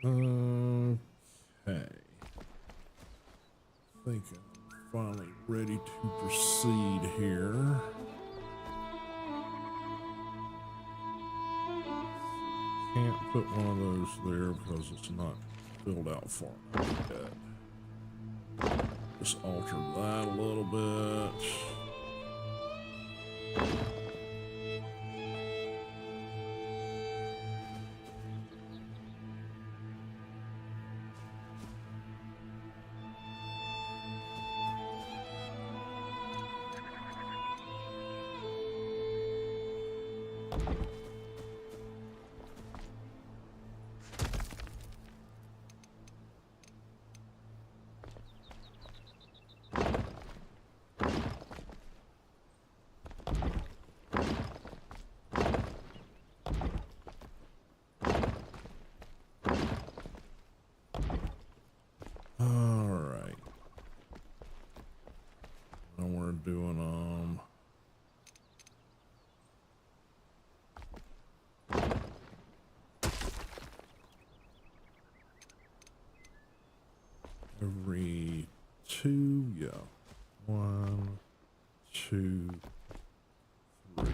Okay. I think I'm finally ready to proceed here. Can't put one of those there because it's not filled out far enough yet. Just alter that a little bit. Alright. Now we're doing every two, yeah. 1, 2, 3.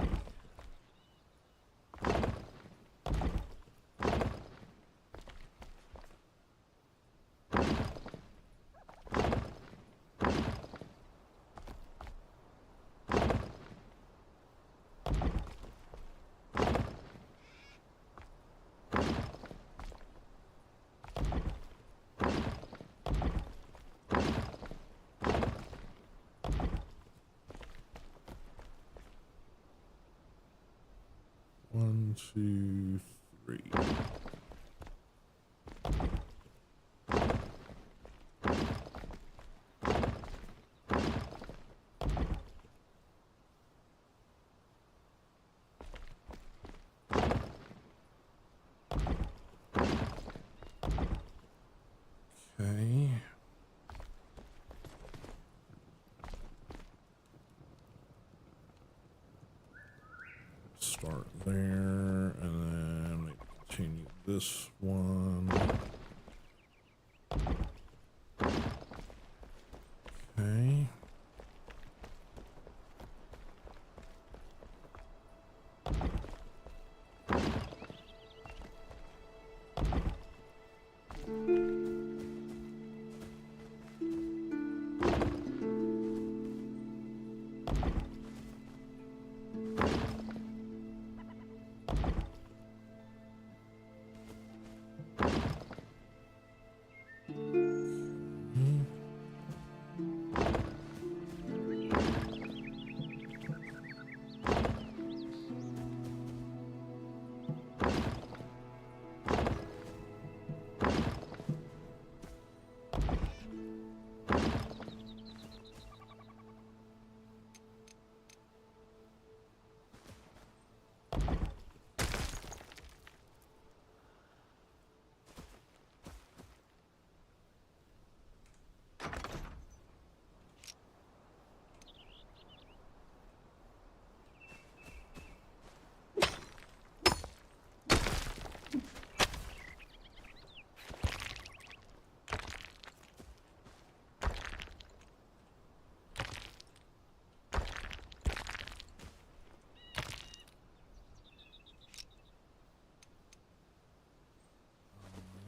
One, two, three. Okay. Start there, and then continue this one. Okay.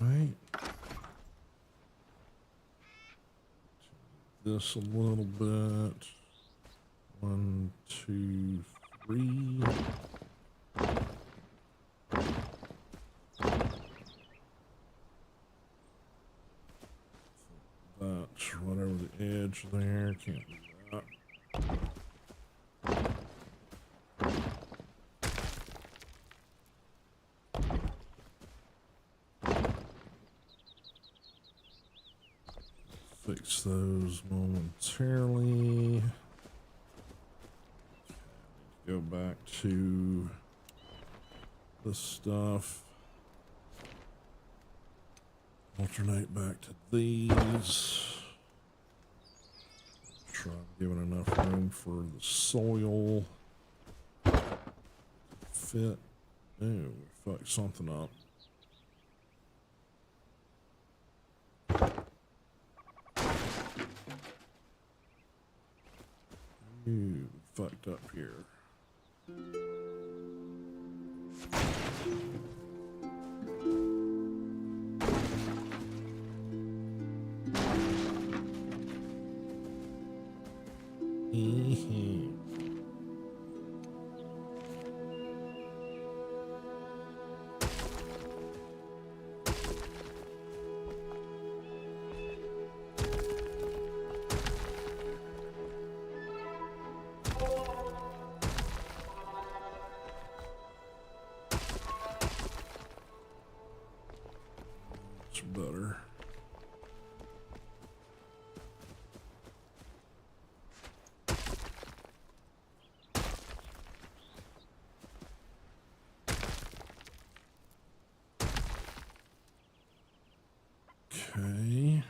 Right. This a little bit. 1, 2, 3. That's right over the edge there. Can't do that. Fix those momentarily. Go back to this stuff. Alternate back to these. Try giving enough room for the soil. Fit. Oh, we fucked something up. fucked up here. It's better. Okay.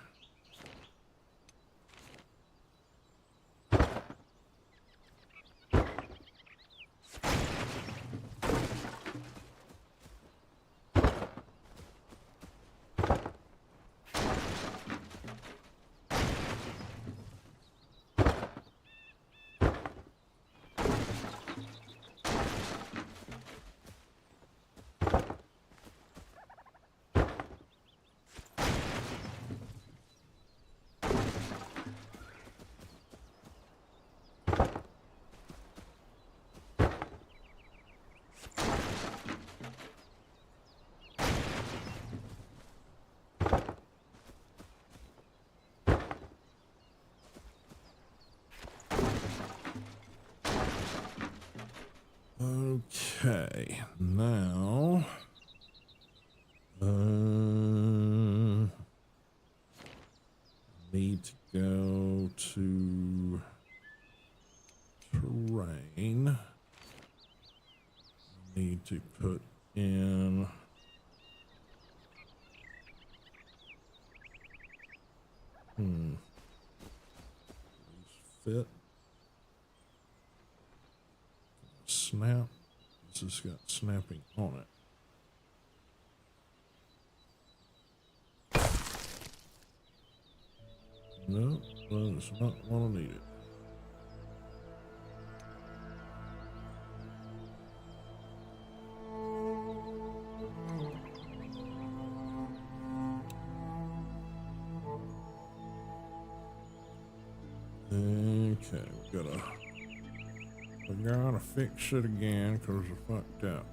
Okay, now, need to go to terrain. Need to put in these fit. Snap. This has got snapping on it. No, that is not what I needed. Okay, we gotta fix it again because I fucked up.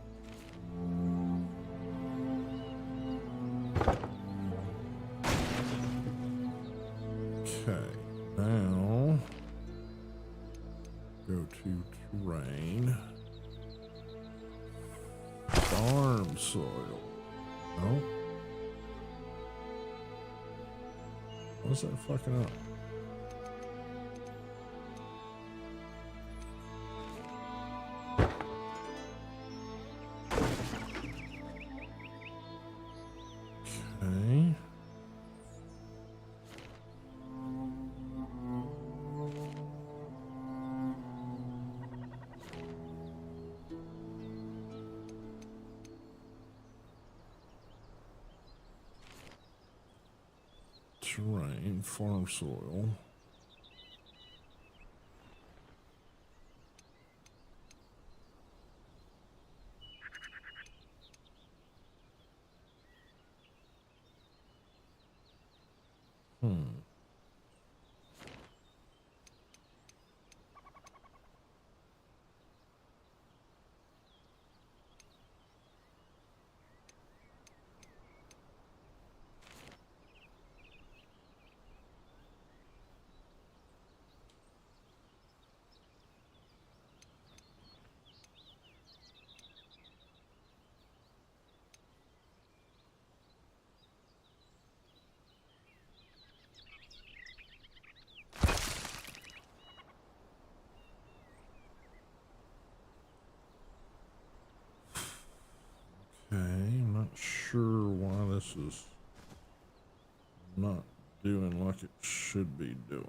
Okay, now go to terrain. Farm soil. No. What's that fucking up? Okay. Terrain, farm soil. Okay, I'm not sure why this is not doing like it should be doing.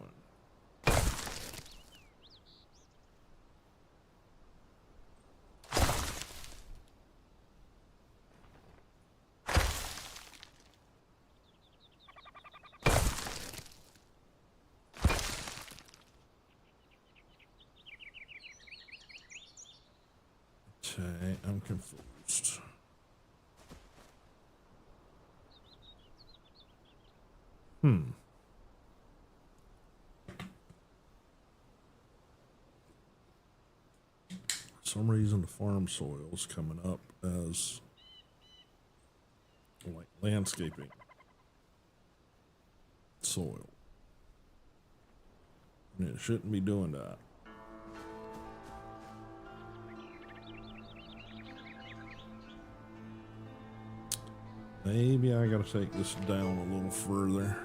Okay, I'm confused. For some reason the farm soil is coming up as like landscaping soil. And it shouldn't be doing that. Maybe I gotta take this down a little further.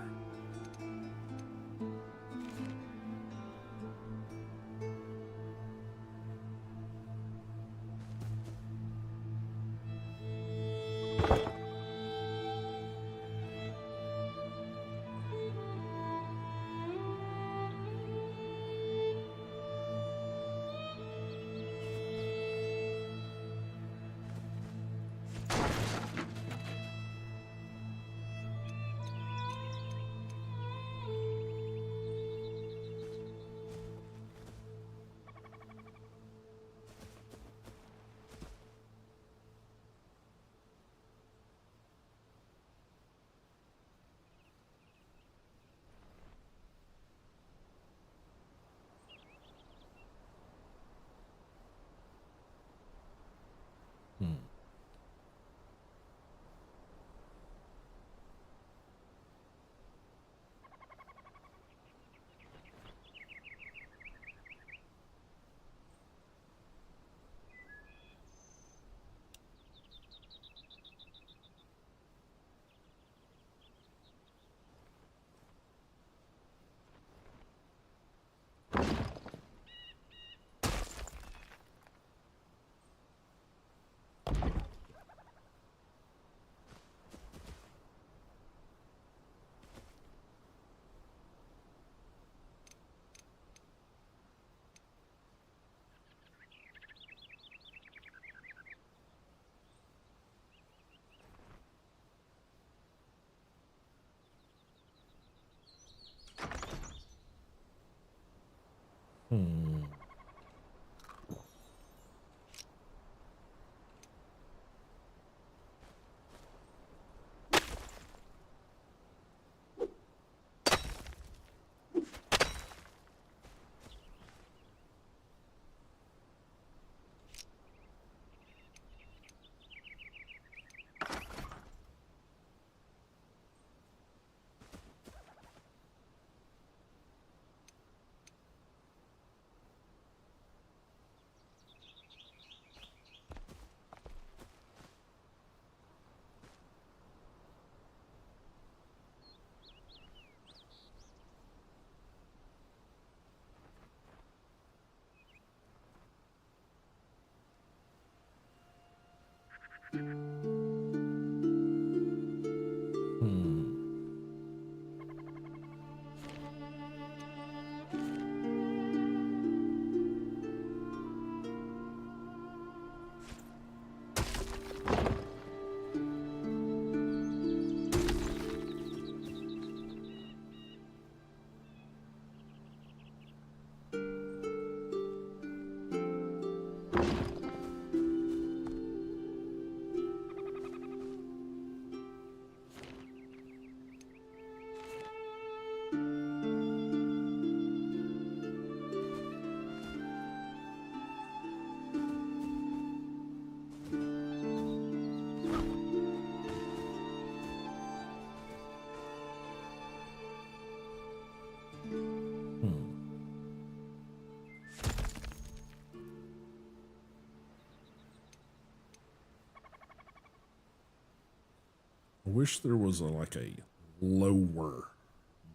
I wish there was like a lower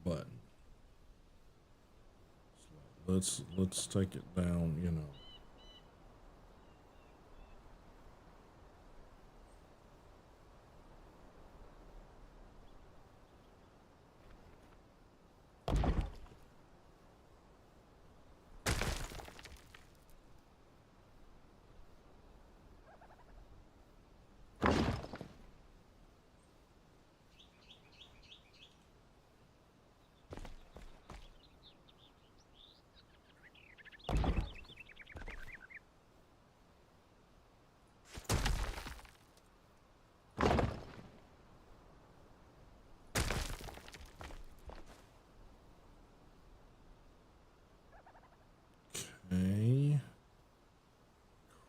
button. So let's take it down, you know.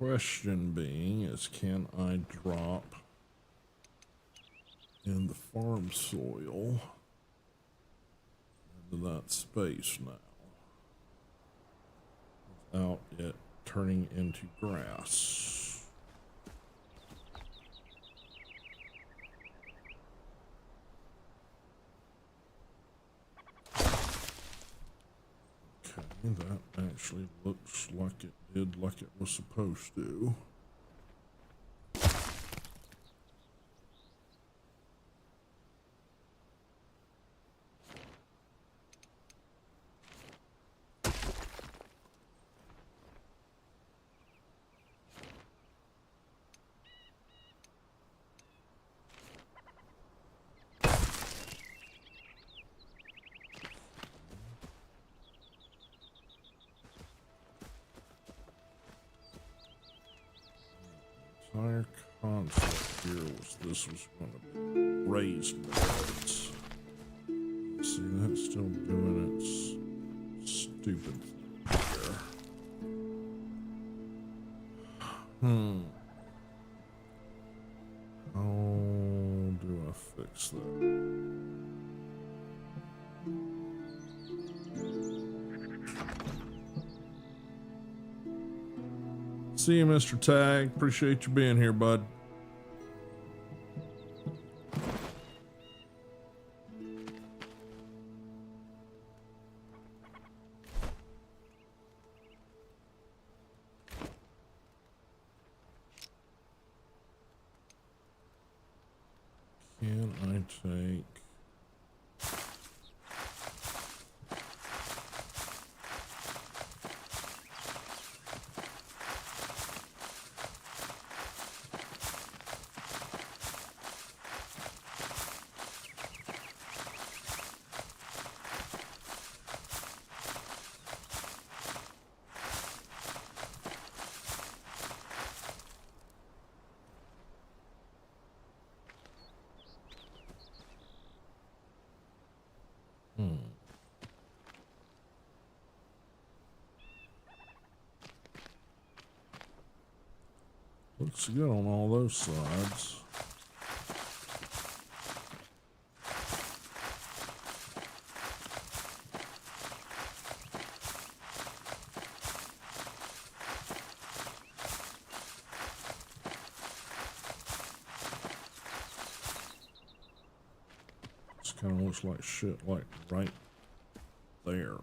question being is, can I drop in the farm soil into that space now without it turning into grass? Okay, that actually looks like it did like it was supposed to. Entire concept here was this was going to be raised beds. See, that's still doing its stupid thing here. How do I fix that? See you, Mr. Tag. Appreciate you being here, bud. Can I take... Looks good on all those sides. This kind of looks like shit, like right there.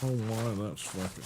Oh my, that's fucking...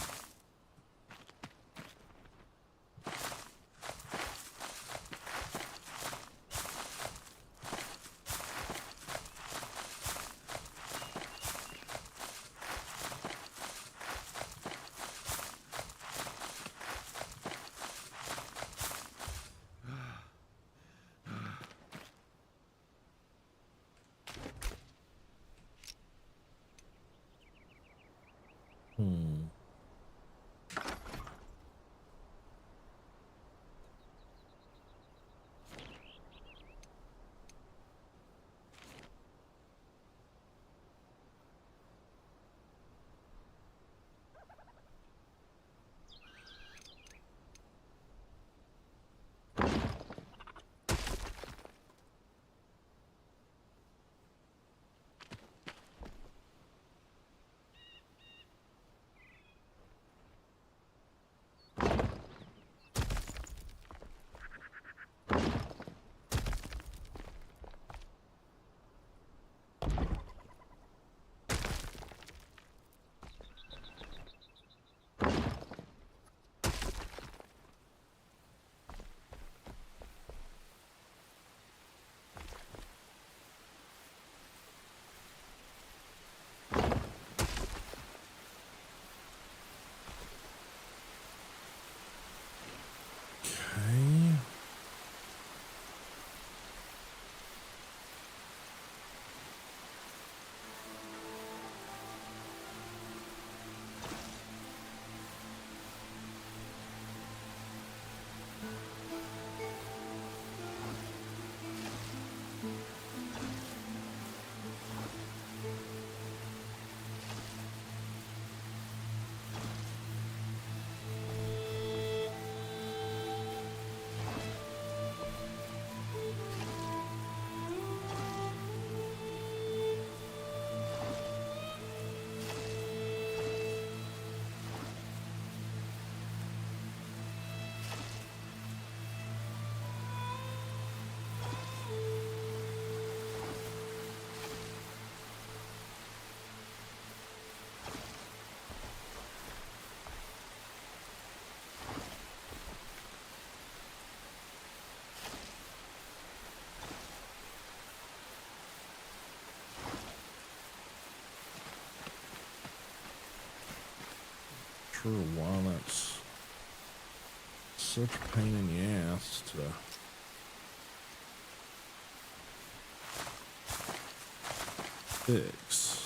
sure why that's such a pain in the ass to fix.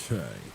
Okay.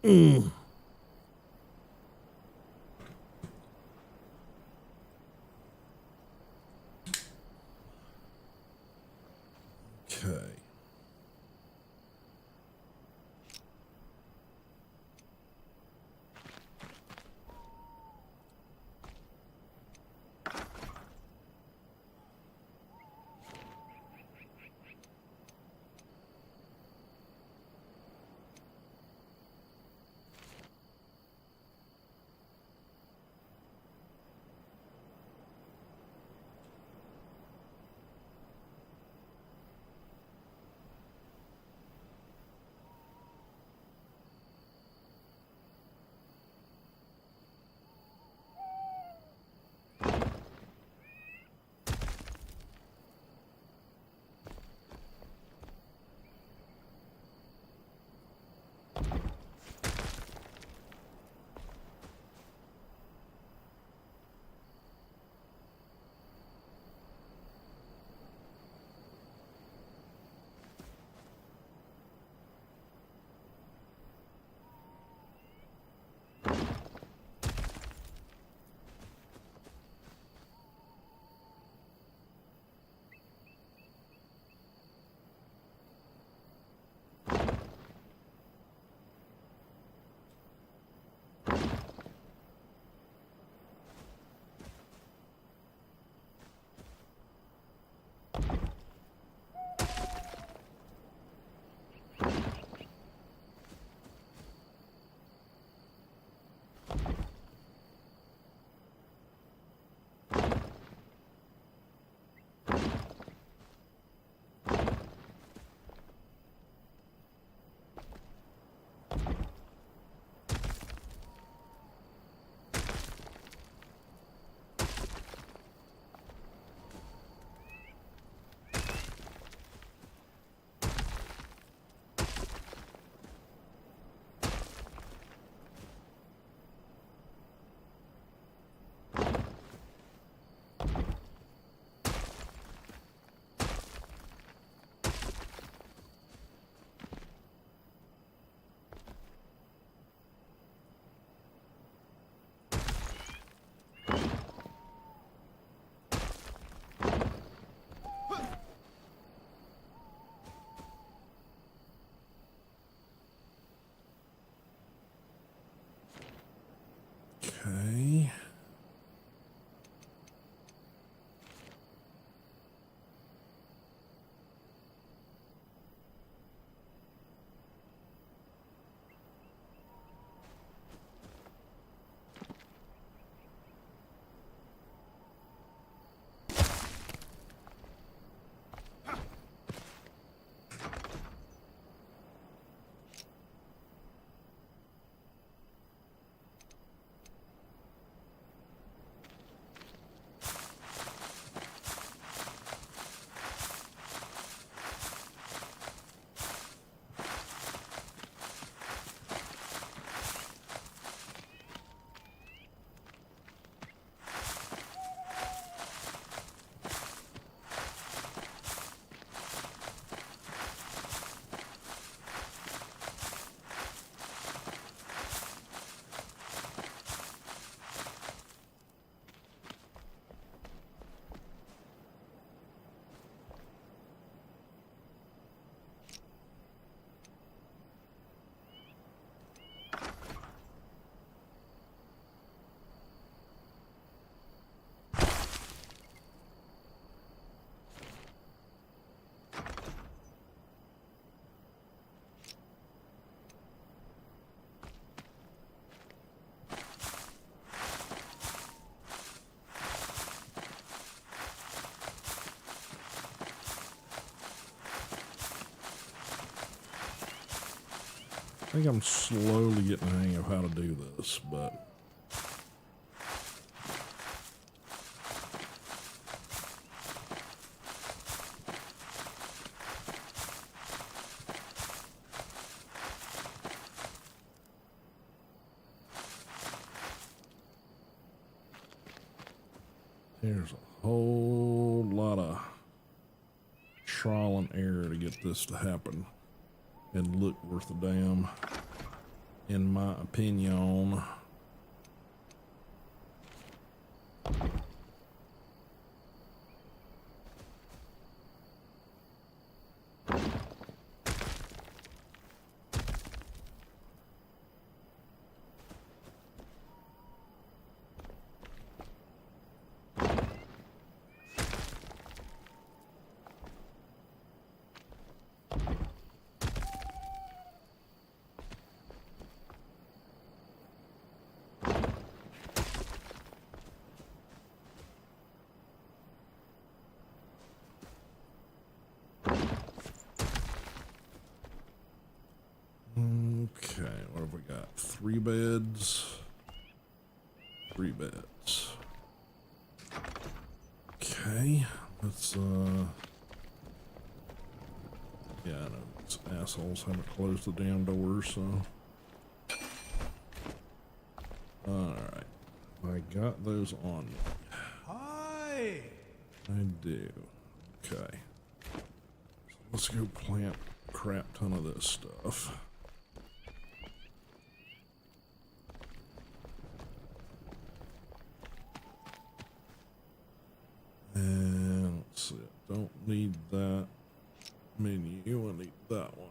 Okay. Okay. I think I'm slowly getting the hang of how to do this, but there's a whole lot of trial and error to get this to happen and look worth a damn. in my opinion. Okay, what have we got? 3 beds. 3 beds. Okay, let's yeah, I know these assholes haven't closed the damn doors, so. Alright. I got those on me. Hi! I do. Okay. So let's go plant a crap ton of this stuff. And let's see, I don't need that menu, I need that one.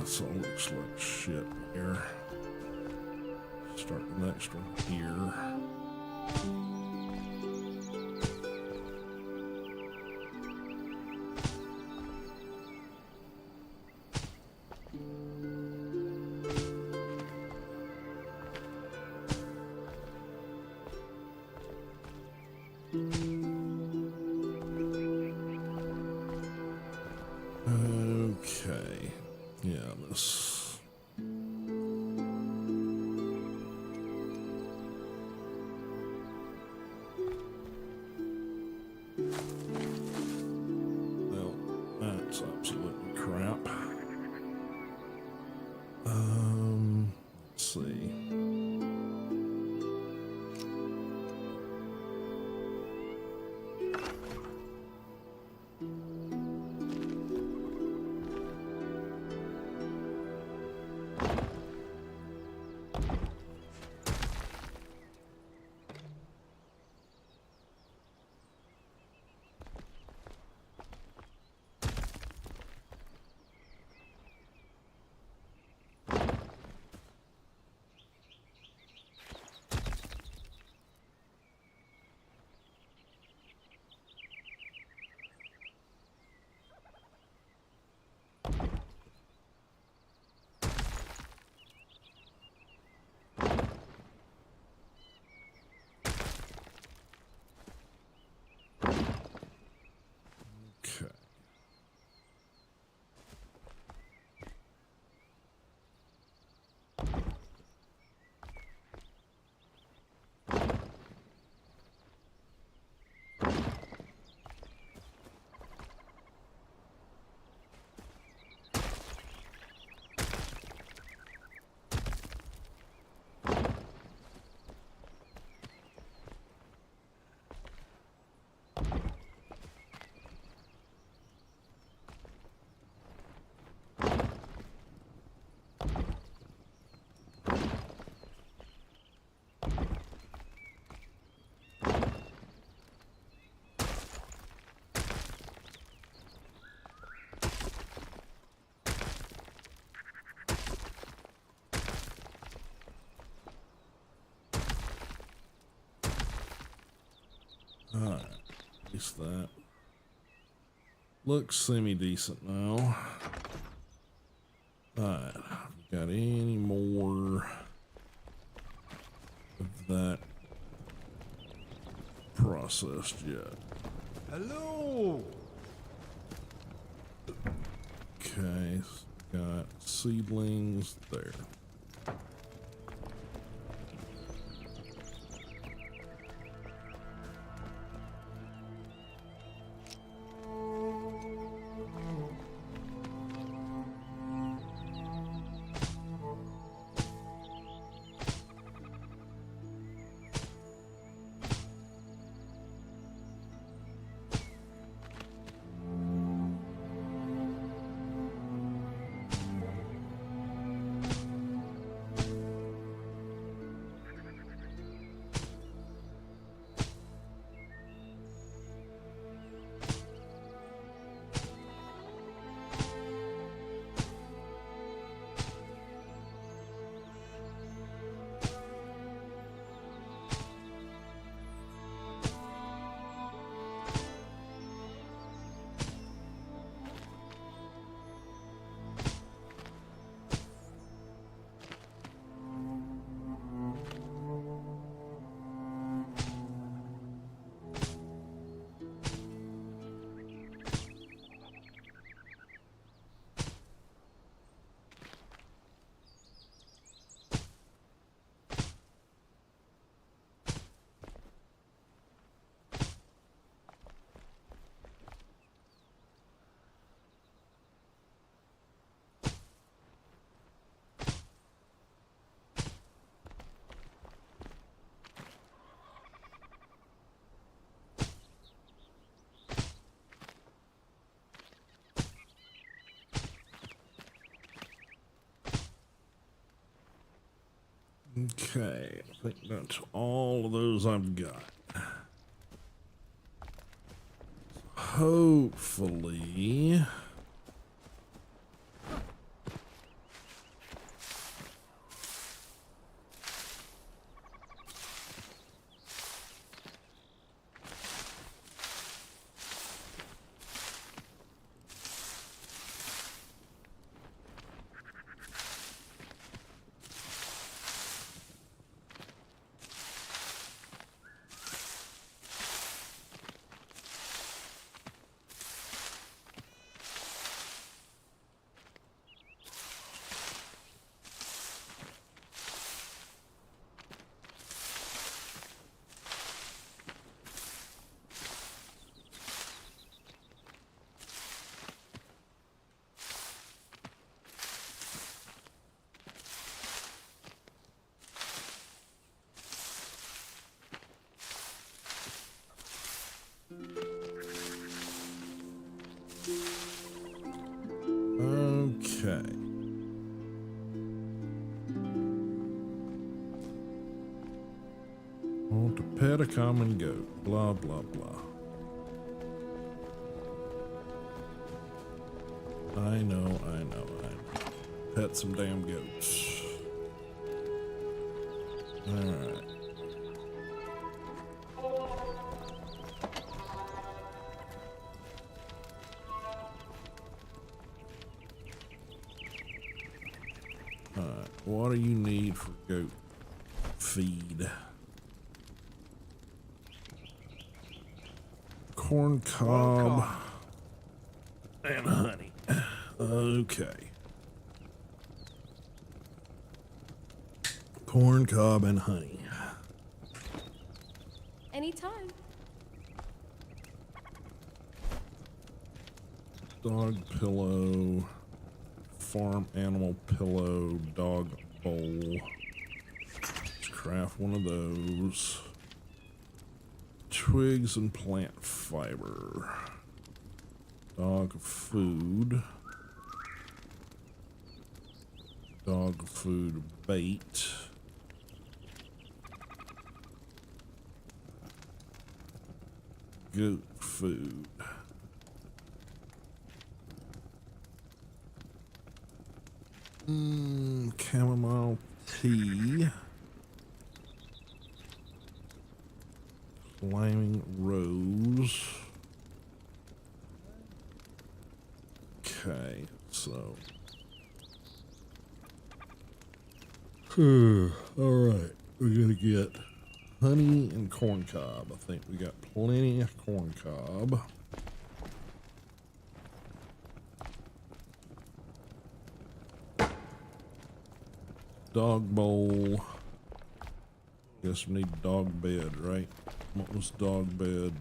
This all looks like shit here. Start the next one here. Okay. Yeah, this. Well, that's absolutely crap. Let's see. replace that. Looks semi-decent now. Alright, got any more of that processed yet? Hello. Okay, so got seedlings there. Okay, I think that's all of those I've got. Hopefully. Okay. Want to pet a common goat. Blah, blah, blah. I know. Pet some damn goats. Alright. What do you need for goat feed? Corn cob and honey. Okay. Corn cob and honey. Anytime. Dog pillow. Farm animal pillow, dog bowl. Let's craft one of those. Twigs and plant fiber. Dog food. Dog food bait. Goat food. Chamomile tea. Flaming rose. Okay, so. Alright, we're gonna get honey and corn cob. I think we got plenty of corn cob. Dog bowl. Guess we need dog bed, right? What was dog bed?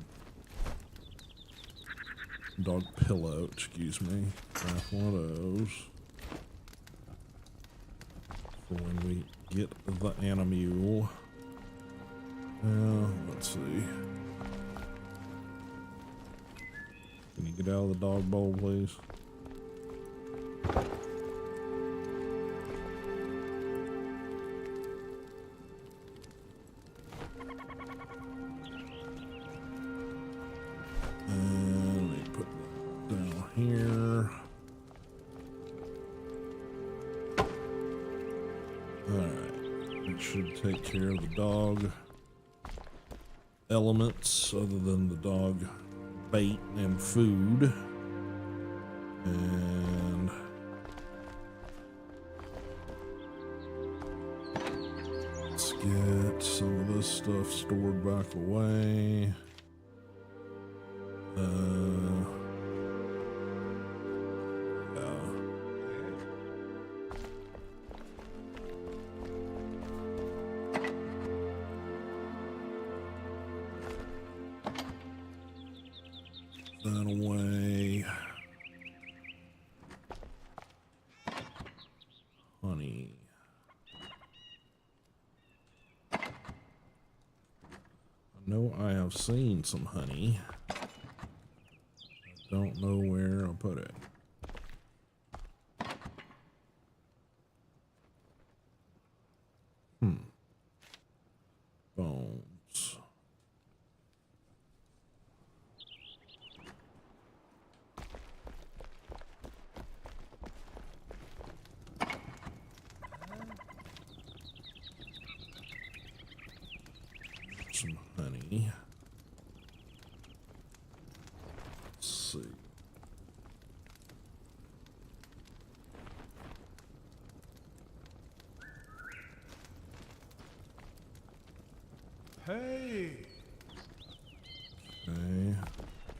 Dog pillow, excuse me. Grab one of those. For when we get the animal. Let's see. Can you get out of the dog bowl, please? And let me put that down here. Alright, it should take care of the dog elements other than the dog bait and food. And let's get some of this stuff stored back away. Yeah. That away. Honey. I know I have seen some honey. I don't know where I'll put it. Bones. Some honey. Let's see. Hey! Okay,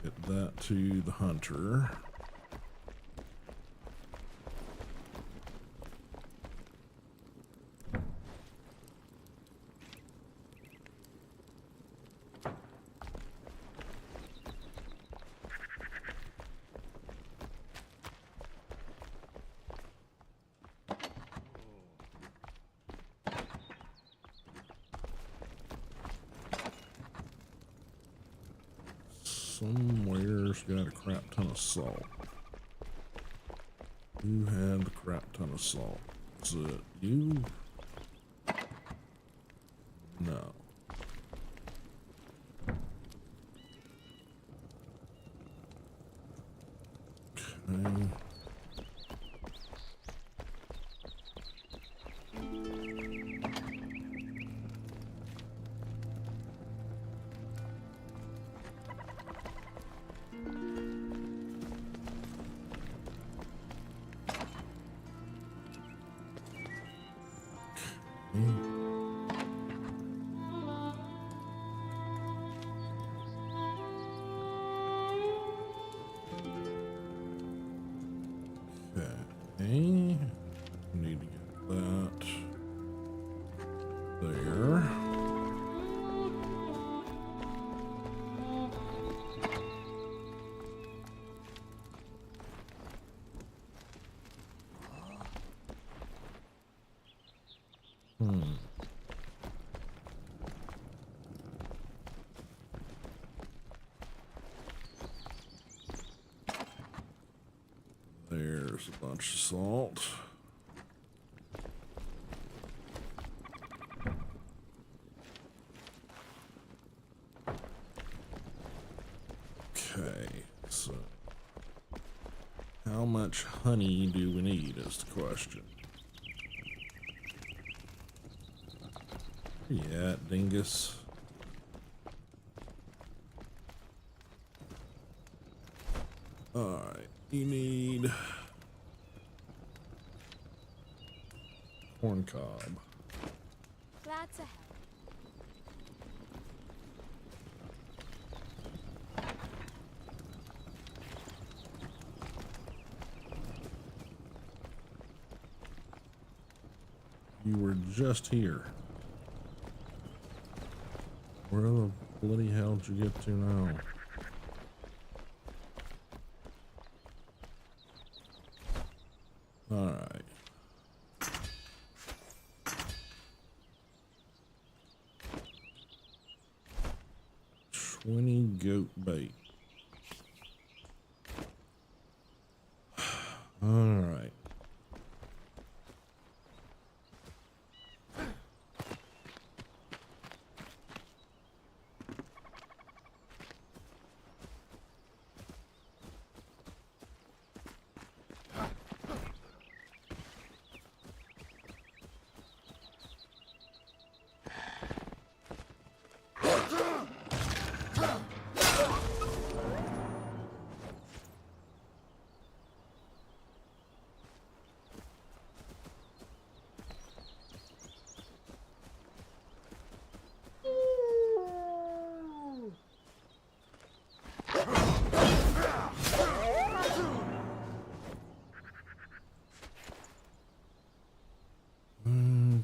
get that to the hunter. Somewhere's got a crap ton of salt. Who had a crap ton of salt? Is it you? No. Okay. Okay, need to get that there. There's a bunch of salt. Okay, so how much honey do we need is the question. Yeah, dingus. Alright, you need corn cob. Glad to help. You were just here. Where the bloody hell did you get to now? All right. Goat bait. All right.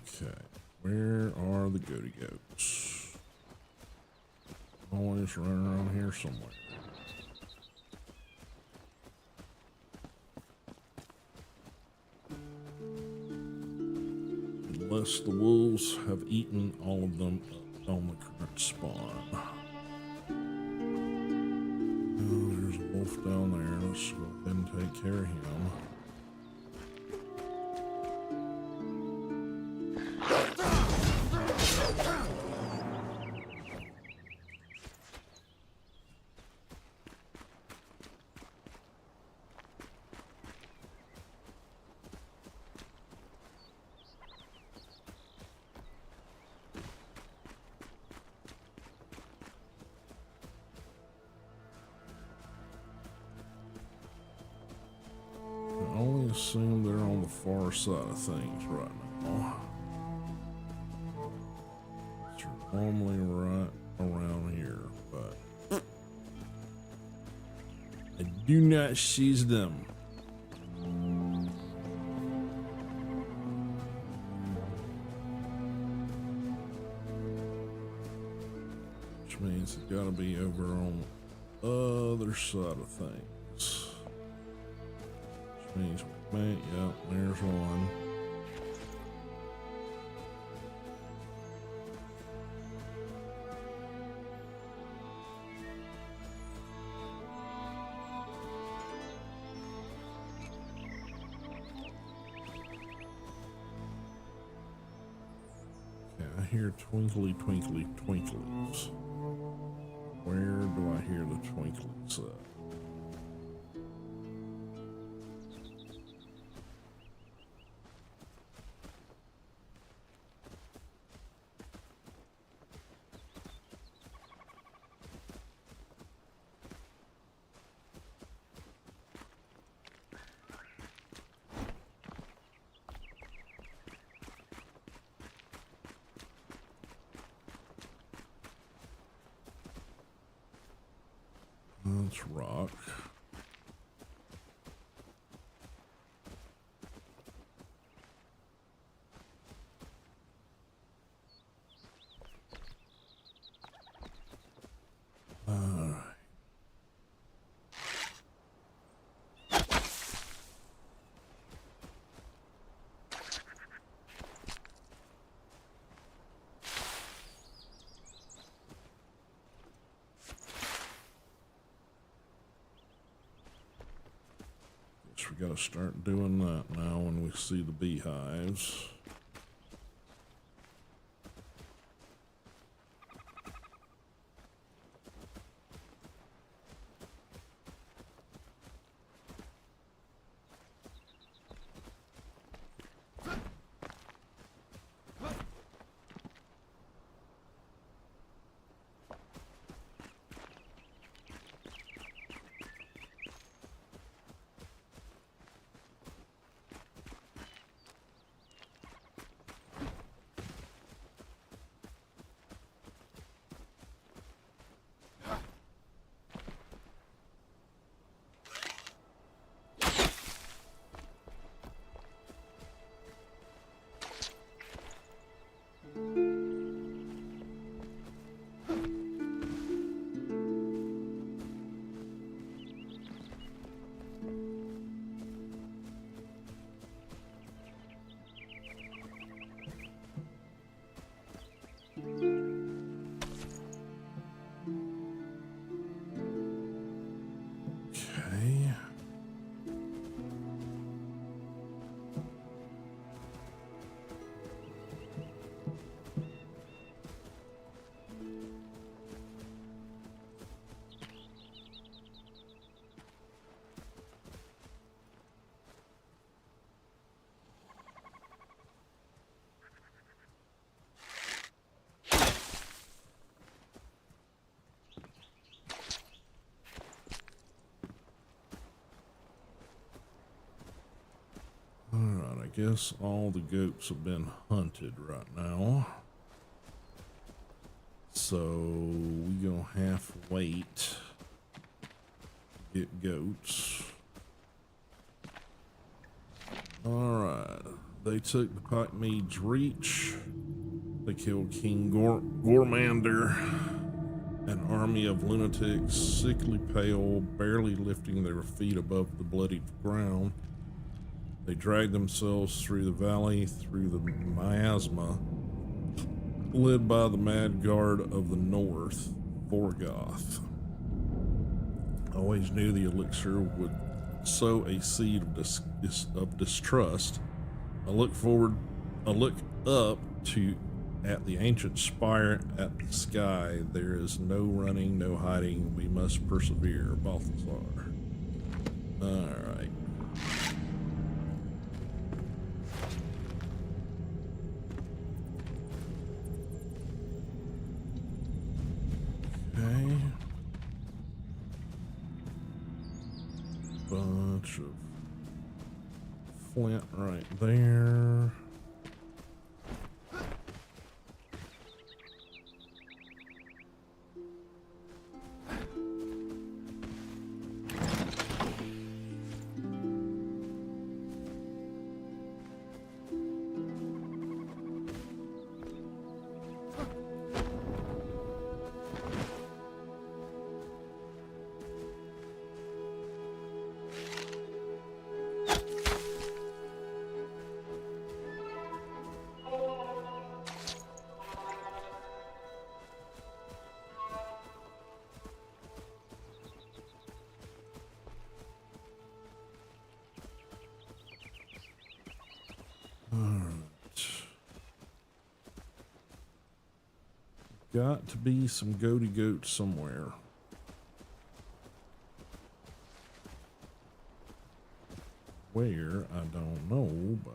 Okay, where are the goaty goats? Always running around here somewhere. Unless the wolves have eaten all of them up on the current spawn. Oh, there's a wolf down there. Let's go ahead and take care of him. I only assume they're on the far side of things right now. It's normally right around here, but I do not see them. Which means it's gotta be over on the other side of things. Means, man, yeah, there's one. Okay, I hear twinkly, twinkly, twinklies. Where do I hear the twinklies at? That's rock. We gotta start doing that now when we see the beehives. guess all the goats have been hunted right now. So we gonna have to wait to get goats. Alright, they took the Pikemead's Reach. They killed King Gormander, an army of lunatics, sickly pale, barely lifting their feet above the bloodied ground. They dragged themselves through the valley, through the miasma, led by the mad guard of the north, Vorgoth. I always knew the elixir would sow a seed of distrust. I look up at the ancient spire at the sky. There is no running, no hiding. We must persevere, Balthazar. Alright. Okay. Bunch of flint right there. Got to be some goaty goats somewhere. Where, I don't know, but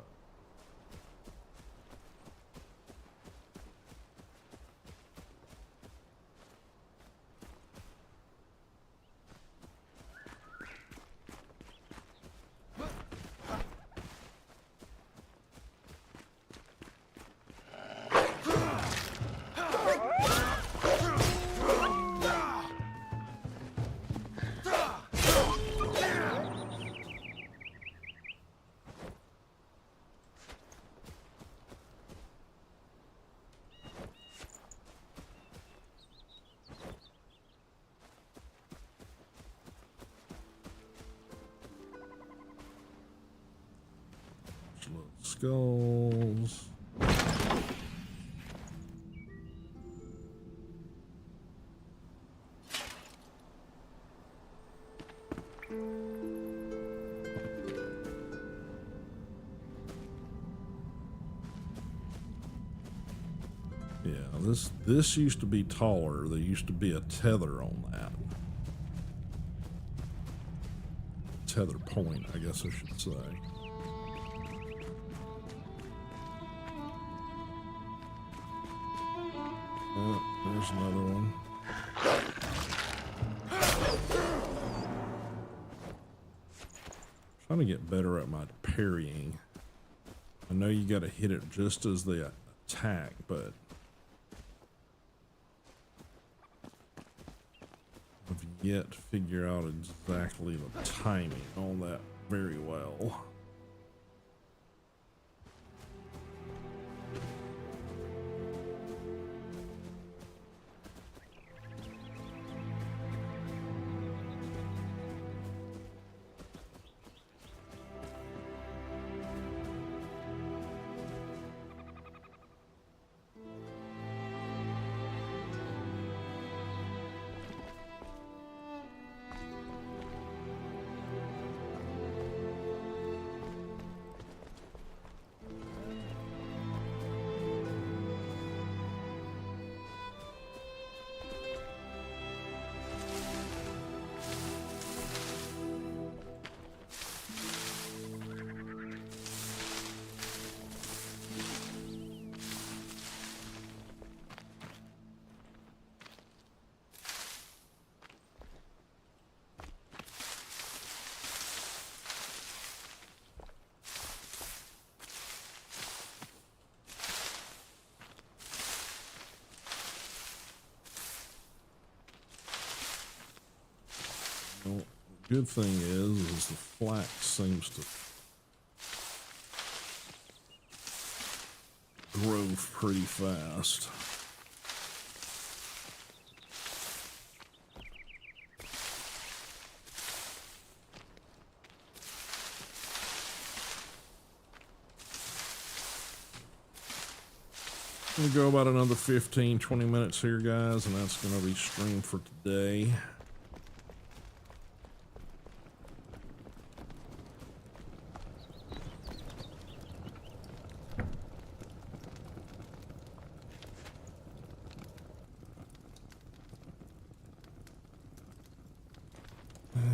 skulls. Yeah, this used to be taller. There used to be a tether on that. Tether point, I guess I should say. Oh, there's another one. Trying to get better at my parrying. I know you got to hit it just as they attack, but I've yet to figure out exactly the timing on that very well. Good thing is the flax seems to grow pretty fast. I'm gonna go about another 15-20 minutes here, guys, and that's gonna be stream for today.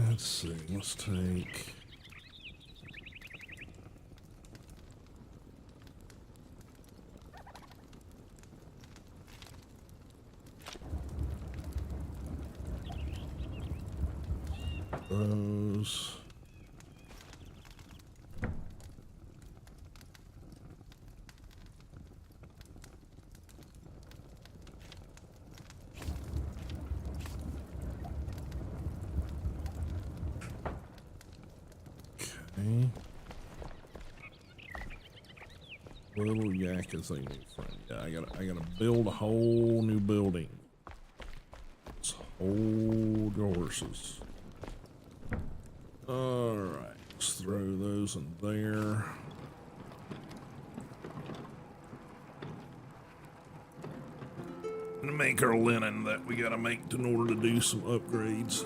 Let's see, let's take... those. Okay. Little yak is a new friend. Yeah, I gotta build a whole new building. Let's hold your horses. Alright, let's throw those in there. And make our linen that we gotta make in order to do some upgrades.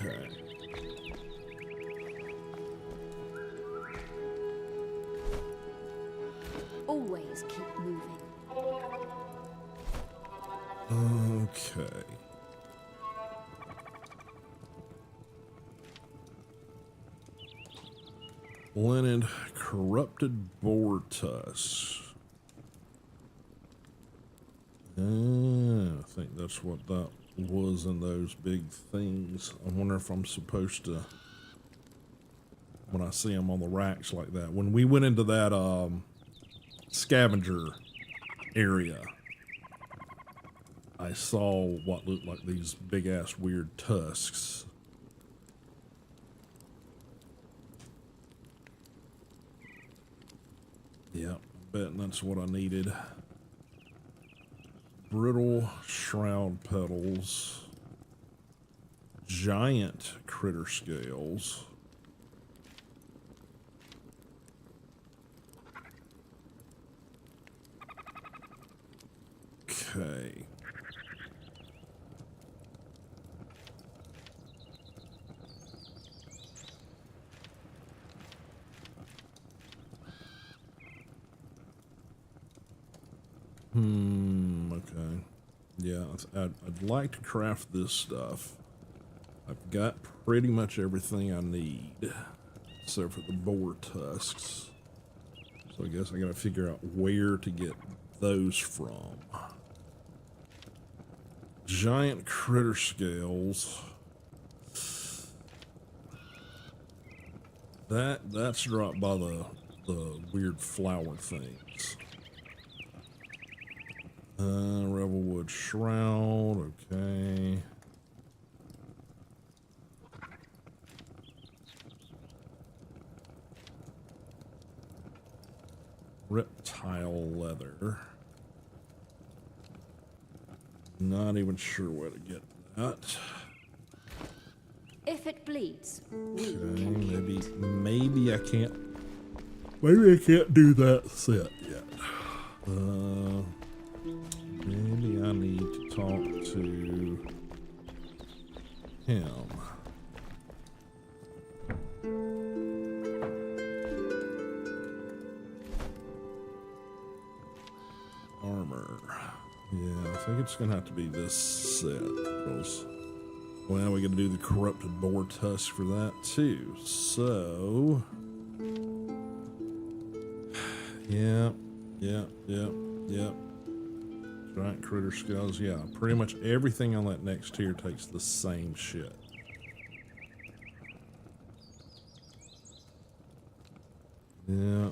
Okay. Always keep moving. Okay. Linen, corrupted boar tusks. I think that's what that was in those big things. I wonder if I'm supposed to, when I see them on the racks like that. When we went into that scavenger area, I saw what looked like these big ass weird tusks. Yep, I bet that's what I needed. Brittle shroud petals. Giant critter scales. Okay. Okay. Yeah, I'd like to craft this stuff. I've got pretty much everything I need, except for the boar tusks. So I guess I gotta figure out where to get those from. Giant critter scales. That's dropped by the weird flower things. Revelwood shroud, okay. Reptile leather. Not even sure where to get that. If it bleeds, Okay, maybe I can't. Maybe I can't do that set yet. Maybe I need to talk to him. Armor. Yeah, I think it's gonna have to be this set because, well, we gotta do the corrupted boar tusk for that too. So, yeah. Giant critter scales, yeah. Pretty much everything on that next tier takes the same shit. Yeah.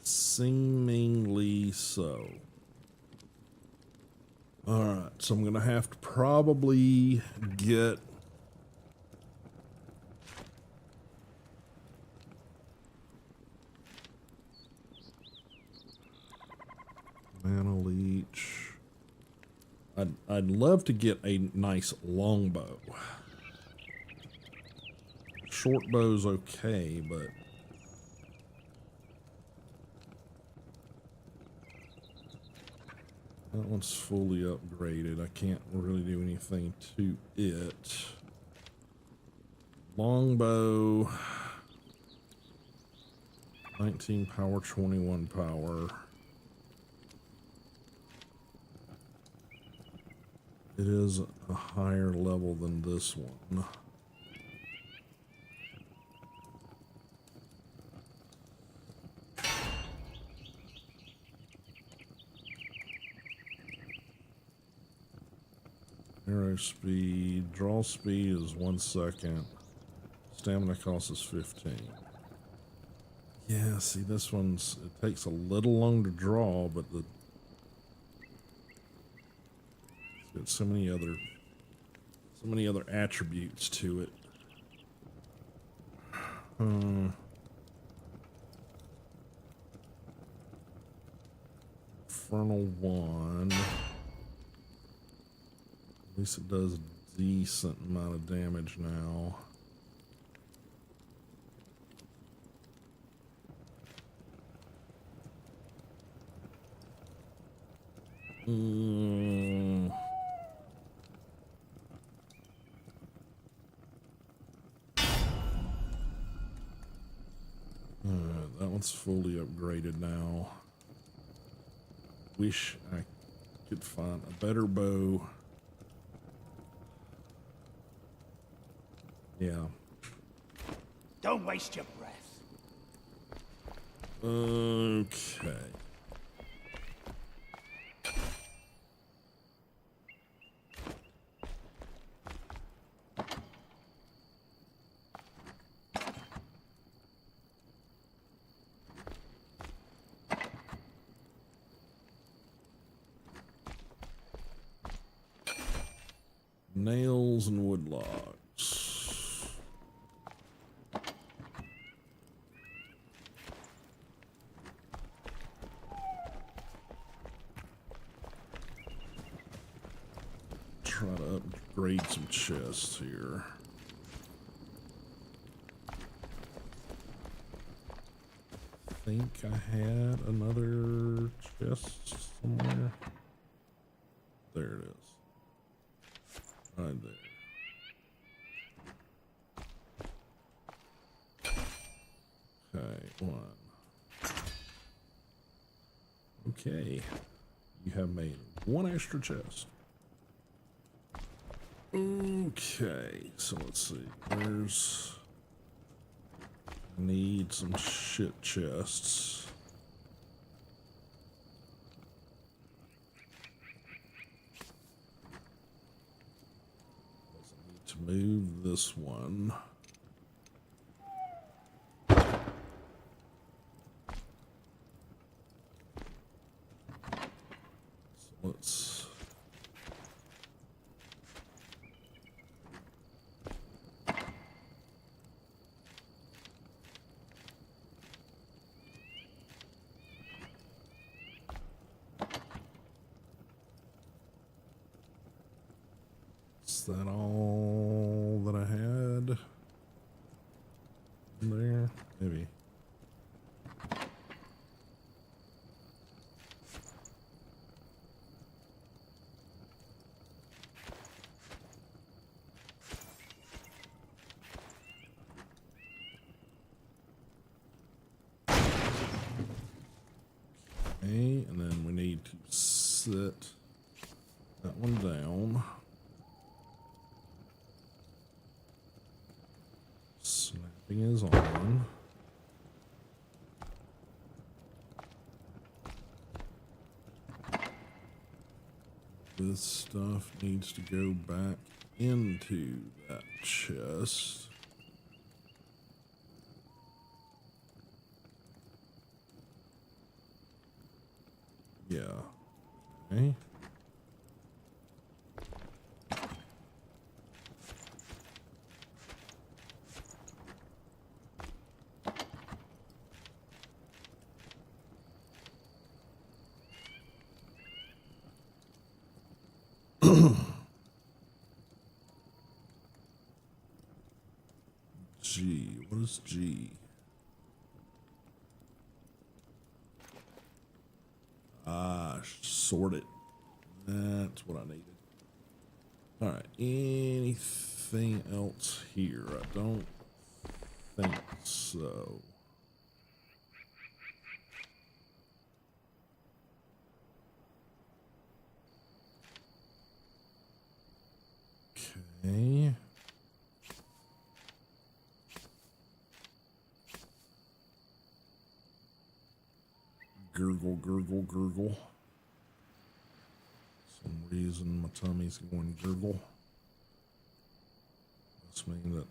Seemingly so. Alright, so I'm gonna have to probably get mana leech. I'd love to get a nice longbow. Short bow's okay, but that one's fully upgraded. I can't really do anything to it. Longbow, 19 power, 21 power. It is a higher level than this one. Arrow speed, draw speed is 1 second. Stamina cost is 15. Yeah, see this one's, it takes a little long to draw, but it's got so many other attributes to it. Infernal one. At least it does a decent amount of damage now. That one's fully upgraded now. Wish I could find a better bow. Yeah. Don't waste your breath. Okay. Nails and wood logs. Try to upgrade some chests here. I think I had another chest somewhere. There it is. Right there. Okay, one. Okay. You have made one extra chest. Okay, so let's see. There's... need some shit chests. To move this one. So let's is that all that I had in there? Maybe. Okay, and then we need to sit that one down. Snapping is on. This stuff needs to go back into that chest. Yeah. Okay. G. What is G? Sorted. That's what I needed. All right. Anything else here? I don't think so. Okay. Gurgle, gurgle, gurgle. Some reason my tummy's going gurgle. Must mean that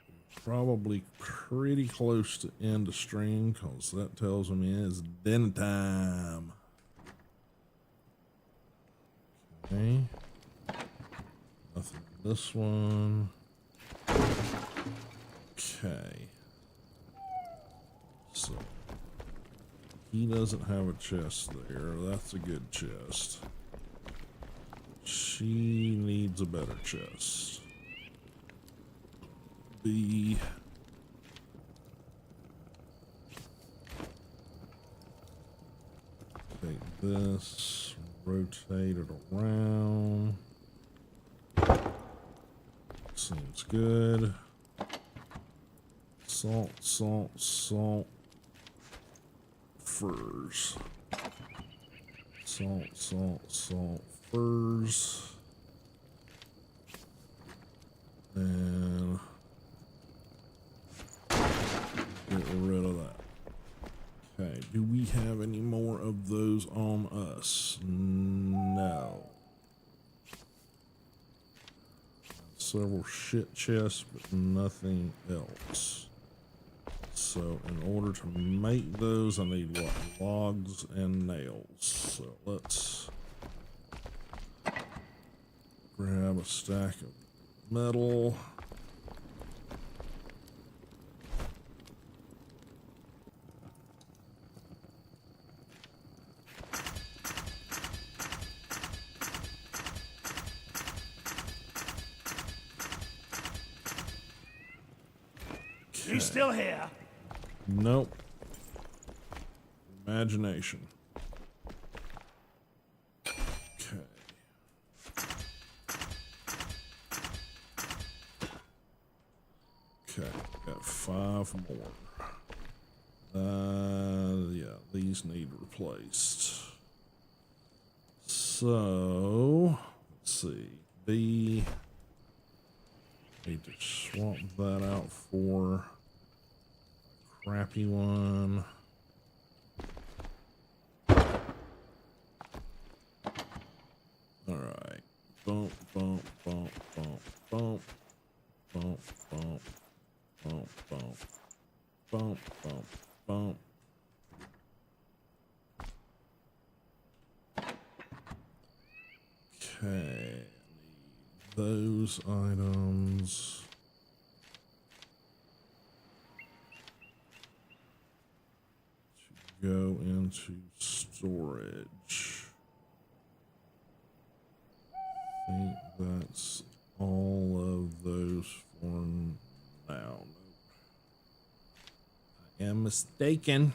we're probably pretty close to end of stream, because that tells me it's dinner time. Okay. Nothing in this one. Okay. So he doesn't have a chest there. That's a good chest. She needs a better chest. B. Take this, rotate it around. Seems good. Salt, salt, salt. Furs. Salt, salt, salt, furs. And get rid of that. Okay, do we have any more of those on us? No. Several shit chests, but nothing else. So in order to make those, I need what? Logs and nails. So let's grab a stack of metal. You still here? Nope. Imagination. Okay. Okay, got 5 more. Yeah, these need replaced. So, let's see. B. Need to swap that out for a crappy one. Alright. Bump, bump, bump, bump, bump. Bump, bump, bump, bump. Bump, bump, bump. Okay. Those items. To go into storage. I think that's all of those for now. I am mistaken.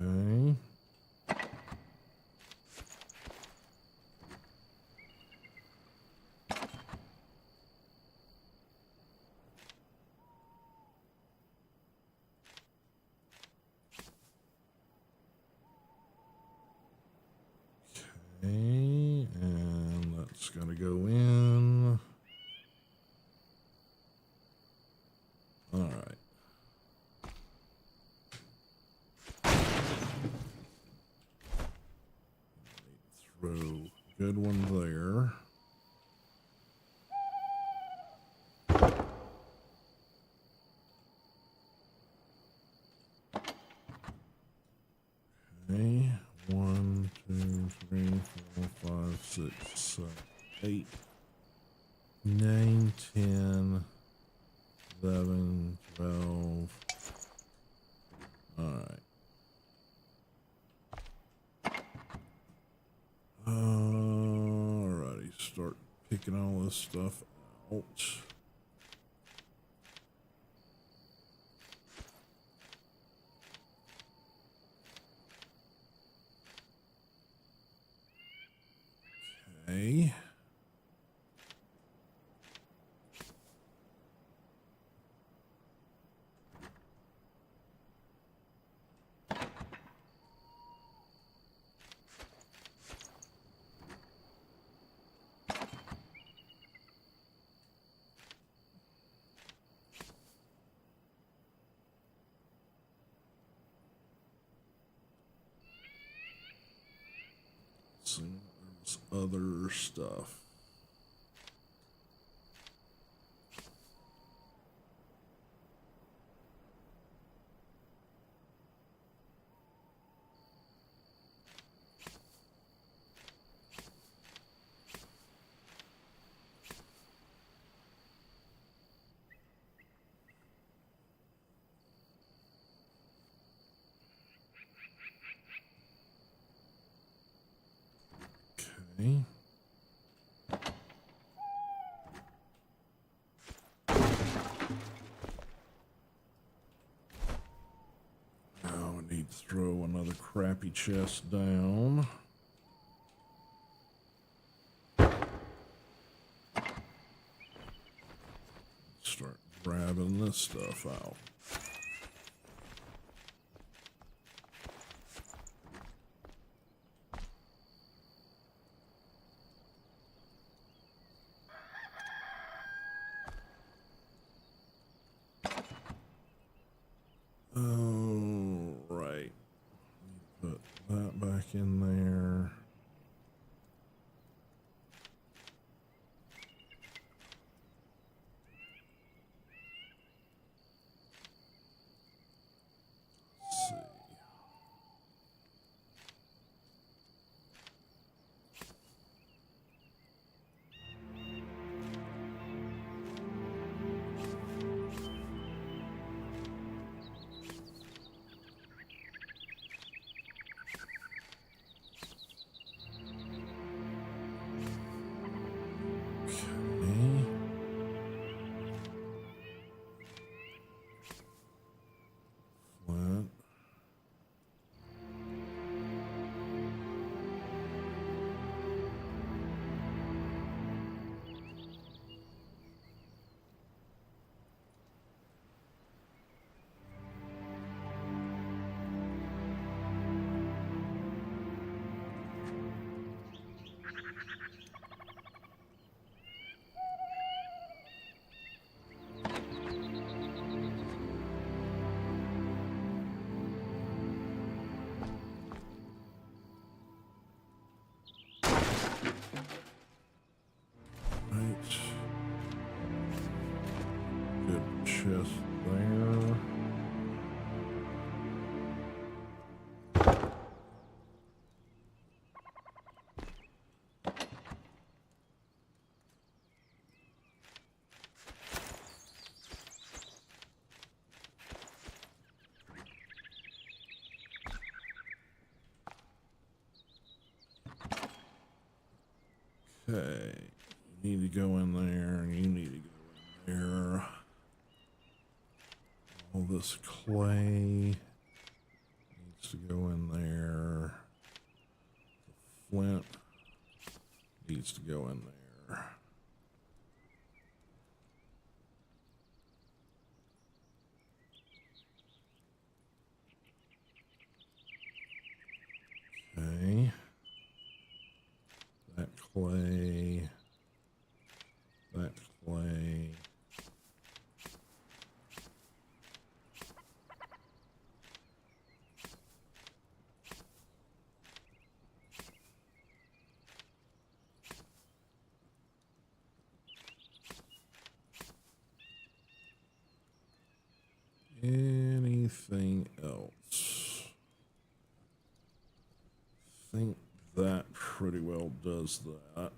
Okay. Okay, and that's gotta go in. All right. Throw a good one there. 6, 7, 8, 9, 10, 11, 12. All right. Alrighty, start picking all this stuff out. Okay. See, there's other stuff. Okay. Now I need to throw another crappy chest down. Start grabbing this stuff out. Oh, right. Put that back in there. Let's see. Okay. Flint. Right. Good chest there. Okay. You need to go in there, and you need to go in there. All this clay needs to go in there. The flint needs to go in there. Okay. That clay. That clay. Anything else? I think that pretty well hell does that?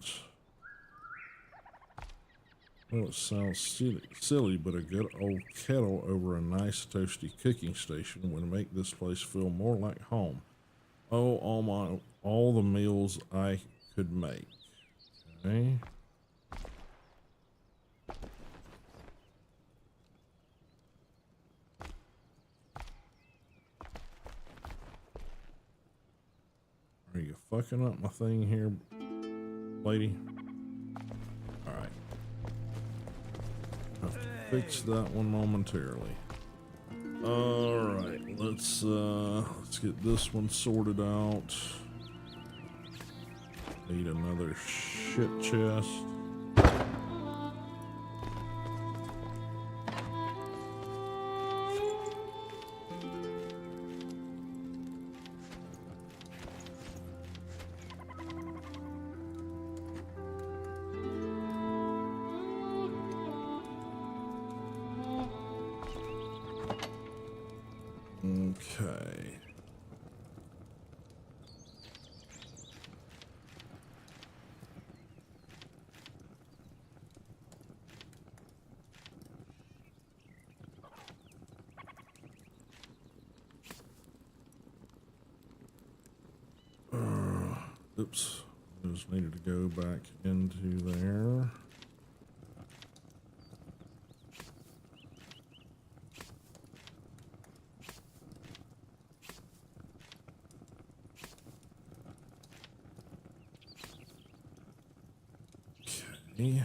Well, it sounds silly, but a good old kettle over a nice toasty cooking station would make this place feel more like home. Oh, all the meals I could make. Okay. Are you fucking up my thing here, lady? All right. Have to fix that one momentarily. All right, let's get this one sorted out. Need another shit chest. Okay. Oops. Just needed to go back into there. Okay.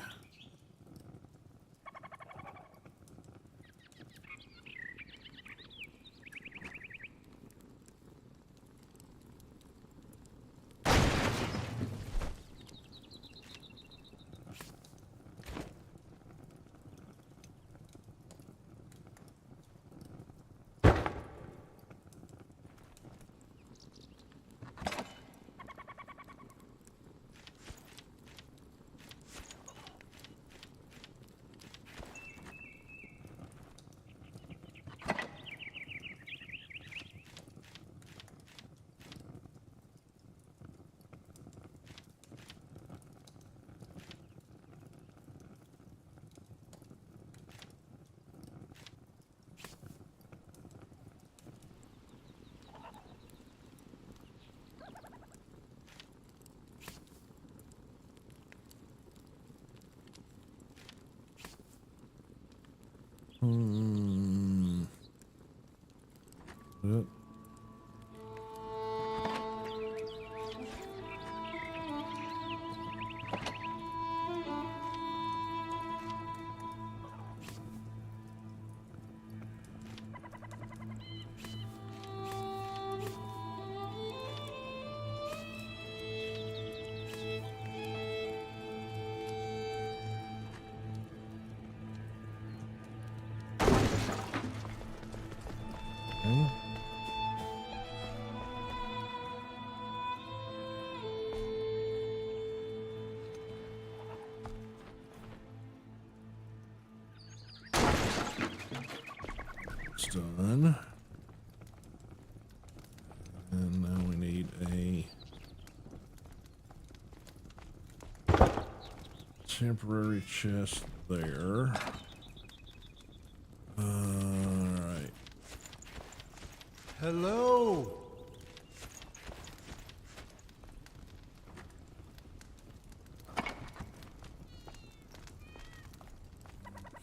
Yep. Okay. It's done. And now we need a temporary chest there. Alright. Hello.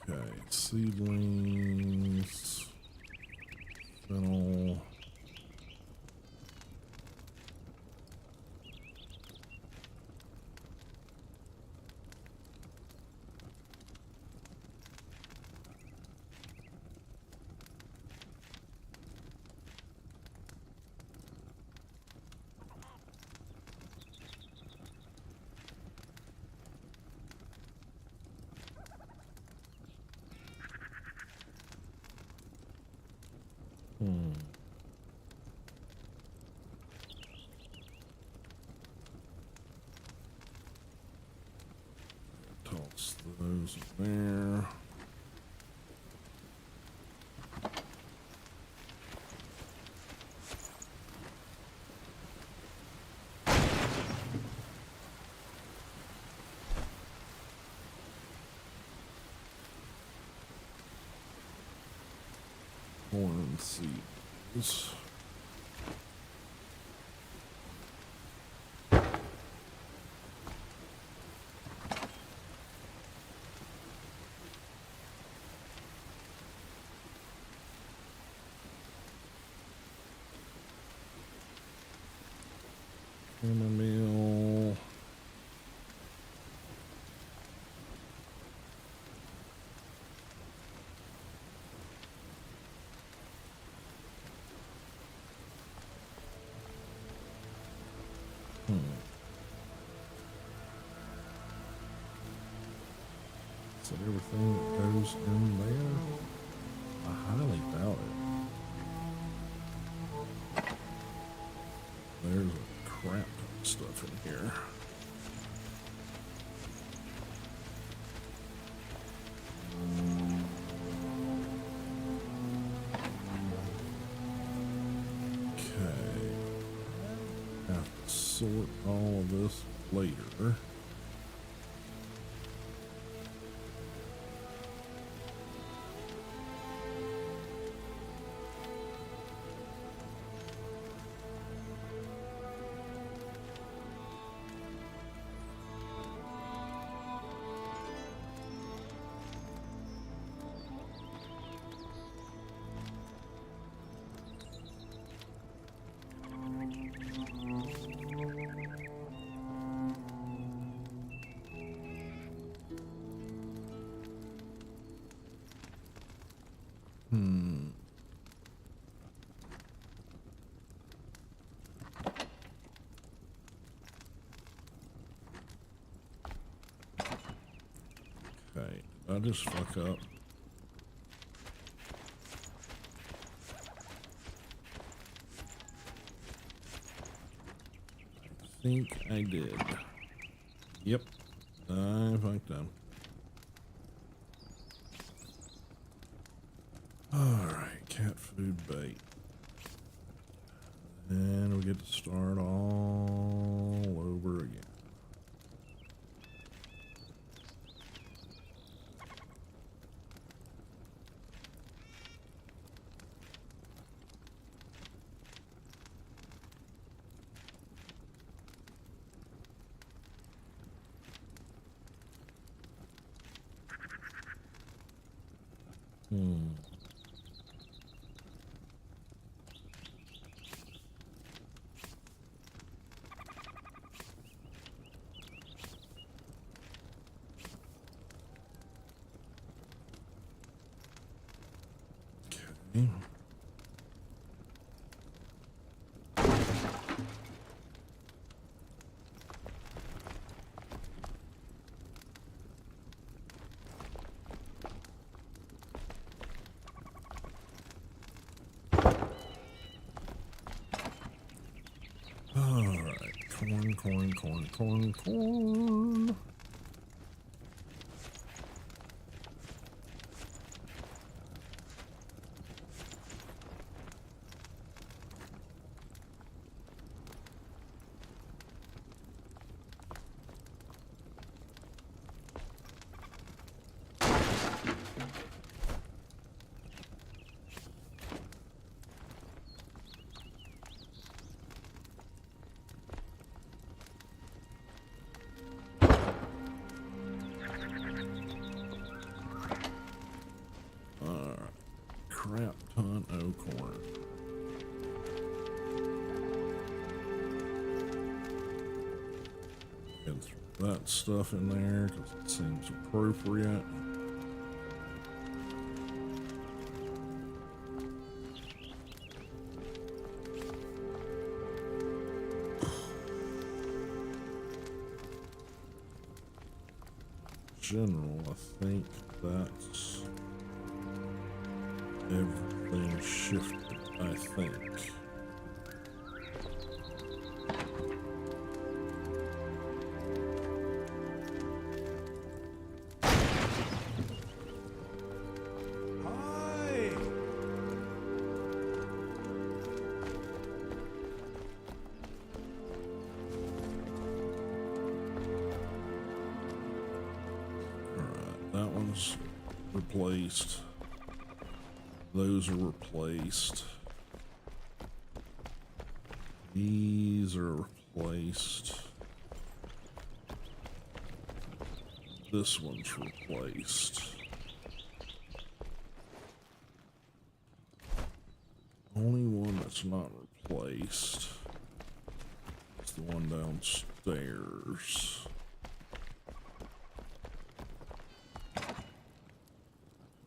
Okay, seedlings, fennel. Toss those there. corn seeds. Chamomile. Is that everything that goes in there? I highly doubt it. There's a crap ton of stuff in here. Okay. Have to sort all of this later. Okay, I just fuck up. I think I did. Yep, I fucked up. Alright, cat food bait. And we get to start all over again. Okay. Alright, corn. Crap ton of corn. And throw that stuff in there because it seems appropriate. General, I think that's everything shifted, I think. Hi! Alright, that one's replaced. Those are replaced. These are replaced. This one's replaced. Only one that's not replaced is the one downstairs.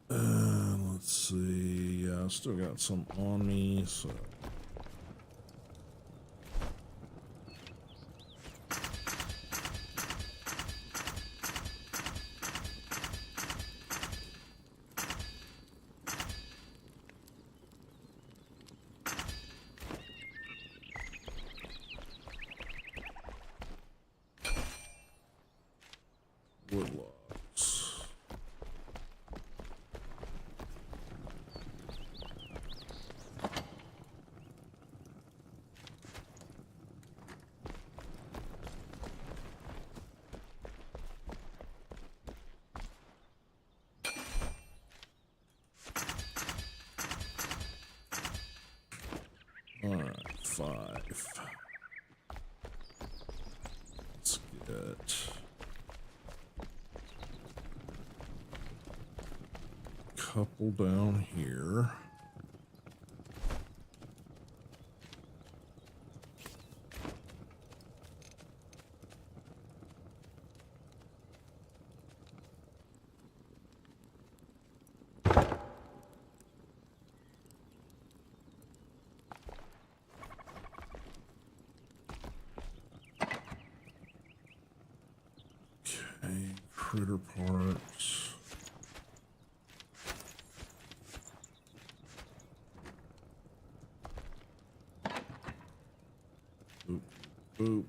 Let's see. Yeah, I still got some on me, so. Woodlogs. All right, 5. Let's get a couple down here. Okay, critter parts. Boop, boop.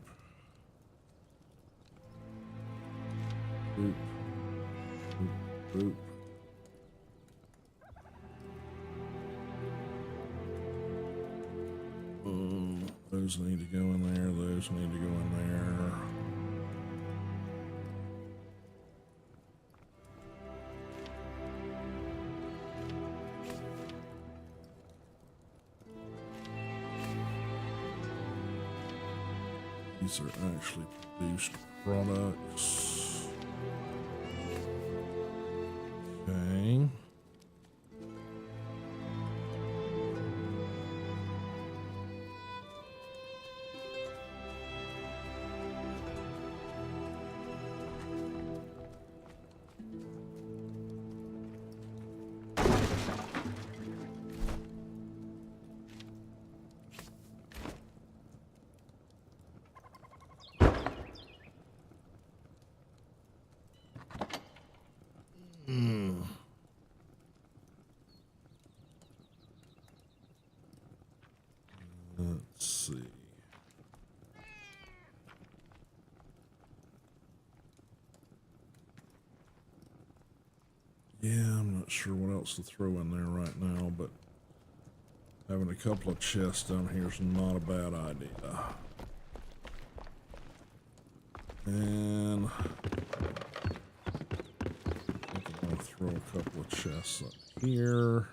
Boop. Boop, boop. Those need to go in there, those need to go in there. These are actually produced products. Okay. Let's see. Yeah, I'm not sure what else to throw in there right now, but having a couple of chests down here is not a bad idea. And I think I'm going to throw a couple of chests up here.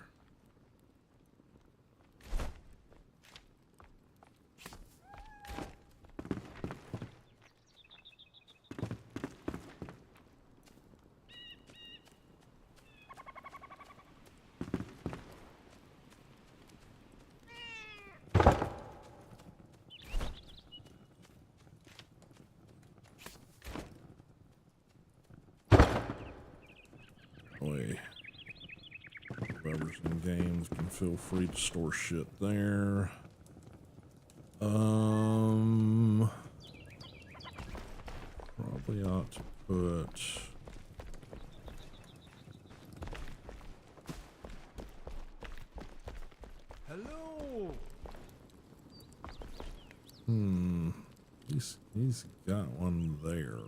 Whoever's in games can feel free to store shit there. Probably ought to put Hello. he's got one there.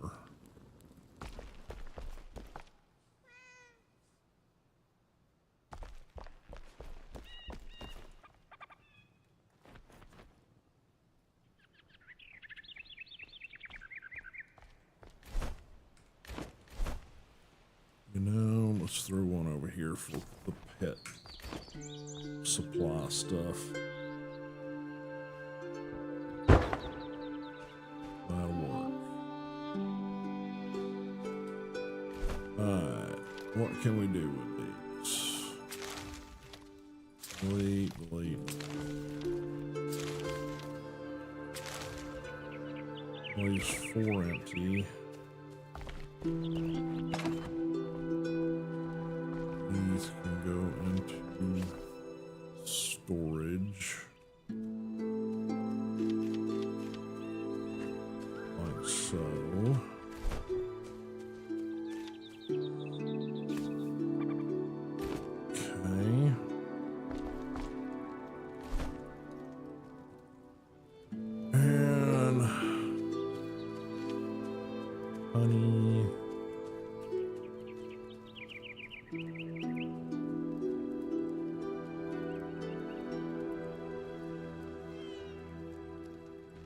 You know, let's Let's throw one over here for the pet supply stuff. That'll work. Alright, what can we do with these? Delete. Leaves 4 empty. These can go into storage. Like so. Okay. And honey.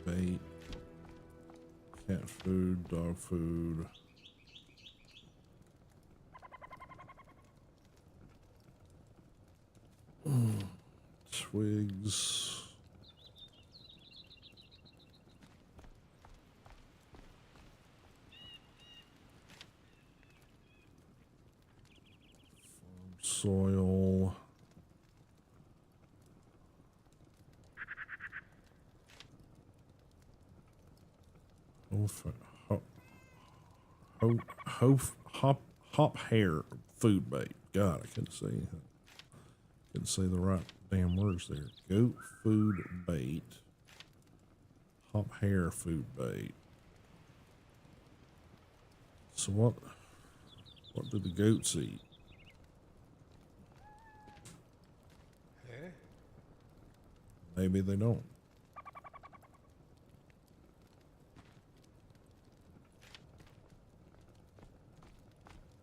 Bait, cat food, dog food. Twigs. Soil. Hop hair food bait. God, I couldn't say the right damn words there. Goat food bait. Hop hair food bait. So what do the goats eat? Maybe they don't.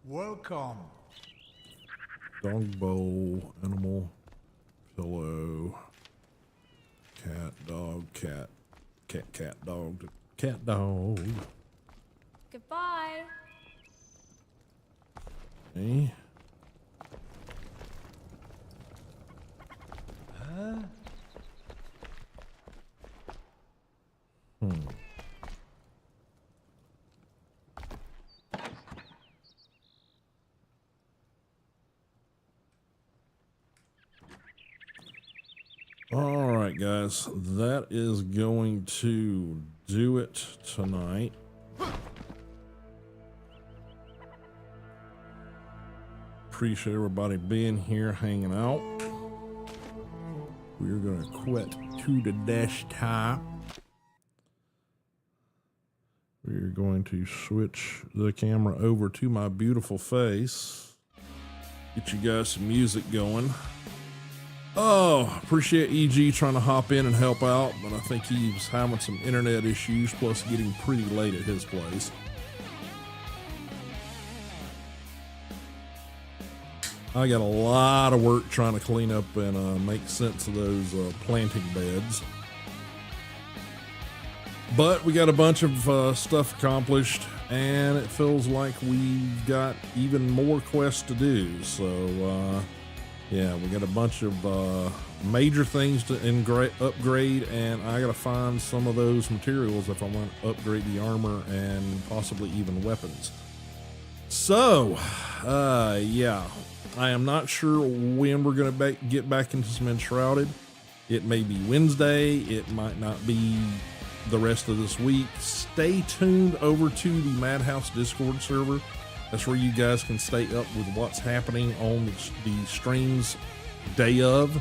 Welcome. Dog bowl, animal, pillow, cat, dog, cat, dog, cat, dog. Goodbye. Okay. All right, guys, that is going to do it tonight. Appreciate everybody being here, hanging out. We're going to quit to the desktop. We're going to switch the camera over to my beautiful face. Get you guys some music going. Oh, appreciate EG trying to hop in and help out, but I think he's having some internet issues, plus getting pretty late at his place. I got a lot of work trying to clean up and make sense of those planting beds. But we got a bunch of stuff accomplished, and it feels like we've got even more quests to do. So, yeah, we got a bunch of major things to upgrade, and I got to find some of those materials if I want to upgrade the armor and possibly even weapons. So, yeah, I am not sure when we're going to get back into some Enshrouded. It may be Wednesday. It might not be the rest of this week. Stay tuned over to the Madhouse Discord server. That's where you guys can stay up with what's happening on the streams day of.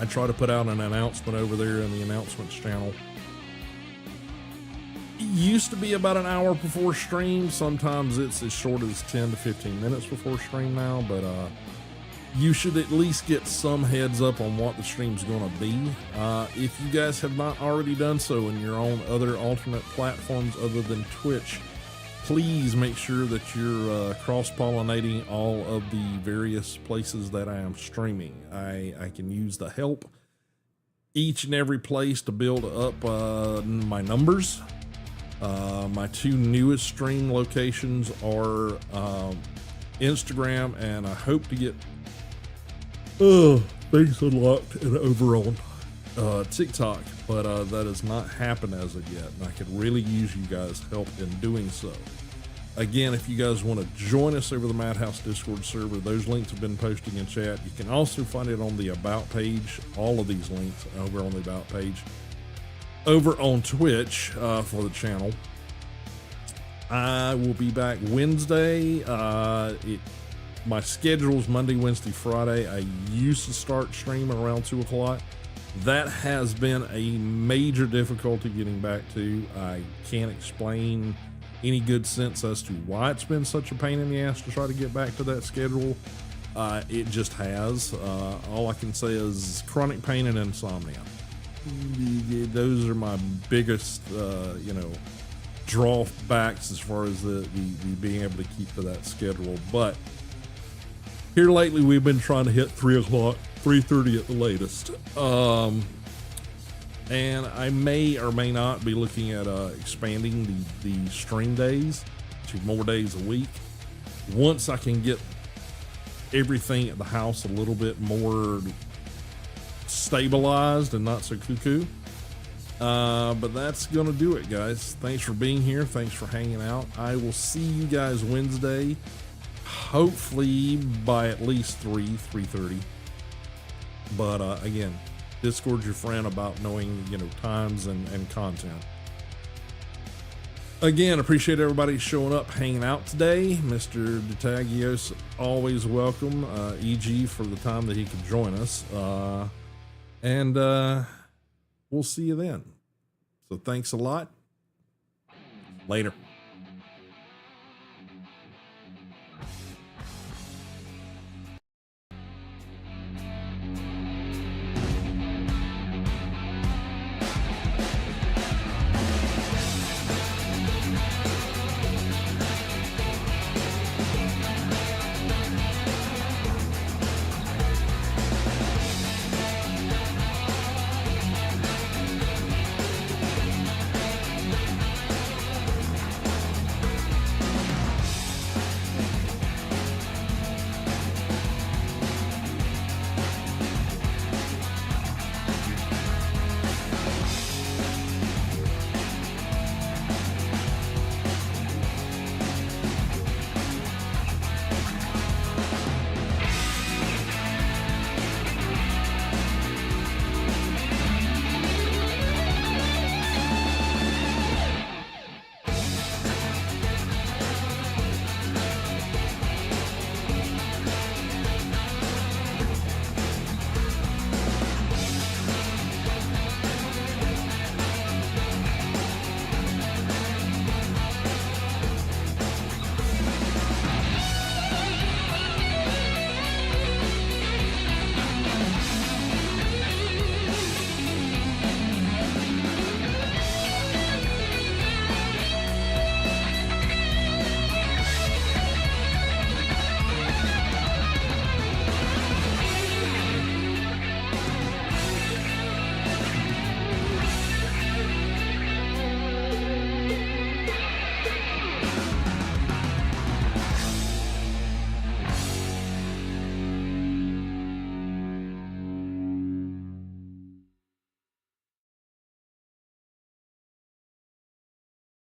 I try to put out an announcement over there in the announcements channel. It used to be about an hour before stream. Sometimes it's as short as 10 to 15 minutes before stream now, but you should at least get some heads up on what the stream's going to be. If you guys have not already done so in your own other alternate platforms other than Twitch, please make sure that you're cross-pollinating all of the various places that I am streaming. I can use the help each and every place to build up my numbers. My two newest stream locations are Instagram, and I hope to get things unlocked and over on TikTok, but that has not happened as of yet, and I could really use you guys' help in doing so. Again, if you guys want to join us over the Madhouse Discord server, those links have been posting in chat. You can also find it on the About page, all of these links over on the About page. Over on Twitch for the channel. I will be back Wednesday. My schedule is Monday, Wednesday, Friday. I used to start streaming around 2 o'clock. That has been a major difficulty getting back to. I can't explain any good sense as to why it's been such a pain in the ass to try to get back to that schedule. It just has. All I can say is chronic pain and insomnia. Those are my biggest, drawbacks as far as the being able to keep to that schedule. But here lately, we've been trying to hit 3 o'clock, 3:30 at the latest. And I may or may not be looking at expanding the stream days to more days a week once I can get everything at the house a little bit more stabilized and not so cuckoo. But that's gonna do it, guys. Thanks for being here. Thanks for hanging out. I will see you guys Wednesday, hopefully by at least 3:30. But again, Discord's your friend about knowing, times and content. Again, appreciate everybody showing up, hanging out today. Mr. DeTagios, always welcome. EG for the time that he could join us. And we'll see you then. So thanks a lot. Later.